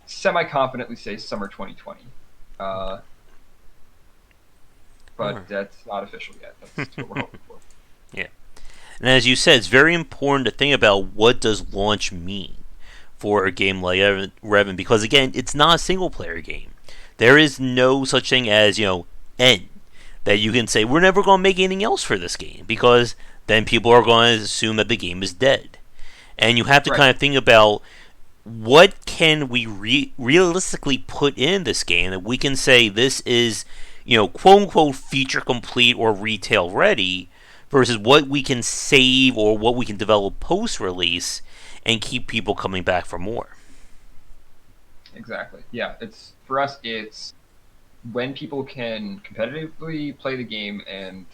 semi-confidently say summer 2020. But that's not official yet. That's what we're hoping for. Yeah. And as you said, it's very important to think about what does launch mean for a game like Revn, because again, it's not a single player game. There is no such thing as, end. That you can say, we're never going to make anything else for this game, because then people are going to assume that the game is dead. And you have to kind of think about what can we realistically put in this game that we can say this is, quote unquote feature complete or retail ready, versus what we can save or what we can develop post release and keep people coming back for more. Exactly. Yeah, for us it's when people can competitively play the game and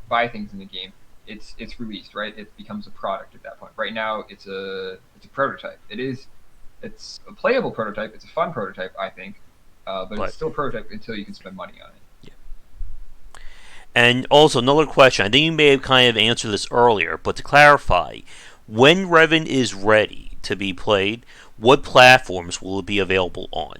buy things in the game, it's released, right? It becomes a product at that point. Right now, it's a prototype. It's a playable prototype. It's a fun prototype, I think, but it's But still a prototype until you can spend money on it. yeah. And also another question. I think you may have kind of answered this earlier, but to clarify, when Revn is ready to be played, what platforms will it be available on?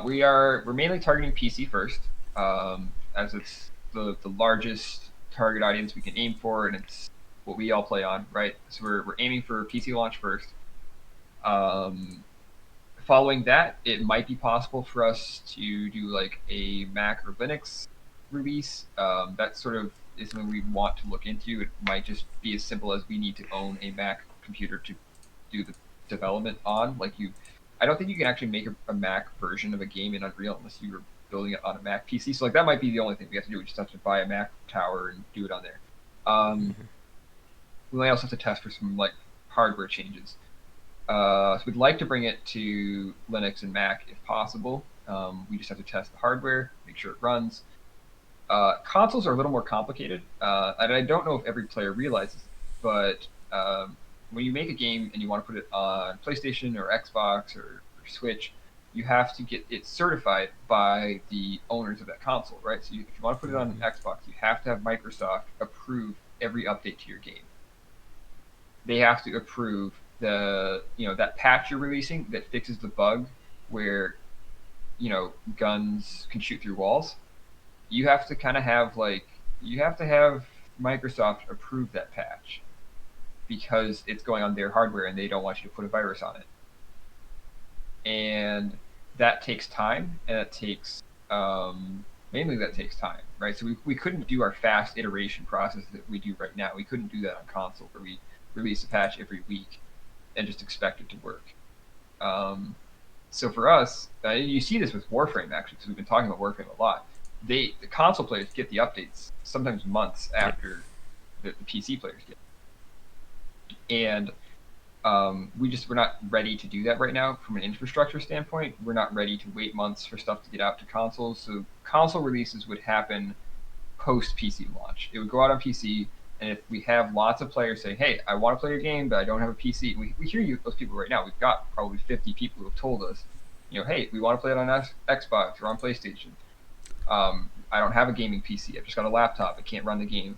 We're mainly targeting PC first, as it's the largest target audience we can aim for, and it's what we all play on, right? So we're aiming for PC launch first. Um, Following that, it might be possible for us to do like a Mac or Linux release. That sort of is something we want to look into. It might just be as simple as we need to own a Mac computer to do the development on. I don't think you can actually make a Mac version of a game in Unreal unless you were building it on a Mac PC. So like that might be the only thing we have to do. We just have to buy a Mac tower and do it on there. We might also have to test for some like hardware changes. So we'd like to bring it to Linux and Mac if possible. We just have to test the hardware, make sure it runs. Consoles are a little more complicated, and I don't know if every player realizes, but when you make a game and you want to put it on PlayStation or Xbox or Switch, you have to get it certified by the owners of that console, right? So if you want to put it on Xbox, you have to have Microsoft approve every update to your game. They have to approve that patch you're releasing that fixes the bug where guns can shoot through walls. You have to kind of have Microsoft approve that patch because it's going on their hardware and they don't want you to put a virus on it. And that takes time, and that takes mainly that takes time, right? So we couldn't do our fast iteration process that we do right now. We couldn't do that on console where we release a patch every week and just expect it to work. So for us, you see this with Warframe actually, because we've been talking about Warframe a lot. The console players get the updates sometimes months after the PC players get, and we're not ready to do that right now from an infrastructure standpoint. We're not ready to wait months for stuff to get out to consoles. So console releases would happen post PC launch. It would go out on PC. And if we have lots of players say, hey, I want to play your game, but I don't have a PC, we hear you, those people right now. We've got probably 50 people who have told us, hey, we want to play it on Xbox or on PlayStation. I don't have a gaming PC. I've just got a laptop. I can't run the game.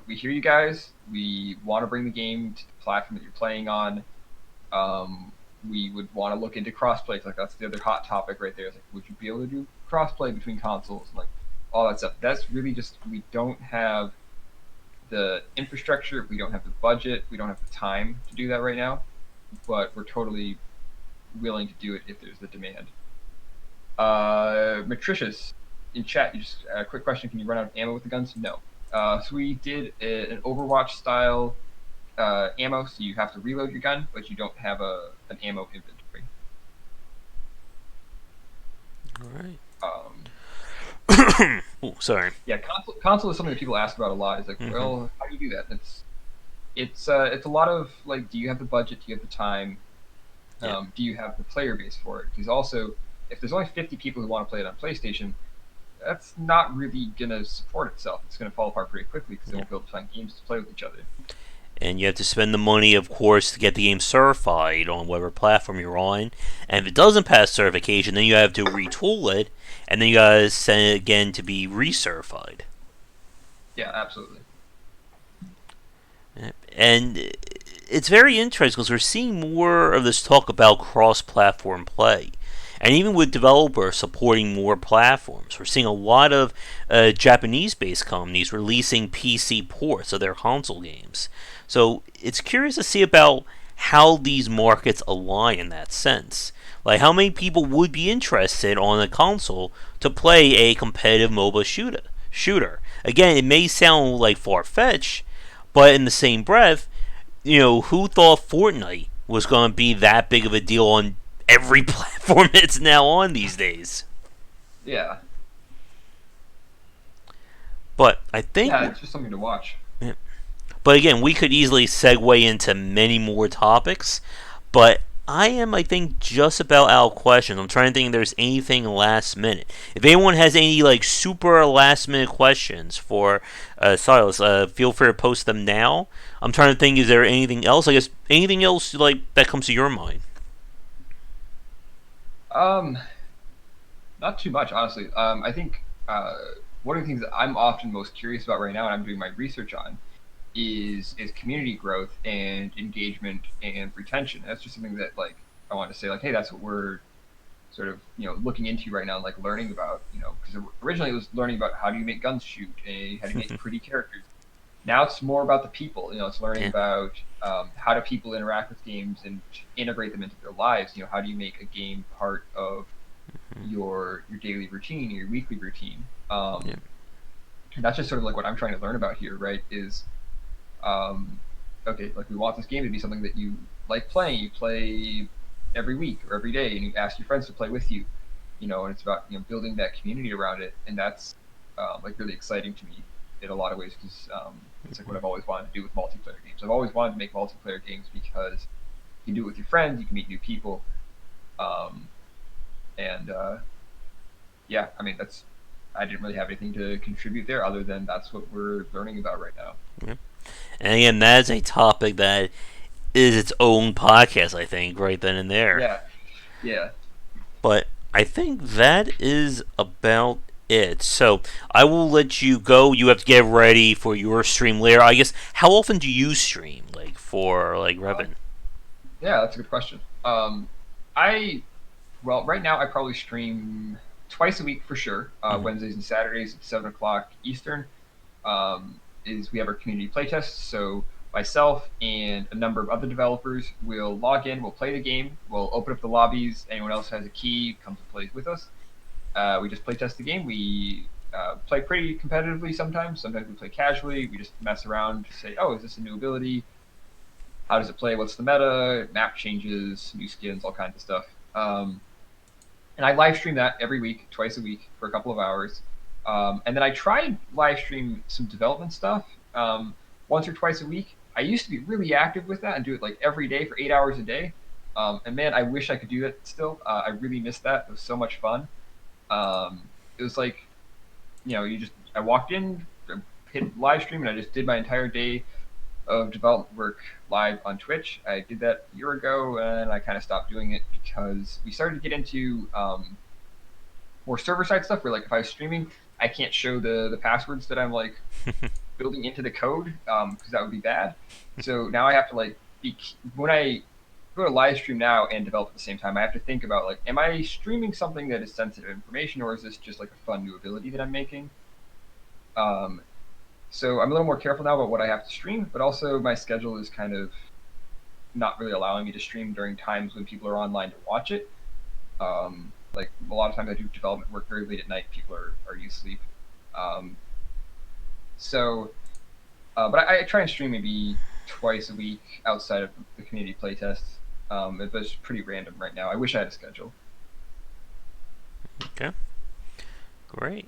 We hear you guys. We want to bring the game to the platform that you're playing on. We would want to look into crossplay. Like that's the other hot topic right there. It's like, would you be able to do crossplay between consoles? Like, all that stuff. That's really just, we don't have the infrastructure, we don't have the budget, we don't have the time to do that right now, but we're totally willing to do it if there's the demand. Matricious, in chat, you just a quick question, can you run out of ammo with the guns? No. So we did an Overwatch style ammo, so you have to reload your gun, but you don't have an ammo inventory. All right. Oh, sorry. Yeah, console is something that people ask about a lot. It's like, well, how do you do that? It's a lot of like, do you have the budget? Do you have the time? Do you have the player base for it? Because also, if there's only 50 people who want to play it on PlayStation, that's not really gonna support itself. It's gonna fall apart pretty quickly because they won't be able to find games to play with each other. And you have to spend the money, of course, to get the game certified on whatever platform you're on. And if it doesn't pass certification, then you have to retool it, and then you gotta send it again to be recertified. Yeah, absolutely. And it's very interesting because we're seeing more of this talk about cross-platform play. And even with developers supporting more platforms, we're seeing a lot of Japanese-based companies releasing PC ports of their console games. So it's curious to see about how these markets align in that sense. Like how many people would be interested on a console to play a competitive MOBA shooter. Again, it may sound like far-fetched, but in the same breath, who thought Fortnite was going to be that big of a deal on every platform it's now on these days? Yeah. But I think... Yeah, it's just something to watch. But again, we could easily segue into many more topics, but I am, I think, just about out of questions. I'm trying to think if there's anything last minute. If anyone has any like super last minute questions for Silas, feel free to post them now. I'm trying to think, is there anything else? I guess anything else like that comes to your mind? Um, Not too much, honestly. I think one of the things that I'm often most curious about right now, and I'm doing my research on, is community growth and engagement and retention. That's just something that like I want to say like, hey, that's what we're sort of looking into right now, like learning about. Because originally it was learning about how do you make guns shoot, and how do you make pretty characters. Now it's more about the people. It's learning Yeah. about how do people interact with games and integrate them into their lives. How do you make a game part of your daily routine, your weekly routine. Yeah. And that's just sort of like what I'm trying to learn about here, right? Is um, okay, like we want this game to be something that you like playing. You play every week or every day, and you ask your friends to play with you. And it's about building that community around it, and that's like really exciting to me in a lot of ways because it's like what I've always wanted to do with multiplayer games. I've always wanted to make multiplayer games because you can do it with your friends, you can meet new people, um, and yeah, I mean that's I didn't really have anything to contribute there other than that's what we're learning about right now. Yeah. And again, that is a topic that is its own podcast. I think right then and there. Yeah, yeah. But I think that is about it. So I will let you go. You have to get ready for your stream later. I guess how often do you stream, like for like Um, Revn? yeah, that's a good question. I well, right now I probably stream twice a week for sure. Mm-hmm. Wednesdays and Saturdays at 7 o'clock Eastern. Is we have our community playtests. So myself and a number of other developers will log in. We'll play the game. We'll open up the lobbies. Anyone else has a key comes and plays with us. We just play test the game. We play pretty competitively sometimes. Sometimes we play casually. We just mess around, say, oh, is this a new ability? How does it play? What's the meta? Map changes, new skins, all kinds of stuff. And I live stream that every week, twice a week for a couple of hours. And then I try and live stream some development stuff once or twice a week. I used to be really active with that and do it like every day for 8 hours a day. And man, I wish I could do that still. I really missed that. It was so much fun. It was like, I walked in, hit live stream, and I just did my entire day of development work live on Twitch. I did that a year ago, and I kind of stopped doing it because we started to get into more server side stuff. Where like if I was streaming, I can't show the passwords that I'm like building into the code because that would be bad. So now I have to like when I go to live stream now and develop at the same time, I have to think about like, am I streaming something that is sensitive information, or is this just like a fun new ability that I'm making? Um, so I'm a little more careful now about what I have to stream, but also my schedule is kind of not really allowing me to stream during times when people are online to watch it. Like a lot of times I do development work very late at night. People are asleep. Um, so, but I try and stream maybe twice a week outside of the community playtests. But it's pretty random right now. I wish I had a schedule. Okay, great.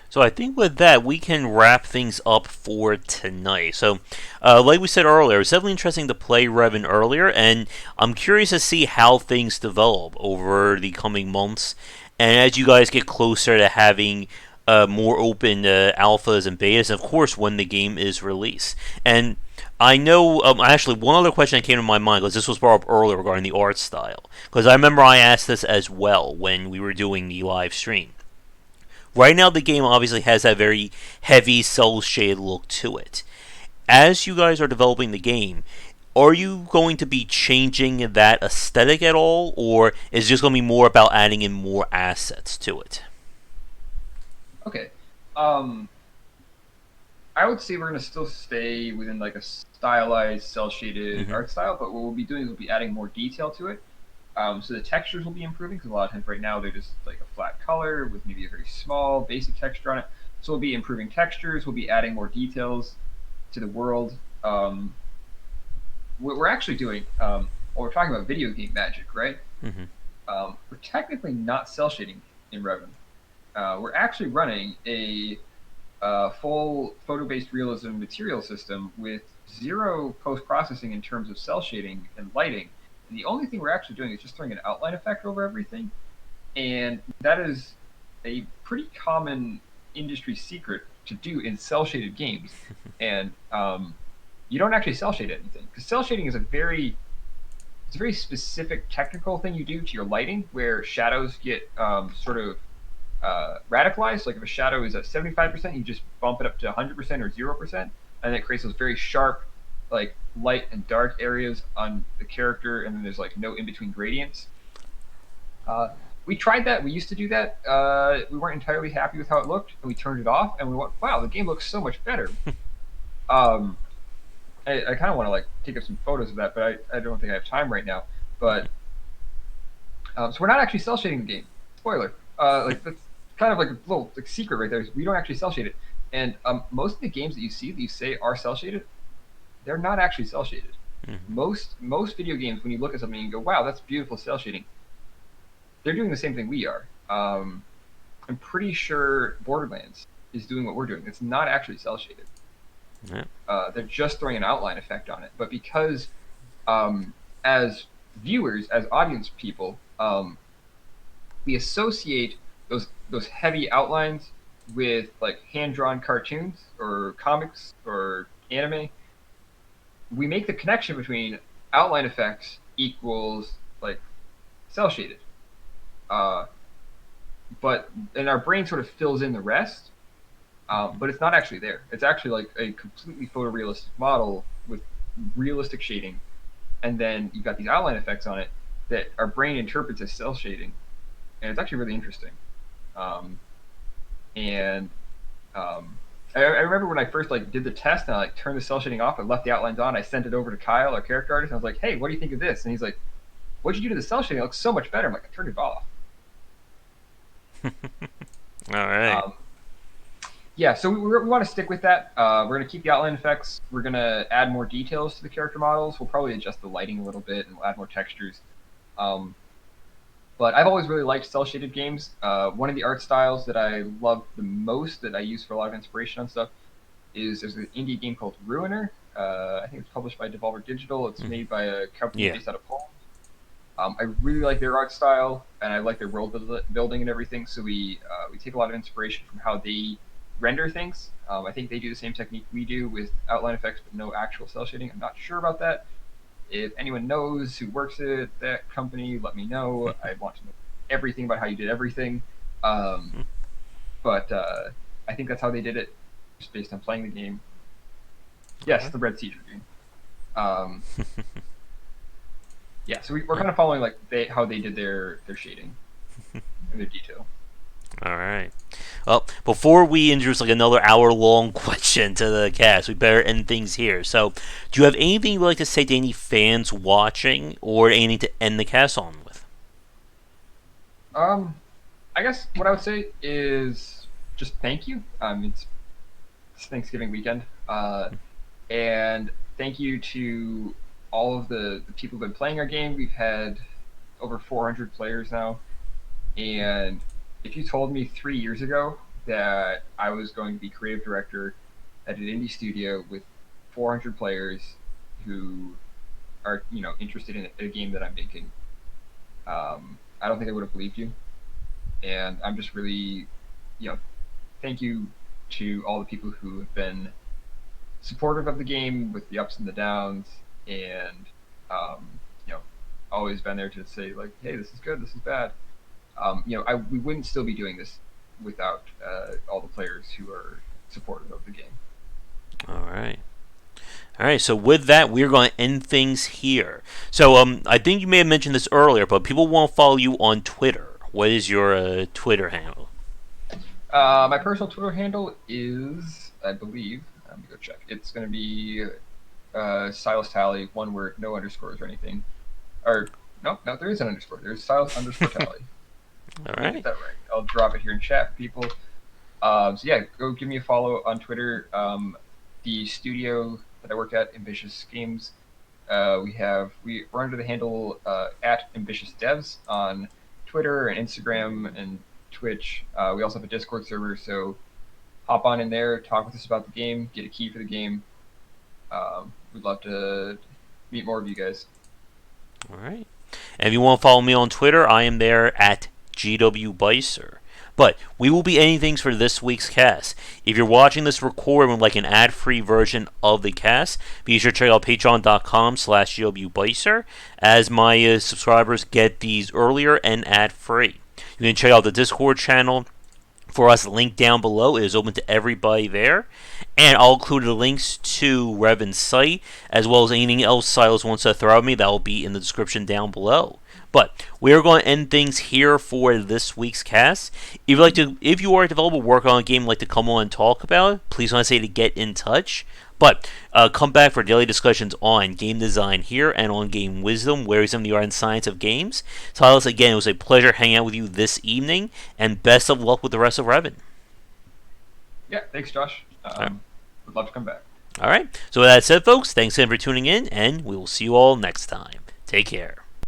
So I think with that we can wrap things up for tonight. So, like we said earlier, it's definitely interesting to play Revn earlier, and I'm curious to see how things develop over the coming months, and as you guys get closer to having more open alphas and betas, and of course when the game is released. And I know, actually, one other question that came to my mind, because this was brought up earlier regarding the art style, because I remember I asked this as well when we were doing the live stream. Right now, the game obviously has that very heavy cel-shaded look to it. As you guys are developing the game, are you going to be changing that aesthetic at all, or is it just going to be more about adding in more assets to it? Okay. Um, I would say we're going to still stay within like a stylized cell shaded Mm-hmm. art style, but what we'll be doing is we'll be adding more detail to it. So the textures will be improving because a lot of times right now they're just like a flat color with maybe a very small basic texture on it. So we'll be improving textures. We'll be adding more details to the world. What we're actually doing, well, we're talking about video game magic, right? Mm-hmm. We're technically not cell shading in Revn. We're actually running a full photo-based realism material system with zero post-processing in terms of cell shading and lighting. the only thing we're actually doing is just throwing an outline effect over everything, and that is a pretty common industry secret to do in cel shaded games. And you don't actually cel shade anything because cel shading is it's a very specific technical thing you do to your lighting where shadows get sort of radicalized. Like if a shadow is at 75%, you just bump it up to 100% or 0%, and it creates those very sharp, like light and dark areas on the character, and then there's like no in between gradients. Uh, we tried that. We used to do that. We weren't entirely happy with how it looked, and we turned it off. And we went, "Wow, the game looks so much better." Um, I kind of want to like take up some photos of that, but I don't think I have time right now. But so we're not actually cel shading the game. Spoiler. Like that's kind of like a little like secret right there. We don't actually cel shade it. And most of the games that you see that you say are cel shaded, they're not actually cel shaded. Mm-hmm. Most video games, when you look at something and you go, "Wow, that's beautiful cel shading," they're doing the same thing we are. I'm pretty sure Borderlands is doing what we're doing. It's not actually cel shaded. Yeah. They're just throwing an outline effect on it. But because as viewers, as audience people, we associate those heavy outlines with like hand drawn cartoons or comics or anime. We make the connection between outline effects equals like cel shaded, uh, but and our brain sort of fills in the rest. But it's not actually there. It's actually like a completely photorealistic model with realistic shading, and then you've got these outline effects on it that our brain interprets as cel shading, and it's actually really interesting. Um, and I remember when I first like did the test and I like turned the cel shading off and left the outlines on. I sent it over to Kyle, our character artist, and I was like, "Hey, what do you think of this?" And he's like, "What'd you do to the cel shading? It looks so much better." I'm like, "I turned it off." All right. Um, yeah, so we want to stick with that. We're going to keep the outline effects. We're going to add more details to the character models. We'll probably adjust the lighting a little bit and we'll add more textures. Um, but I've always really liked cel shaded games. One of the art styles that I love the most, that I use for a lot of inspiration on stuff, is there's an indie game called Ruiner. I think it's published by Devolver Digital. It's Mm-hmm. made by a company Yeah. based out of Poland. I really like their art style, and I like their world building and everything. So we take a lot of inspiration from how they render things. I think they do the same technique we do with outline effects, but no actual cel shading. I'm not sure about that. If anyone knows who works at that company, let me know. I want to know everything about how you did everything. Um, but I think that's how they did it, just based on playing the game. All Yes, right. the Red Siege game. Um, yeah, so we're kind of following like how they did their shading and their detail. All right. Well, before we introduce like another hour-long question to the cast, we better end things here. So, do you have anything you'd like to say to any fans watching, or anything to end the cast on with? Um, I guess what I would say is just thank you. It's Thanksgiving weekend, and thank you to all of the people who've been playing our game. We've had over 400 players now, and if you told me 3 years ago that I was going to be creative director at an indie studio with 400 players who are interested in a game that I'm making, I don't think I would have believed you. And I'm just really, you know, thank you to all the people who have been supportive of the game with the ups and the downs, and um, you know, always been there to say like, hey, this is good, this is bad. We wouldn't still be doing this without all the players who are supportive of the game. All right. All right, so with that, we're going to end things here. So, I think you may have mentioned this earlier, but people want to follow you on Twitter. What is your Twitter handle? My personal Twitter handle is, I believe, let me go check. It's going to be Silas Tally, one word, no underscores or anything. Or no, there is an underscore. There's Silas underscore Tally. All Let me get right. that right. I'll drop it here in chat for people. So yeah, go give me a follow on Twitter. The studio that I work at, Ambitious Games, we're under the handle at Ambitious Devs on Twitter and Instagram and Twitch. We also have a Discord server, so hop on in there, talk with us about the game, get a key for the game. We'd love to meet more of you guys. All right. And if you want to follow me on Twitter, I am there at GWBicer. But we will be ending things for this week's cast. If you're watching this record with like an ad-free version of the cast, be sure to check out patreon.com/GWBicer, as my subscribers get these earlier and ad-free. You can check out the Discord channel for us, linked down below. It is open to everybody there. And I'll include the links to Revn's site, as well as anything else Silas wants to throw at me. That will be in the description down below. But we are going to end things here for this week's cast. If you are a developer working on a game, like to come on and talk about it, please don't hesitate to get in touch. But come back for daily discussions on game design here and on game wisdom, where some of the art and science of games. Silas, again, it was a pleasure hanging out with you this evening, and best of luck with the rest of Revn. Yeah, thanks, Josh. Would love to come back. All right. So with that said, folks, thanks again for tuning in, and we will see you all next time. Take care.